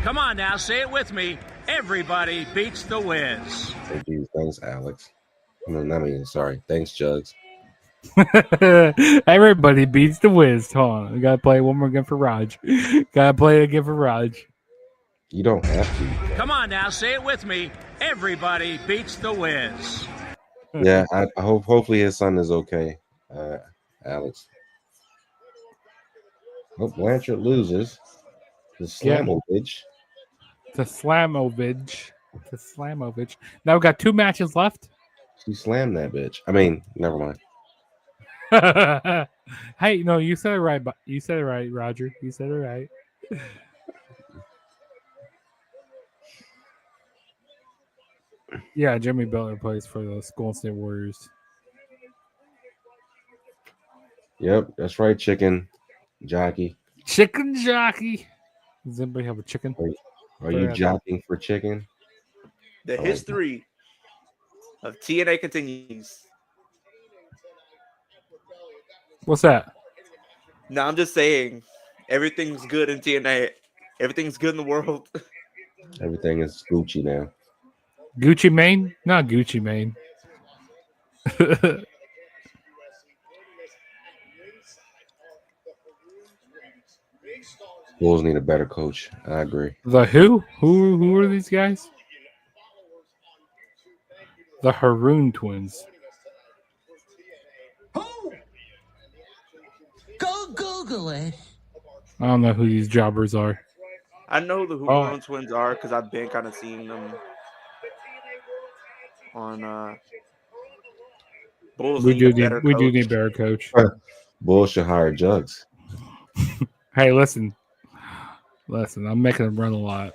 Come on now, say it with me. Everybody beats the Wiz. Oh, geez, thanks, Alex. Sorry. Thanks, Jugs. Everybody beats the Wiz. Hold on. We gotta play one more again for Raj. Gotta play it again for Raj. You don't have to. Come on now, say it with me. Everybody beats the Wiz. Yeah, I hope. Hopefully, his son is okay, Alex. Hope Blanchard loses. The Slamovich. The Slamovich. Now we got 2 matches left. She slammed that bitch. I mean, never mind. Hey, no, you said it right. You said it right, Roger. You said it right. Yeah, Jimmy Butler plays for the Golden State Warriors. Yep, that's right, chicken jockey. Chicken jockey. Does anybody have a chicken? Are you jockeying for chicken? The history of TNA continues. What's that? No, I'm just saying everything's good in TNA. Everything's good in the world. Everything is Gucci now. Gucci Mane? Not Gucci Mane. Bulls need a better coach. I agree. The who? Who are these guys? The Haroon twins. Go Google it. I don't know who these jobbers are. I know the Hoover twins are because I've been kind of seeing them on Bulls. We do need better coach. Bulls should hire Jugs. Hey, listen. I'm making them run a lot.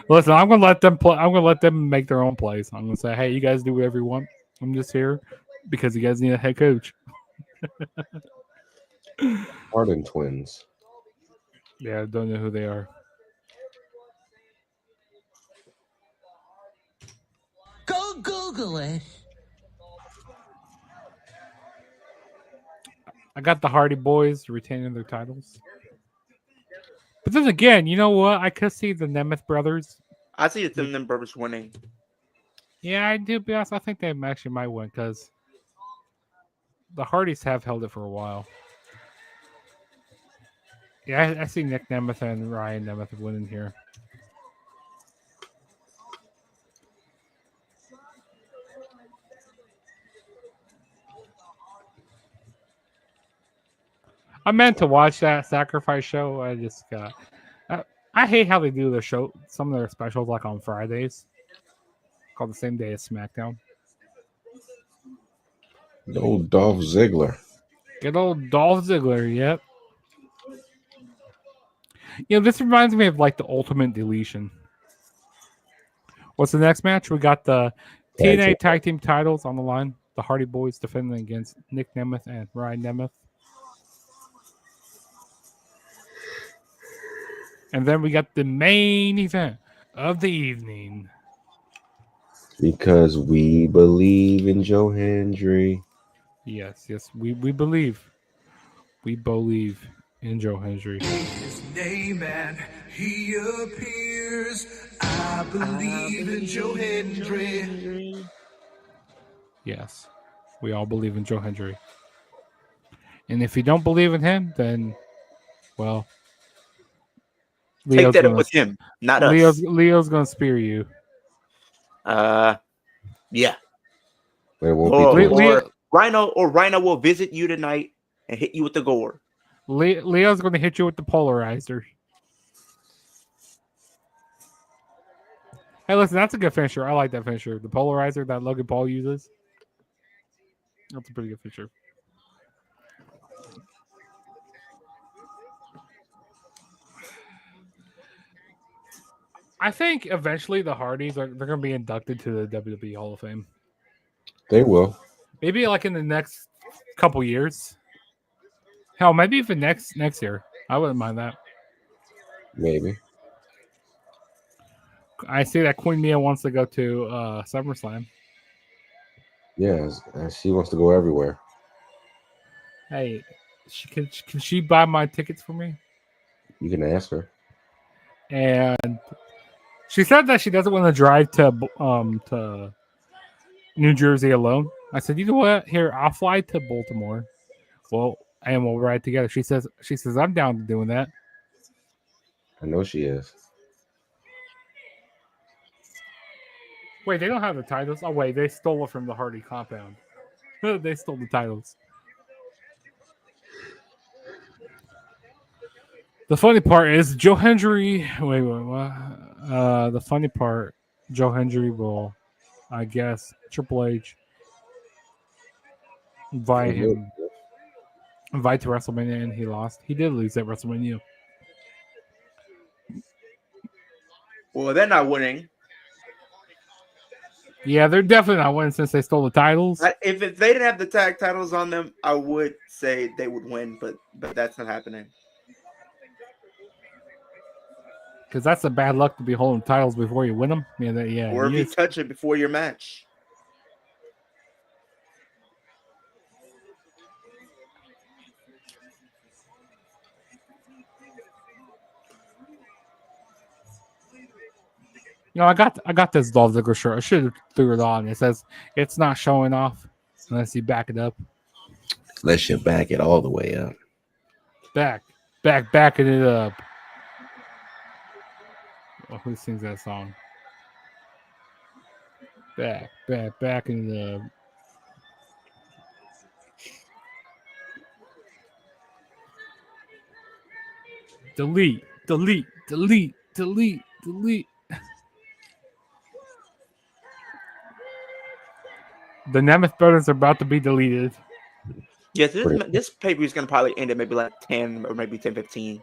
Listen, I'm gonna let them play. I'm gonna let them make their own plays. I'm gonna say, hey, you guys do whatever you want. I'm just here because you guys need a head coach. Harden twins. Yeah, I don't know who they are. Go Google it. I got the Hardy Boys retaining their titles. But then again, you know what? I could see the Nemeth brothers. I see the Nemeth brothers winning. Yeah, I do. Be honest, I think they actually might win because the Hardys have held it for a while. Yeah, I see Nick Nemeth and Ryan Nemeth winning here. I meant to watch that Sacrifice show. I just got. I hate how they do their show. Some of their specials like on Fridays, called the same day as SmackDown. The old Dolph Ziggler. Good old Dolph Ziggler. Yep. You know, this reminds me of like the Ultimate Deletion. What's the next match? We got the TNA Tag Team titles on the line. The Hardy Boys defending against Nick Nemeth and Ryan Nemeth. And then we got the main event of the evening. Because we believe in Joe Hendry. Yes, we believe. We believe in Joe Hendry. His name and he appears. I believe in Joe Hendry. Yes, we all believe in Joe Hendry. And if you don't believe in him, then, well, Take that up with him, not us. Leo's gonna spear you. Yeah. Or Rhino will visit you tonight and hit you with the gore. Leo's gonna hit you with the polarizer. Hey, listen, that's a good finisher. I like that finisher. The polarizer that Logan Paul uses. That's a pretty good finisher. I think eventually the Hardys they're going to be inducted to the WWE Hall of Fame. They will. Maybe like in the next couple years. Hell, maybe even next year. I wouldn't mind that. Maybe. I see that Queen Mia wants to go to SummerSlam. Yeah, she wants to go everywhere. Hey, can she buy my tickets for me? You can ask her. And she said that she doesn't want to drive to New Jersey alone. I said, you know what? Here, I'll fly to Baltimore. Well, and we'll ride together. She says I'm down to doing that. I know she is. Wait, they don't have the titles. Oh wait, they stole it from the Hardy compound. They stole the titles. The funny part is Joe Hendry. Wait, what? The funny part, Joe Hendry will, I guess, Triple H invite to WrestleMania, and he lost. He did lose at WrestleMania. Well, they're not winning. Yeah, they're definitely not winning since they stole the titles. If they didn't have the tag titles on them, I would say they would win, but that's not happening. Because that's a bad luck to be holding titles before you win them. Yeah, or if you touch it before your match. You know, I got this Dolph Ziggler shirt. I should have threw it on. It says it's not showing off unless you back it up. Unless you back it all the way up. Backing it up. Oh, who sings that song? Backing it up. Delete. The Nemeth brothers are about to be deleted. Yes, this pay-per-view is going to probably end at maybe like 10 or maybe 10:15.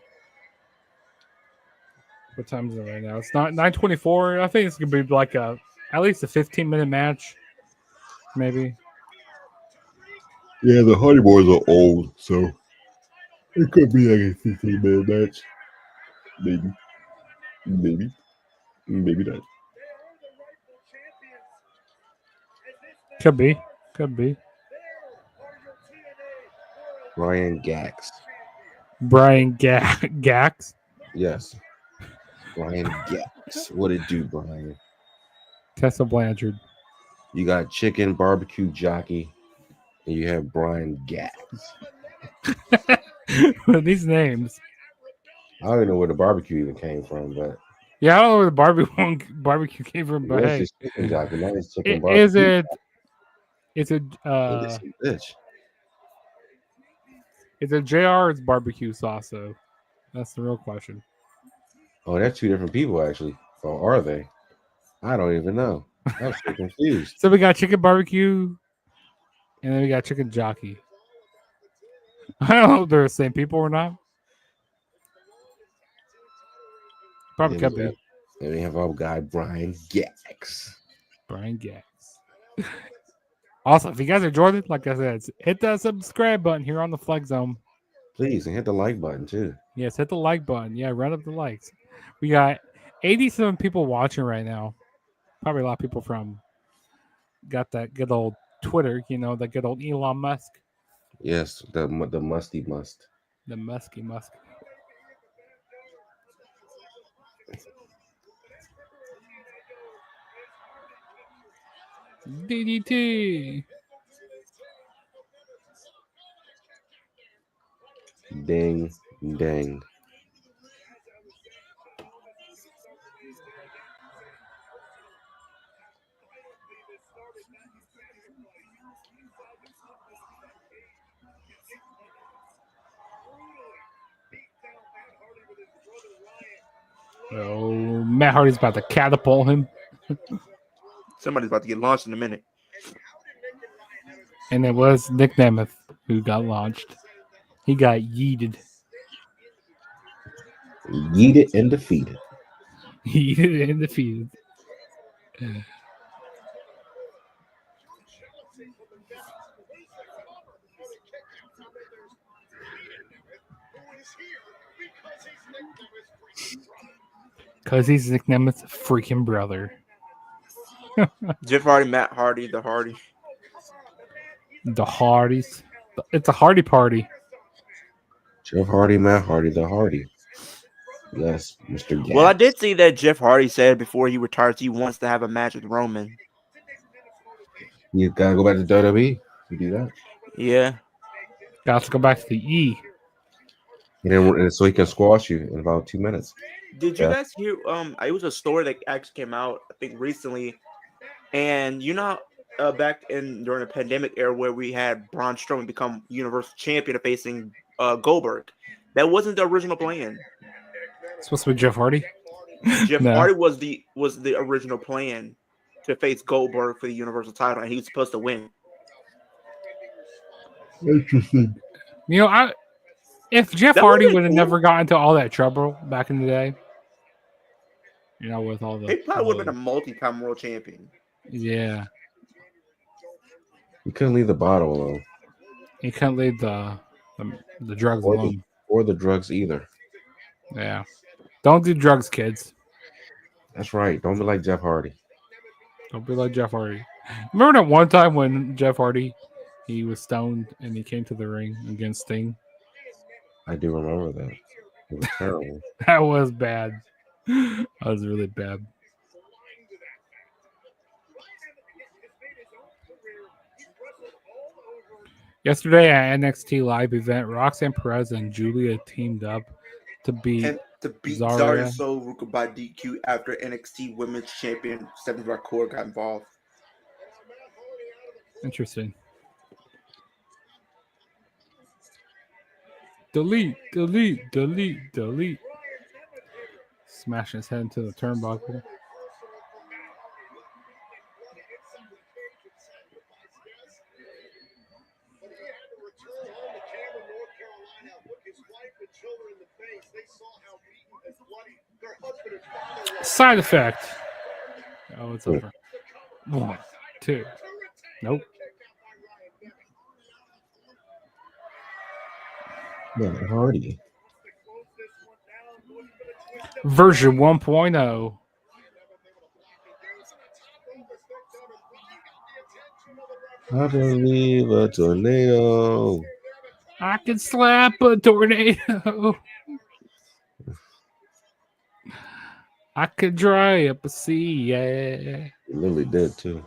What time is it right now? It's not 9:24. I think it's going to be like at least a 15-minute match. Maybe. Yeah, the Hardy Boys are old, so it could be like a 15-minute match. Maybe not. Could be. Brian Gax. Gax? Yes. Brian Gax. What it do, Brian? Tessa Blanchard. You got Chicken Barbecue Jockey, and you have Brian Gax. These names. I don't even know where the barbecue even came from, but yeah, I don't know where the barbecue came from, but hey, chicken jockey, now it's chicken barbecue. Is it Is it JR or is barbecue sauce though? That's the real question. Oh, that's two different people actually. Or are they? I don't even know. I'm so confused. So we got chicken barbecue, and then we got chicken jockey. I don't know if they're the same people or not. Probably could be. Then we have our guy Brian Gax. Brian Gax. Also, if you guys enjoyed it, like I said, hit that subscribe button here on the Flex Zone. Please, and hit the like button too. Yes, hit the like button. Yeah, run up the likes. We got 87 people watching right now. Probably a lot of people from got that good old Twitter, that good old Elon Musk. Yes, the musty must. The musky musk. DDT. Ding, ding. Oh, Matt Hardy's about to catapult him. Somebody's about to get launched in a minute. And it was Nick Nemeth who got launched. He got yeeted. Yeeted and defeated. Yeeted and defeated. Because he's Nick Nemeth's freaking brother. Jeff Hardy, Matt Hardy, the Hardy. The Hardys. It's a Hardy party. Jeff Hardy, Matt Hardy, the Hardy. Yes, Mr. Gax. Well, I did see that Jeff Hardy said before he retires he wants to have a match with Roman. You gotta go back to WWE. You do that. Yeah. Got to go back to the E. And then so he can squash you in about 2 minutes. Did you guys hear? It was a story that actually came out, I think, recently. And back during the pandemic era where we had Braun Strowman become Universal Champion facing Goldberg, that wasn't the original plan. It's supposed to be Jeff Hardy. Jeff Hardy was the original plan to face Goldberg for the Universal title, and he was supposed to win. Interesting. If Jeff Hardy would have never got into all that trouble back in the day, with all the, he probably would have been a multi-time world champion. Yeah, He couldn't leave the bottle alone. he couldn't leave the drugs alone, or the drugs either. Yeah, don't do drugs, kids. That's right. Don't be like Jeff Hardy. Don't be like Jeff Hardy. Remember that one time when Jeff Hardy, he was stoned and he came to the ring against Sting? I do remember that. It was terrible. That was bad. That was really bad. Yesterday at NXT Live event, Roxanne Perez and Julia teamed up to beat Zarya Soul Ruka by DQ after NXT Women's Champion Stephanie McMahon got involved. Interesting. Delete, delete, delete, delete. Smashing his head into the turnbuckle. Side effect. Oh, it's over. 1, 2. Nope. Matt Hardy. Version 1.0. I believe a tornado. I can slap a tornado. I could dry up a sea, yeah. He literally did too.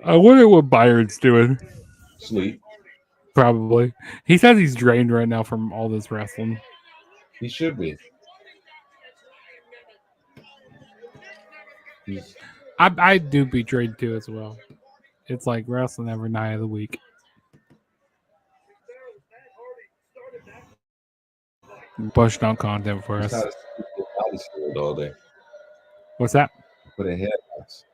I wonder what Byron's doing. Sleep. Probably. He says he's drained right now from all this wrestling. He should be. I do beat Drake too as well. It's like wrestling every night of the week. Push down content for us. All day. What's that? Put in headlines.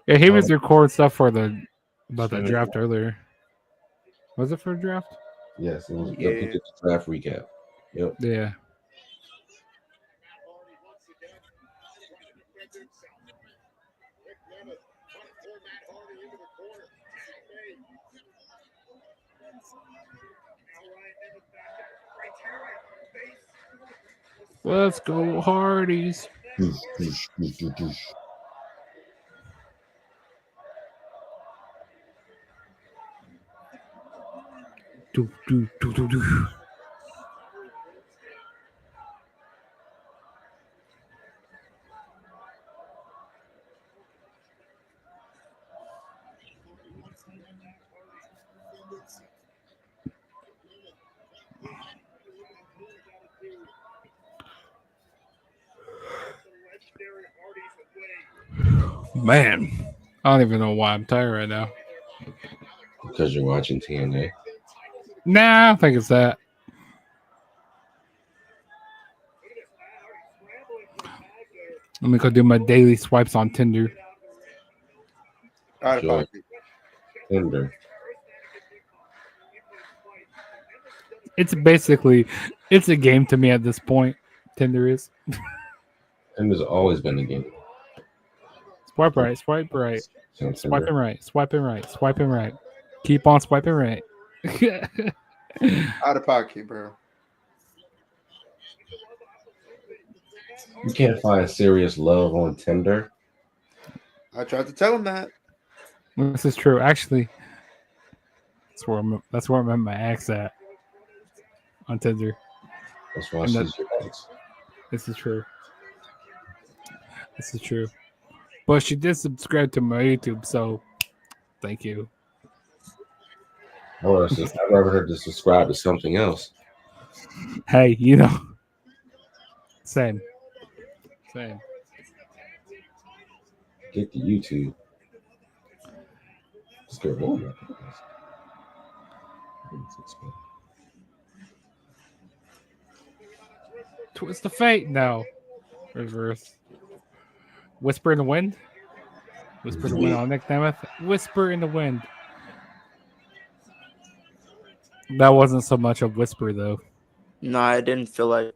Yeah, he was recording stuff for the draft earlier. Was it for the draft? Yes, it was. Yeah. He did the draft recap. Yep. Yeah. Let's go, Hardys. Do, do, do, do, do. Man, I don't even know why I'm tired right now. Because you're watching TNA. Nah, I don't think it's that. Let me go do my daily swipes on Tinder. Out of Sure. pocket. Tinder. It's a game to me at this point. Tinder is. Tinder's always been a game. Swipe right, swipe right. So Swiping right, swiping right, swiping right. Keep on swiping right. Out of pocket, bro. You can't find serious love on Tinder. I tried to tell him that. This is true. Actually, that's where I met my ex at on Tinder. That's why And she's your ex. This is true. This is true. But she did subscribe to my YouTube, so thank you. I'd rather her to subscribe to something else. Hey, you know. Same. Get to YouTube. It's good. Twist the fate. No. Reverse. Whisper in the wind. Whisper in the wind on Nick Nemeth. Whisper in the wind. That wasn't so much a whisper though. No, I didn't feel like.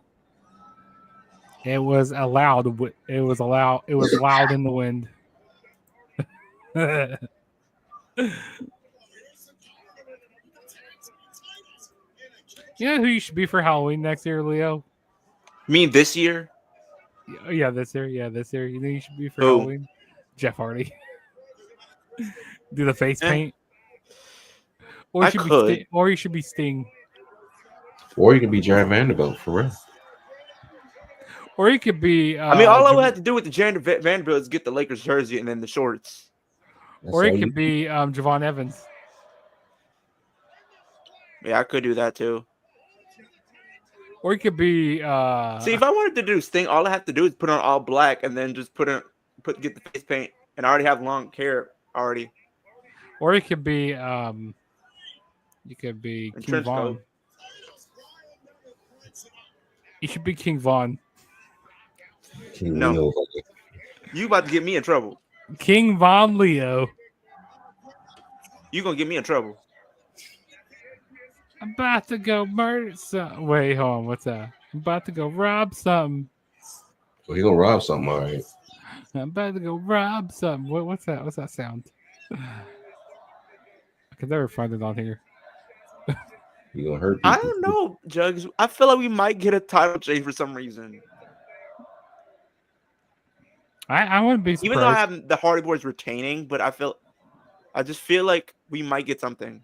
It was loud. It was loud in the wind. You know who you should be for Halloween next year, Leo? You mean this year? Yeah, this year. Yeah, this year. You know you should be for Who? Halloween? Jeff Hardy. Do the face paint. Or you should be Sting. Or you can be Jared Vanderbilt, for real. Or you could be. I mean, all I would have to do with the Jared Vanderbilt is get the Lakers jersey and then the shorts. Or it could be Javon Evans. Yeah, I could do that too. Or it could be. See, if I wanted to do Sting, all I have to do is put on all black and then just get the face paint, and I already have long hair already. Or it could be. You could be And King trench Von. coat. You should be King Von. No. Leo. You about to get me in trouble. King Von Leo. You gonna get me in trouble. I'm about to go murder something. Wait, hold on. What's that? I'm about to go rob something. Well, he gonna rob something, all right. I'm about to go rob something. What's that? What's that sound? I can never find it on here. You gonna hurt people. I don't know, Jugs. I feel like we might get a title change for some reason. I wouldn't be surprised. Even though I have the Hardy Boys retaining, but I just feel like we might get something.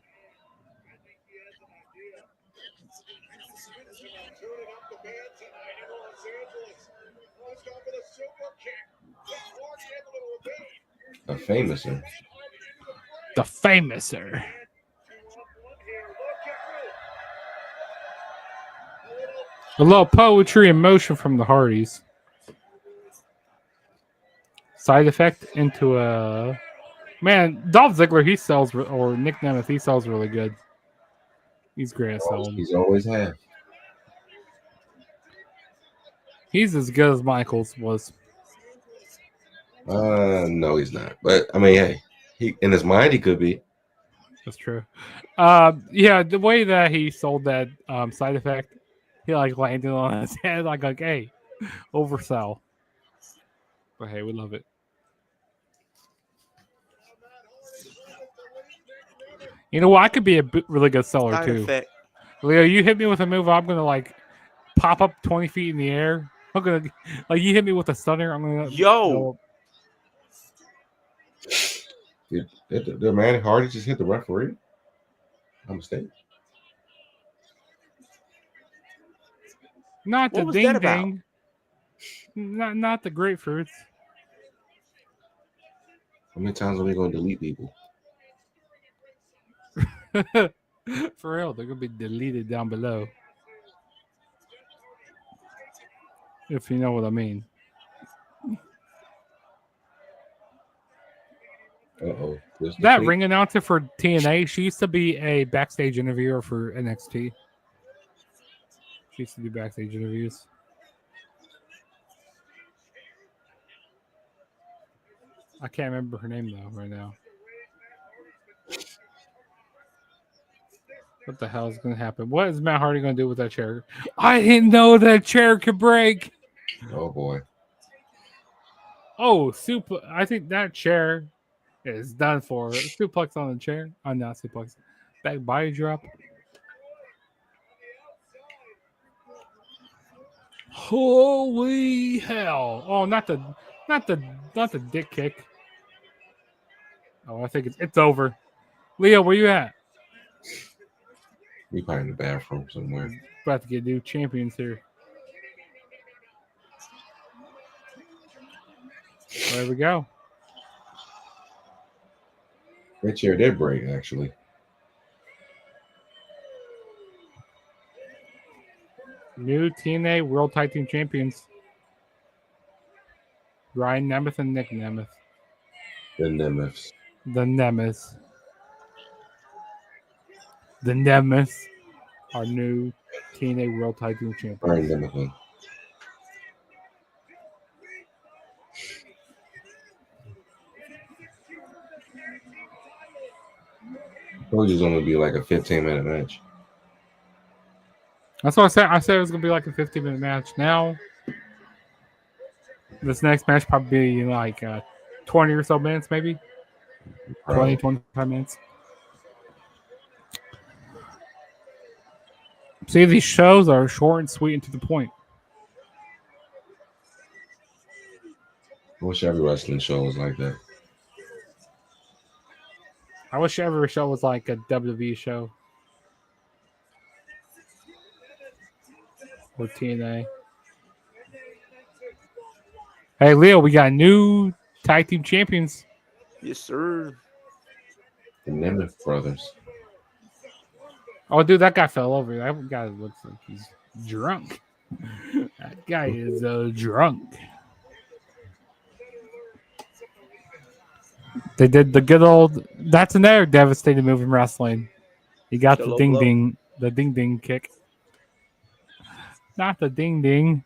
A famouser. The famouser. A little poetry and motion from the Hardys. Side Effect into a man. Dolph Ziggler, he sells, or Nick Nemeth, he sells really good. He's great at selling. He's always had. He's as good as Michaels was. No, he's not. But I mean, hey, he in his mind he could be. That's true. Yeah, the way that he sold that Side Effect, he like landed on his head like hey, oversell. But hey, we love it. You know what? I could be a really good seller Side too. effect. Leo, you hit me with a move, I'm gonna like pop up 20 feet in the air. I'm gonna like you hit me with a stunner. I'm gonna Yo. Did Manny Hardy just hit the referee? I'm mistaken. Not What the was ding that about? ding. Not the grapefruits. How many times are we going to delete people? For real, they're gonna be deleted down below. If you know what I mean. Uh-oh. That ring announcer for TNA, she used to be a backstage interviewer for NXT. She used to do backstage interviews. I can't remember her name though right now. What the hell is going to happen? What is Matt Hardy going to do with that chair? I didn't know that chair could break. Oh boy. Oh, I think that chair is done for. Suplex on the chair. Oh, not suplex. Back body drop. Holy hell! Oh, not the dick kick. Oh, I think it's over. Leo, where you at? We probably in the bathroom somewhere. About to get new champions here. There we go. That chair did break, actually. New TNA World Tag Team Champions. Ryan Nemeth and Nick Nemeth. The Nemeths. The Nemeth. The Nemeth are new TNA World Tag Team Champions. Ryan Nemeth. Told you it's going to be like a 15-minute match. That's what I said. I said it was going to be like a 15-minute match. Now, this next match probably be like 20 or so minutes, maybe. 20, 25 minutes. See, these shows are short and sweet and to the point. I wish every wrestling show was like that. I wish every show was like a WWE show. Or TNA. Hey, Leo, we got new tag team champions. Yes, sir. The Nemeth brothers. Oh, dude, that guy fell over. That guy looks like he's drunk. That guy is drunk. They did the good old. That's another devastating move in wrestling. You got the ding ding kick. Not the ding ding.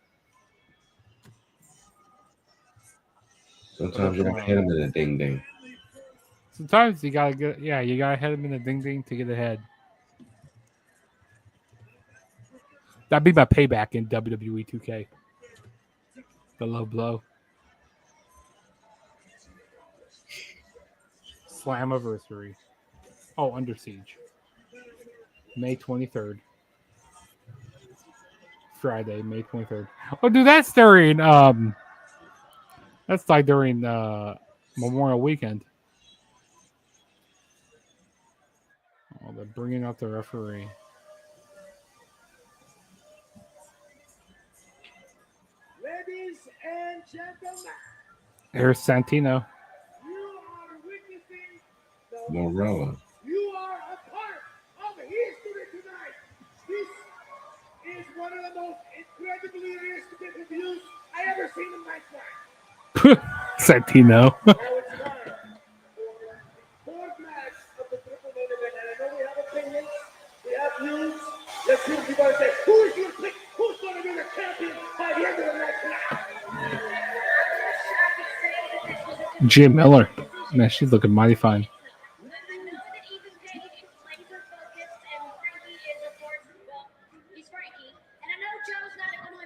Sometimes you gotta hit him in a ding ding. Sometimes you gotta you gotta hit him in a ding ding to get ahead. That'd be my payback in WWE 2K. The low blow. Slammiversary. Oh, Under Siege. May 23rd. Friday, May 23rd. Oh, dude, that's during that's like during Memorial Weekend. Oh, they're bringing out the referee. Ladies and gentlemen, Here's Santino. you are witnessing the Morella. You are a part of history tonight. This is one of the most incredibly realistic reviews I ever seen in my life. Santino. Fourth match of the triple main event, and I know we have opinions, we have views. Let's see what you guys say. Who is your pick? Who's going to be the champion by the end of the next match? Jim Miller. Man, she's looking mighty fine.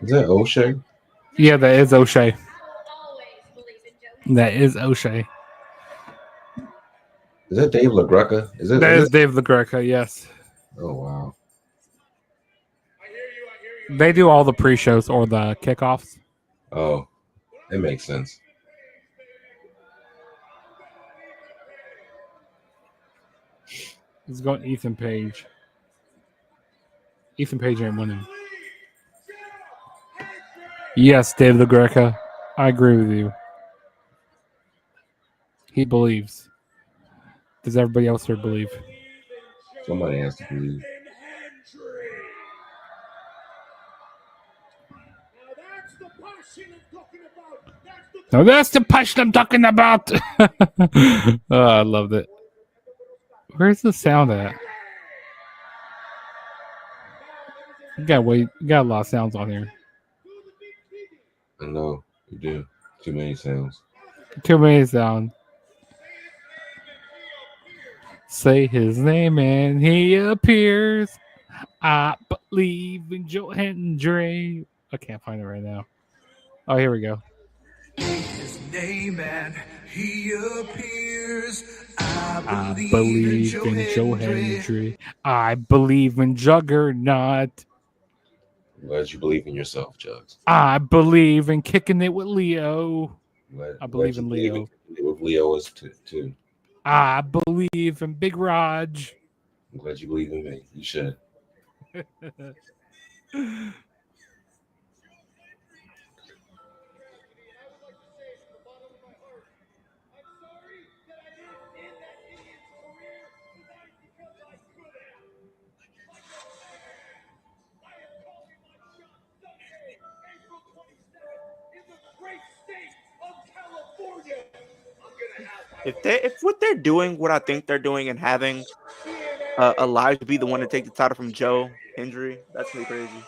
Is that O'Shea? Yeah, that is O'Shea. That is O'Shea. Is that Dave LaGreca? That is Dave LaGreca, yes. Oh, wow. They do all the pre-shows or the kickoffs. Oh, it makes sense. Let's go Ethan Page. Ethan Page ain't winning. Yes, Dave LaGreca. I agree with you. He believes. Does everybody else here believe? Somebody has to believe. No, that's the passion I'm talking about. Oh, I loved it. Where's the sound at? You got a lot of sounds on here. I know you do. Too many sounds. Too many sounds. Say his name and he appears. I believe in Joe Hendry. I can't find it right now. Oh, here we go. His name and he appears. I believe in Joe Hendry. I believe in Juggernaut. I'm glad you believe in yourself, Jugs. I believe in kicking it with Leo. I believe in Leo. Leo. With Leo is too. I believe in Big Raj. I'm glad you believe in me. You should. If what they're doing, what I think they're doing, and having Elijah be the one to take the title from Joe Hendry, that's gonna be crazy.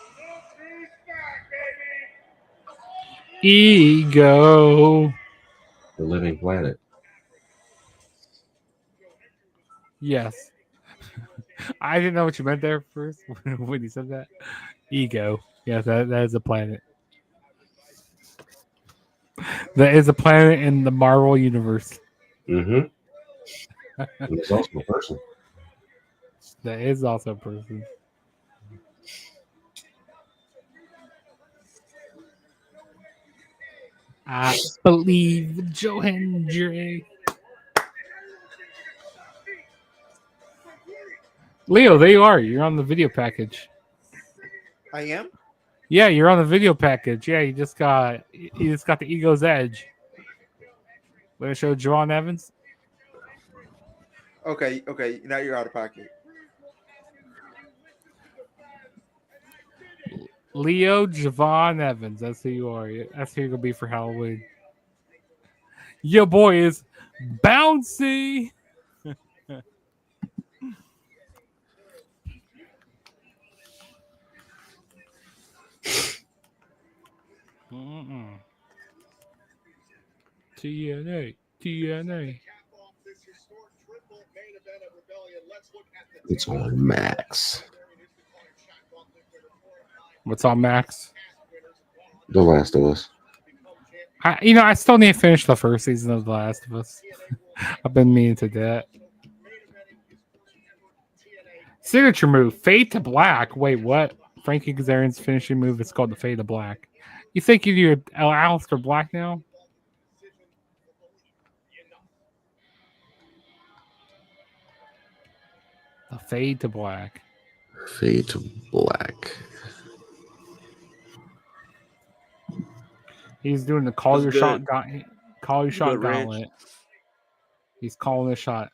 Ego. The Living Planet. Yes. I didn't know what you meant there first when you said that. Ego. Yes, that is a planet. That is a planet in the Marvel universe. Mm-hmm. It's also a person. That is also a person. I believe in Joe Hendry. Leo, there you are. You're on the video package. I am? Yeah, you're on the video package. Yeah, you just got the Ego's Edge. Let me show Javon Evans. Okay. Now you're out of pocket. Leo Javon Evans. That's who you are. That's who you're gonna be for Halloween. Your boy is bouncy. TNA. It's on Max. What's on Max? The Last of Us. I still need to finish the first season of The Last of Us. I've been meaning to do that. Signature move, Fade to Black. Wait, what? Frankie Kazarian's finishing move is called the Fade to Black. You think you do Aleister Black now? The Fade to Black. Fade to Black. He's doing the call your shot Rich. gauntlet. He's calling a shot.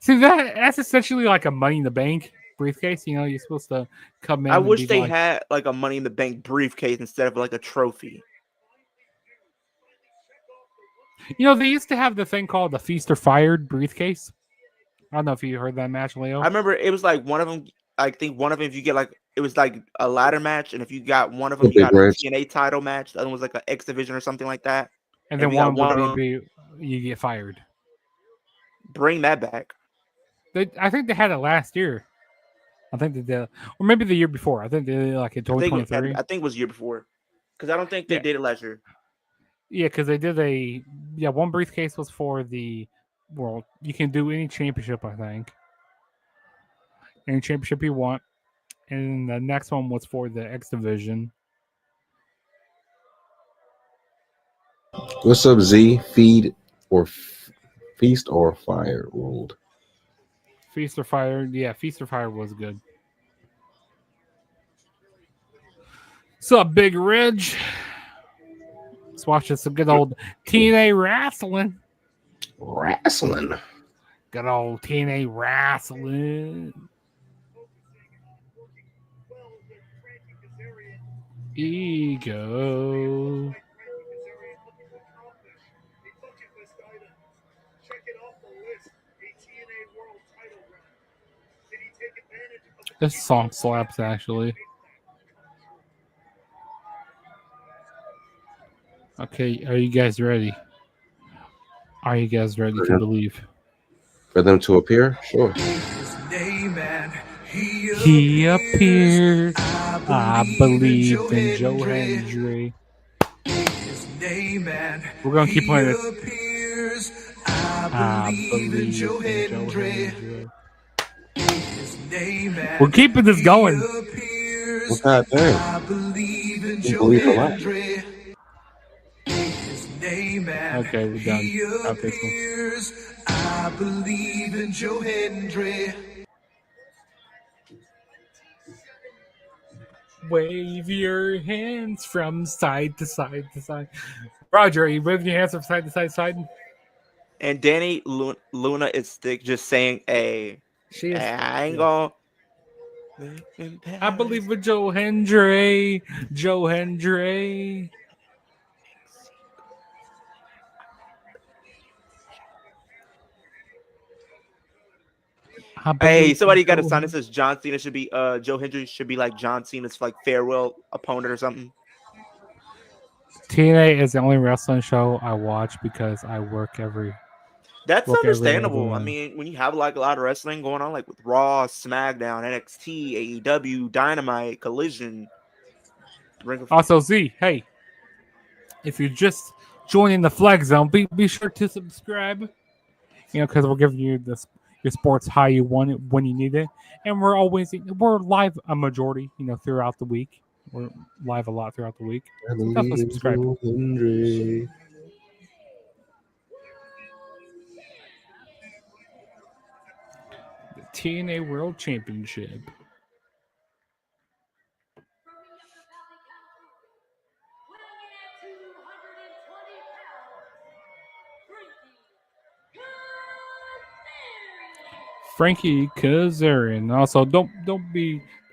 See, that's essentially like a Money in the Bank briefcase. You know, you're supposed to come in. I wish they had like a Money in the Bank briefcase instead of like a trophy. You know, they used to have the thing called the Feast or Fired briefcase. I don't know if you heard that match, Leo. I remember it was like one of them. I think one of them, if you get like, it was like a ladder match, and if you got one of them, you got a TNA title match. The other one was like an X Division or something like that. And then one would be you get fired. Bring that back. I think they had it last year. I think they did, or maybe the year before. I think they did like in 2023. I think it was year before, because I don't think they did it last year. Yeah, because they did one briefcase was for the world. You can do any championship, I think. Any championship you want. And the next one was for the X Division. What's up, Z? Feast or Fire ruled. Feast or Fire. Yeah, Feast or Fire was good. What's up, Big Ridge? Let's watch some good old TNA wrestling. Good old TNA wrestling. Ego. This song slaps, actually. Okay, are you guys ready? Are you guys ready to believe? For them to appear? Sure. He appeared. I believe in Joe Hendry. We're going to keep playing this. I believe in Joe Hendry. We're keeping this going. What's that thing? I believe in Joe Hendry. Okay, we're done. I believe in Joe Hendry. Wave your hands from side to side to side. Roger, are you waving your hands from side to side to side? And Danny Luna is just saying, "Hey, I ain't gonna." I believe in Joe Hendry. Joe Hendry. Hey, somebody got a sign that says John Cena should be Joe Hendry should be like John Cena's like farewell opponent or something. TNA is the only wrestling show I watch because I work every. That's understandable. I mean, when you have like a lot of wrestling going on, like with Raw, SmackDown, NXT, AEW, Dynamite, Collision. Also, Z, hey, if you're just joining the Flag Zone, be sure to subscribe. You know, because we're giving you your sports how you want it when you need it, and we're live a majority, you know, throughout the week. We're live a lot throughout the week. So definitely subscribe. The TNA World Championship. Frankie Kazarian. Also, don't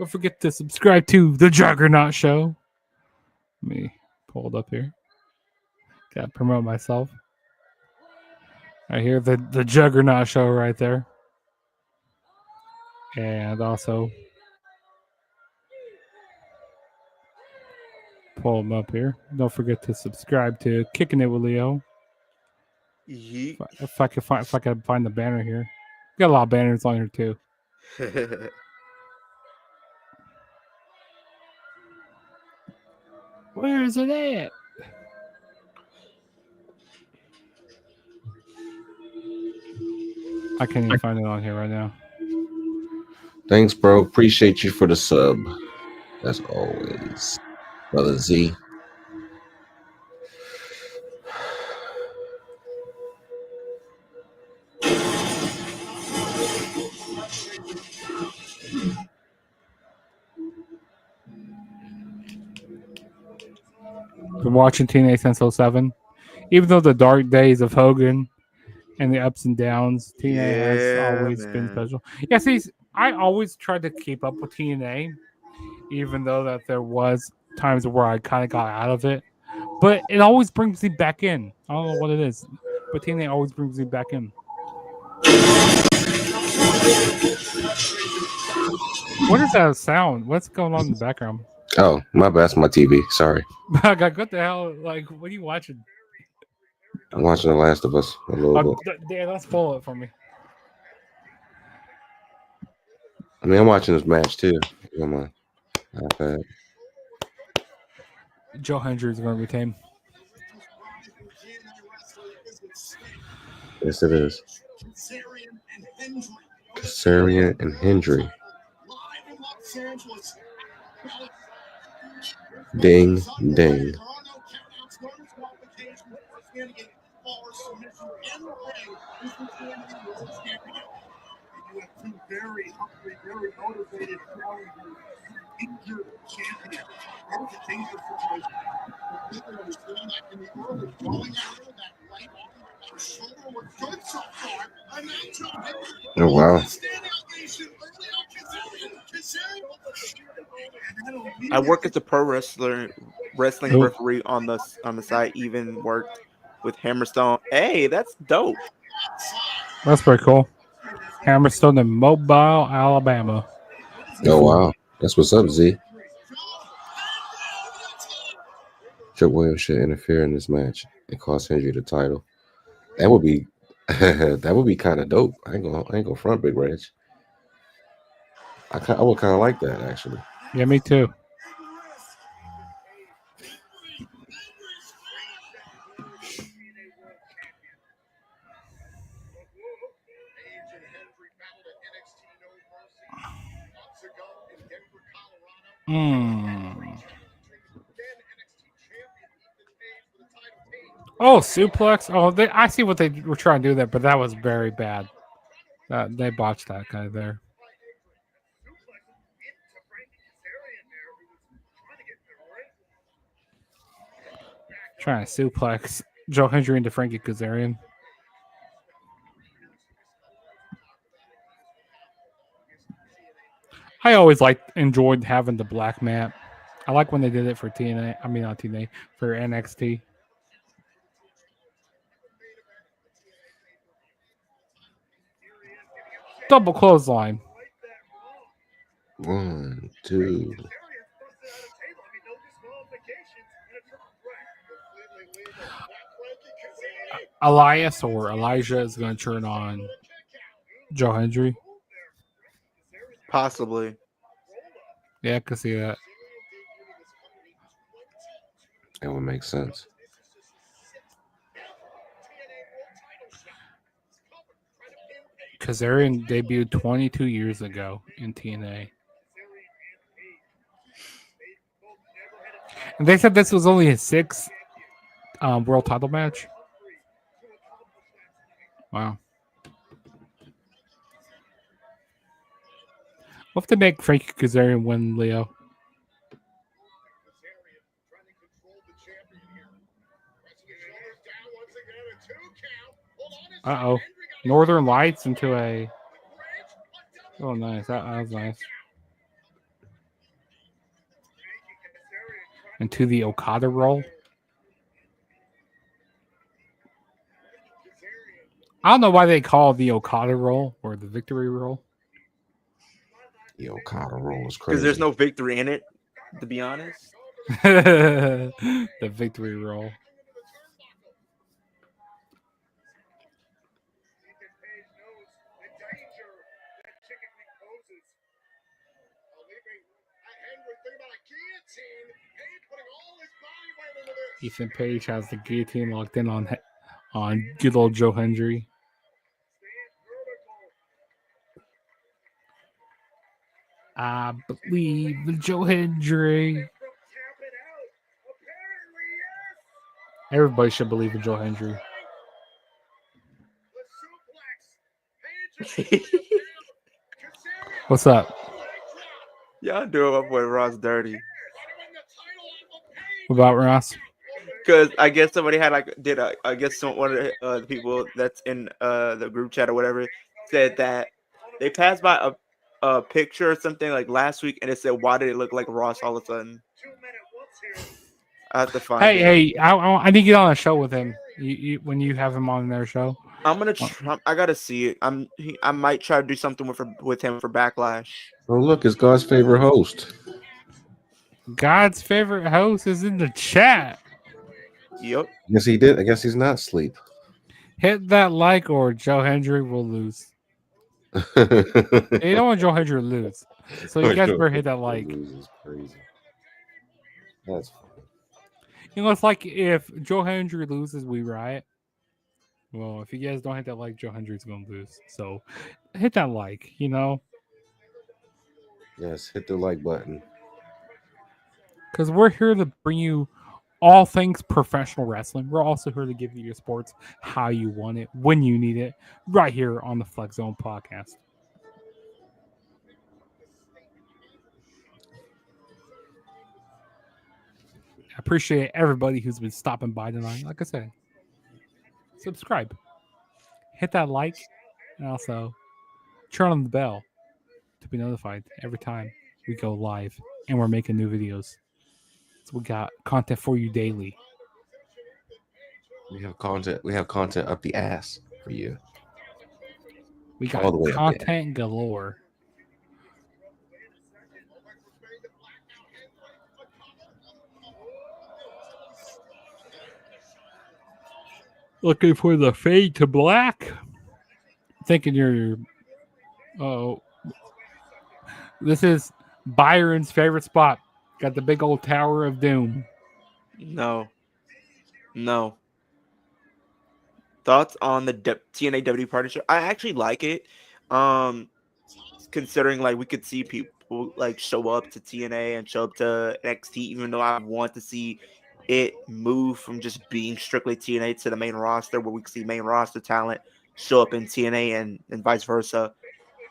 forget to subscribe to the Juggernaut Show. Let me pull it up here. Gotta promote myself. I hear the Juggernaut Show right there. And also pull them up here. Don't forget to subscribe to Kicking It with Leo. If I can find the banner here. Got a lot of banners on here too. Where is it at? I can't even find it on here right now. Thanks, bro. Appreciate you for the sub. As always, Brother Z. Been watching TNA since 07. Even though the dark days of Hogan and the ups and downs, TNA has always been special. Yeah, see, I always tried to keep up with TNA, even though that there was times where I kind of got out of it. But it always brings me back in. I don't know what it is. but TNA always brings me back in. What is that sound? What's going on in the background? Oh, my bad. That's my TV. Sorry. What the hell? Like, what are you watching? I'm watching The Last of Us a little bit. Dan, don't spoil it for me. I mean, I'm watching this match too. On my iPad. Joe Hendry is going to retain. Yes, it is. Kazarian and Hendry. Ding, ding. Very hungry, very motivated challengers, injured champion. That is a dangerous situation. People understand that in the early going area, that right arm, shoulder was good so far. And now Joe Hendry. Oh, wow. Standing ovation early on Kazarian. I work as a pro wrestling referee on the side. Even worked with Hammerstone. Hey, that's dope. That's pretty cool. Hammerstone in Mobile, Alabama. Oh, wow. That's what's up, Z. Trick Williams should interfere in this match and cost Hendry the title. That would be kind of dope. I ain't gonna front, Big Reg. I would kind of like that, actually. Yeah, me too. Oh, suplex. Oh, I see what they were trying to do there, but that was very bad. They botched that guy there. Trying to suplex Joe Hendry into Frankie Kazarian. I always enjoyed having the black mat. I like when they did it for TNA. I mean, not TNA, for NXT. Double clothesline. 1, 2. Elias or Elijah is going to turn on Joe Hendry. Possibly. Yeah, I can see that. That would make sense. Kazarian debuted 22 years ago in TNA. And they said this was only his 6th world title match. Wow. We'll have to make Frankie Kazarian win, Leo. Uh-oh. Northern Lights into a... Oh, nice. That was nice. Into the Okada roll. I don't know why they call it the Okada roll or the victory roll. The Okada roll is crazy. Because there's no victory in it, to be honest. The victory roll. Ethan Page has the guillotine locked in on good old Joe Hendry. I believe in Joe Hendry. Everybody should believe in Joe Hendry. What's up? Y'all doing my boy Ross dirty. What about Ross? Because I guess somebody had one of the people that's in the group chat or whatever said that they passed by a picture or something like last week and it said, why did it look like Ross all of a sudden? I have to find it. Hey, I need to get on a show with him. when you have him on their show? I'm gonna. I gotta see it. I might try to do something with him for Backlash. Oh, look, it's God's favorite host. God's favorite host is in the chat. Yep. Yes, he did. I guess he's not asleep. Hit that like or Joe Hendry will lose. You don't want Joe Hendry to lose. So you guys better hit that like. Is crazy. That's funny. You know, it's like if Joe Hendry loses, we riot. Well, if you guys don't hit that like, Joe Hendry's going to lose. So hit that like, you know. Yes, hit the like button. Because we're here to bring you all things professional wrestling. We're also here to give you your sports how you want it, when you need it, right here on the Flex Zone podcast. I appreciate everybody who's been stopping by tonight. Like I said, subscribe, hit that like, and also turn on the bell to be notified every time we go live and we're making new videos. So we got content for you daily. We have content. We have content up the ass for you. We got all the way content galore. Looking for the fade to black. Thinking you're. Oh, this is Byron's favorite spot. Got the big old Tower of Doom. No. Thoughts on the TNA WWE partnership? I actually like it. Considering like we could see people like show up to TNA and show up to NXT, even though I want to see it move from just being strictly TNA to the main roster, where we can see main roster talent show up in TNA and vice versa.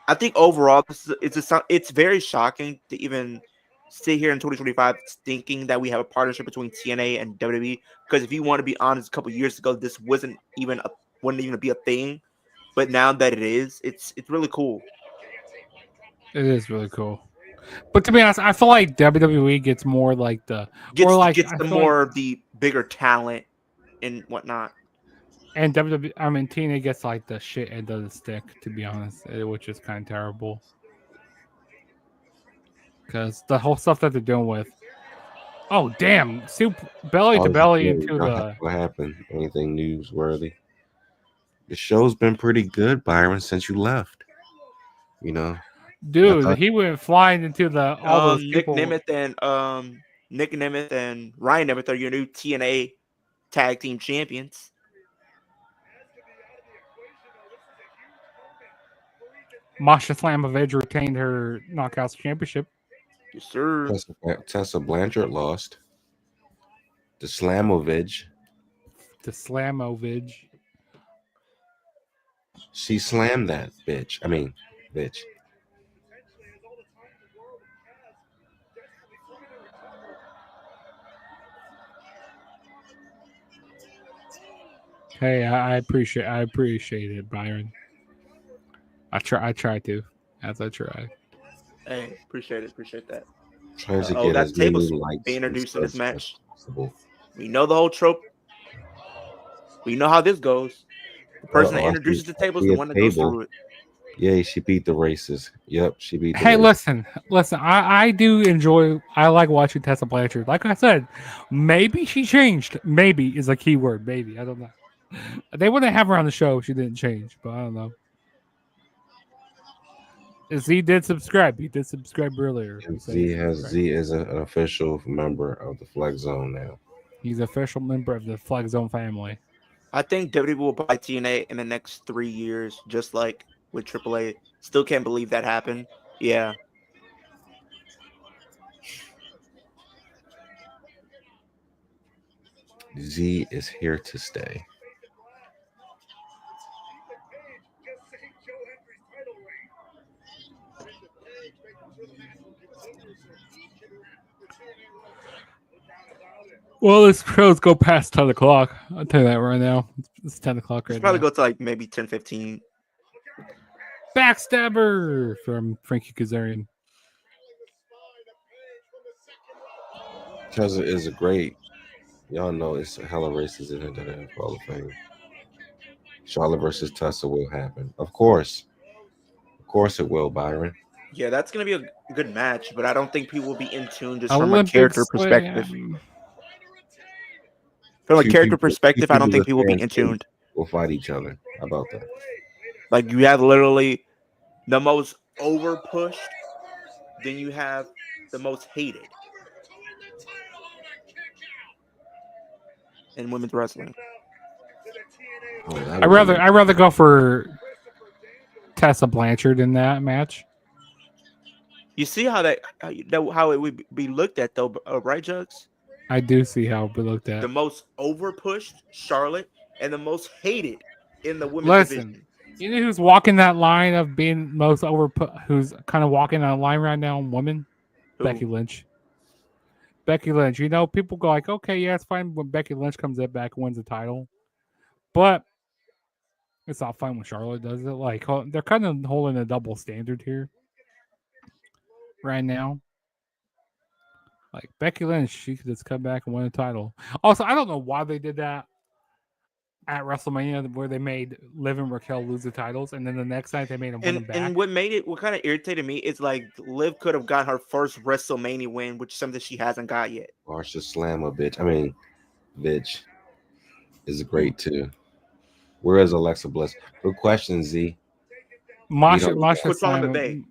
I think overall, it's very shocking to even sit here in 2025 thinking that we have a partnership between TNA and WWE. Because if you want to be honest, a couple years ago, this wouldn't even be a thing. But now that it is, it's really cool. It is really cool. But to be honest, I feel like WWE gets more like the the bigger talent and whatnot. And TNA gets like the shit end of the stick, to be honest, which is kind of terrible. Because the whole stuff that they're doing with, oh damn, belly to belly into the. What happened? Anything newsworthy? The show's been pretty good, Byron, since you left. You know, dude, he went flying into the all those Nick people. Nemeth and Ryan Nemeth are your new TNA tag team champions. Masha Slamovich retained her Knockouts championship. Yes, sir. Tessa Blanchard lost. The Slamovich. She slammed that bitch. I mean, bitch. Hey, I appreciate it, Byron. I try to, as I try. Hey, appreciate that. Tries to get that as table's many likes being introduced in this match. Possible. We know the whole trope. We know how this goes. The person that introduces the table is the one that goes through it. Yeah, she beat the races. Yep, she beat the Hey, races. listen. I do enjoy. I like watching Tessa Blanchard. Like I said, maybe she changed. Maybe is a key word. Maybe, I don't know. They wouldn't have her on the show if she didn't change, but I don't know. Z did subscribe. He did subscribe earlier. Z is an official member of the Flex Zone now. He's an official member of the Flex Zone family. I think WWE will buy TNA in the next 3 years, just like with AAA. Still can't believe that happened. Yeah. Z is here to stay. Well, this show's go past 10 o'clock. I'll tell you that right now. It's 10 o'clock right now. Probably go to like maybe 10:15. Backstabber from Frankie Kazarian. Tessa is a great Y'all know it's hella races in the Hall of Fame. Charlotte versus Tessa will happen. Of course it will, Byron. Yeah, that's gonna be a good match, but I don't think people will be in tune just from a Olympic character perspective. Slam. From a Two character people perspective, I don't think with people will be fans in tune. will fight each other. How about that? Like you have literally the most over pushed, then you have the most hated in women's wrestling. Oh, that I'd would be rather go for Tessa Blanchard in that match. You see how how it would be looked at though, right, Jugs? I do see how it looked at. The most over pushed Charlotte and the most hated in the women's Listen, division. you know who's walking that line of being most who's kind of walking that line right now in women? Who? Becky Lynch. Becky Lynch. You know, people go like, okay, yeah, it's fine when Becky Lynch comes back and wins the title. But it's not fun when Charlotte does it. Like, they're kind of holding a double standard here right now. Like, Becky Lynch, she could just come back and win a title. Also, I don't know why they did that at WrestleMania where they made Liv and Raquel lose the titles, and then the next night they made them win them back. And what kind of irritated me is like Liv could have got her first WrestleMania win, which is something she hasn't got yet. Marsha Slammer, bitch. I mean, bitch is great too. Where is Alexa Bliss? Good question, Z. Masha Slammer.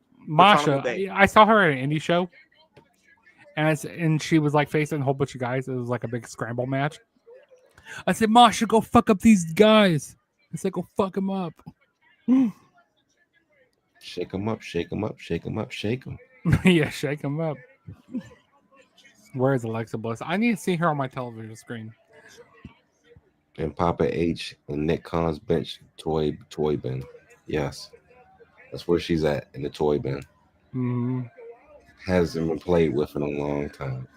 I saw her at an indie show, and she was like facing a whole bunch of guys. It was like a big scramble match. I said, Masha, go fuck up these guys. I said, go fuck them up. Shake them up, shake them up, shake them up, shake them. Yeah, shake them up. Where is Alexa Bliss? I need to see her on my television screen. And Papa H and Nick Khan's bench toy bin. Yes, that's where she's at, in the toy bin. Mm-hmm. Hasn't been played with in a long time.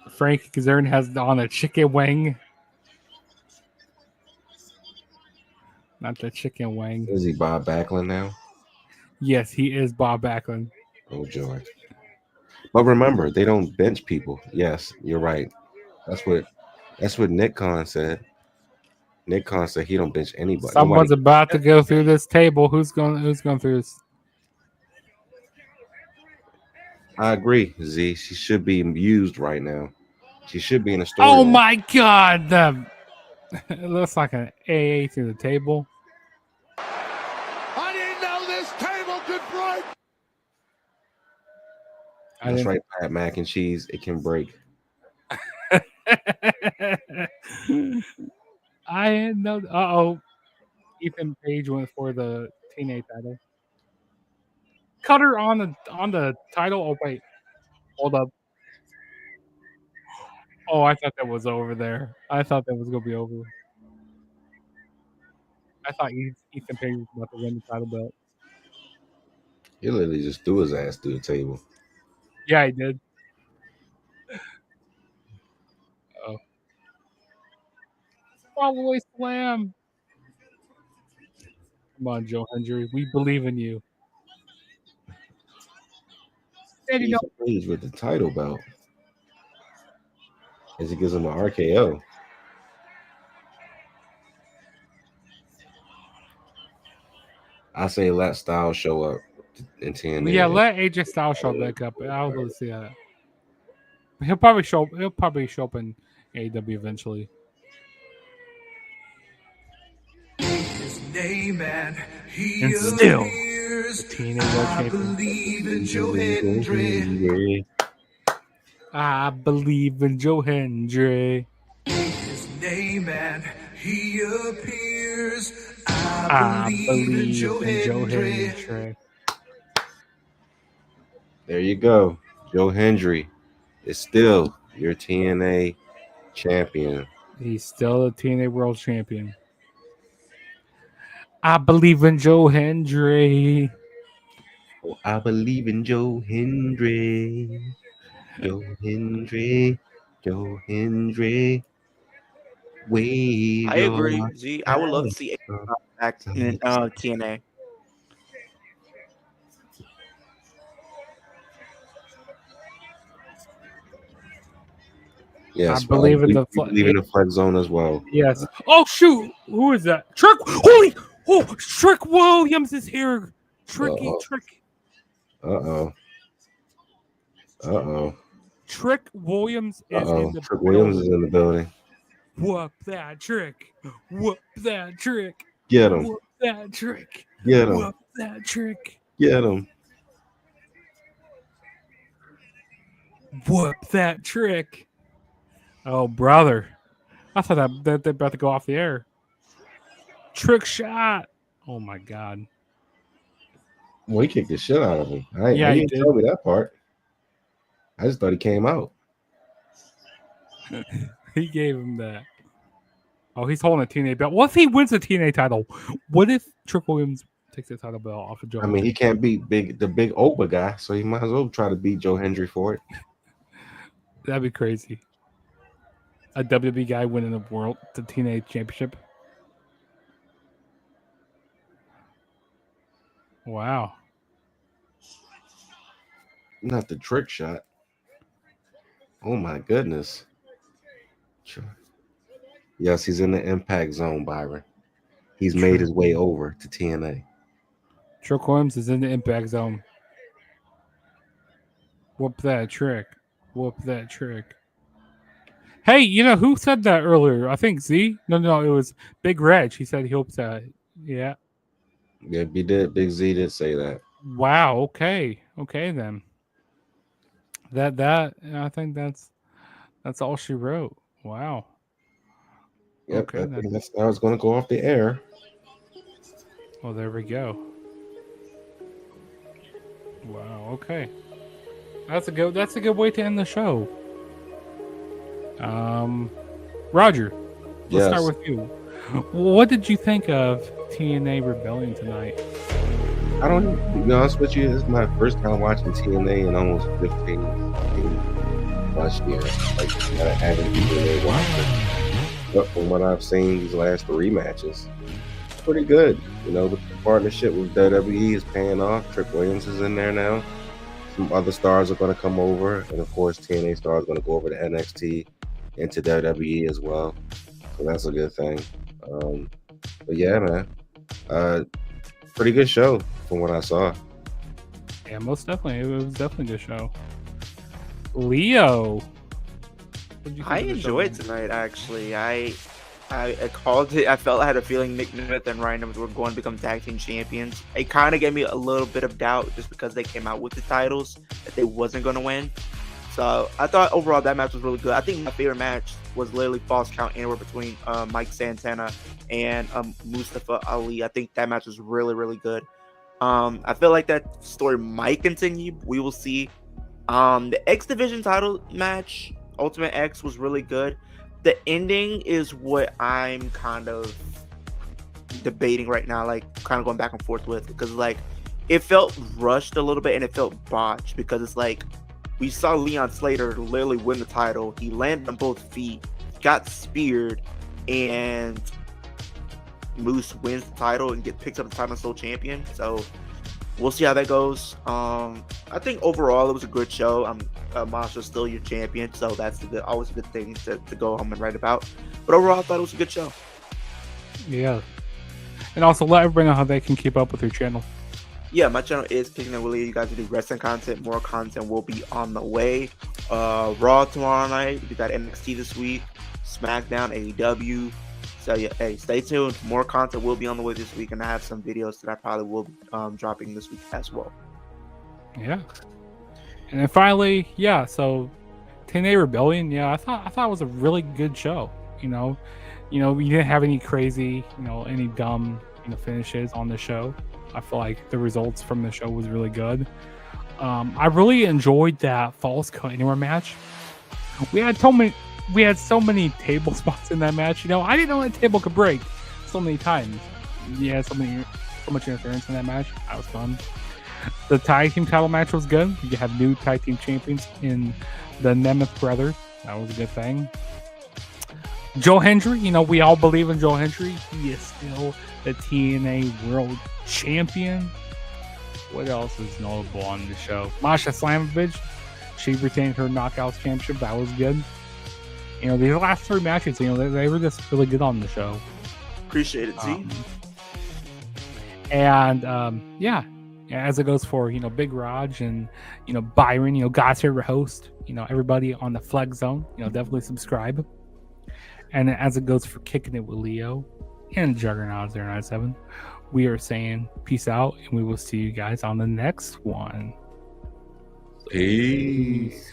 Frankie Kazarian has on a chicken wing. Not the chicken wing. Is he Bob Backlund now? Yes, he is Bob Backlund. Oh joy! But remember, they don't bench people. Yes, you're right. That's what Nick Khan said. Nick Khan said he don't bench anybody. Someone's about to go through this table. Who's going through this? I agree, Z. She should be used right now. She should be in a story. Oh my God! It looks like an AA through the table. I didn't know this table could break. That's right, Pat Mac and Cheese. It can break. I didn't know. Uh-oh. Ethan Page went for the TNA title. Cutter on the title. Oh wait, hold up. Oh, I thought that was over there. I thought that was gonna be over. I thought Ethan Page was about to win the title belt. He literally just threw his ass through the table. Yeah, he did. Oh. Follow slam. Come on, Joe Hendry. We believe in you. Ethan Page with the title belt. As he gives him an RKO. I say let Styles show up in TNA. Yeah, let AJ Styles show back up. I would love to see that. He'll probably show up in AEW eventually. His name and he And still, appears. the TNA World I Champion. believe in Joe Hendry. I believe in Joe Hendry. His name and he appears. I believe in Joe Hendry. There you go. Joe Hendry is still your TNA champion. He's still a TNA World Champion. I believe in Joe Hendry. Oh, I believe in Joe Hendry. Joe Hendry. Joe Hendry. Wave I agree. Z, I would love to see back in TNA. Yes, I believe in we the believe in the flex zone as well. Yes. Oh shoot! Who is that? Trick! Holy! Oh, Trick Williams is here. Tricky Trick. Uh oh. Trick Williams is in the Trick Williams is in the building. Whoop that trick! Whoop that trick! Get him! Whoop that trick! Get him! Whoop that trick! Get him! Whoop that trick! Oh brother, I thought that they're about to go off the air. Trick shot! Oh my god! Well, he kicked the shit out of him. Yeah, he he didn't did. tell me that part. I just thought he came out. He gave him that. Oh, he's holding a TNA belt. What if he wins the TNA title? What if Trick Williams takes the title belt off of Joe? I mean, he can't beat the big Opa guy, so he might as well try to beat Joe Hendry for it. That'd be crazy. A WWE guy winning the TNA championship. Wow. Not the trick shot. Oh my goodness. Yes, he's in the impact zone, Byron. He's made his way over to TNA. Trick Williams is in the impact zone. Whoop that trick. Whoop that trick. Hey, you know who said that earlier? I think Z. No, it was Big Reg. He said he hopes that. Yeah. Yeah, he did. Big Z did say that. Wow. Okay then. That I think that's all she wrote. Wow. Yep, Okay, I think that's how it's going to go off the air. Well, there we go. Wow. Okay. That's a good way to end the show. Roger, let's start with you. What did you think of TNA Rebellion tonight? I don't, to be honest with you, this is my first time watching TNA in almost 15 plus years. Like, I haven't really watched it. But from what I've seen these last 3 matches, it's pretty good. You know, the partnership with WWE is paying off. Trick Williams is in there now. Some other stars are going to come over. And of course, TNA stars are going to go over to NXT and to WWE as well. So that's a good thing. But yeah, man. Pretty good show from what I saw. Yeah, most definitely. It was definitely a good show. Leo. I enjoyed tonight, actually. I called it. I felt I had a feeling Nick Smith and Ryan Evans were going to become tag team champions. It kind of gave me a little bit of doubt just because they came out with the titles that they wasn't going to win. So I thought overall that match was really good. I think my favorite match was literally Falls Count Anywhere between Mike Santana and Mustafa Ali. I think that match was really, really good. I feel like that story might continue. We will see. The X Division title match, Ultimate X, was really good. The ending is what I'm kind of debating right now, like kind of going back and forth with, because like it felt rushed a little bit and it felt botched because it's like we saw Leon Slater literally win the title. He landed on both feet, got speared, and Moose wins the title and picks up the title and sole champion. So we'll see how that goes. I think overall it was a good show. Masha's still your champion, so that's always a good thing to go home and write about. But overall, I thought it was a good show. Yeah. And also let everybody know how they can keep up with your channel. Yeah, my channel is Kicking It Willie. You guys do wrestling content. More content will be on the way. Raw tomorrow night. We got NXT this week. SmackDown, AEW. So yeah, hey, stay tuned. More content will be on the way this week, and I have some videos that I probably will be dropping this week as well. Yeah. And then finally, yeah, so TNA Rebellion, yeah, I thought it was a really good show. You know, we didn't have any crazy, any dumb, finishes on the show. I feel like the results from the show was really good. I really enjoyed that Falls Count Anywhere match. We had so many table spots in that match. I didn't know that table could break so many times. Yeah, so much interference in that match. That was fun. The tag team title match was good. You have new tag team champions in the Nemeth brothers. That was a good thing. Joe Hendry, we all believe in Joe Hendry. He is still the TNA World Champion. What else is notable on the show? Masha Slamovich, she retained her Knockouts Championship. That was good. You know, these last 3 matches, you know, they were just really good on the show. Appreciate it, Z. Yeah, as it goes for, you know, Big Raj and, you know, Byron, you know, God's favorite host, you know, everybody on the Flex Zone, you know, definitely subscribe. And as it goes for Kicking It with Leo and Juggernaut 097, we are saying peace out, and we will see you guys on the next one. Peace.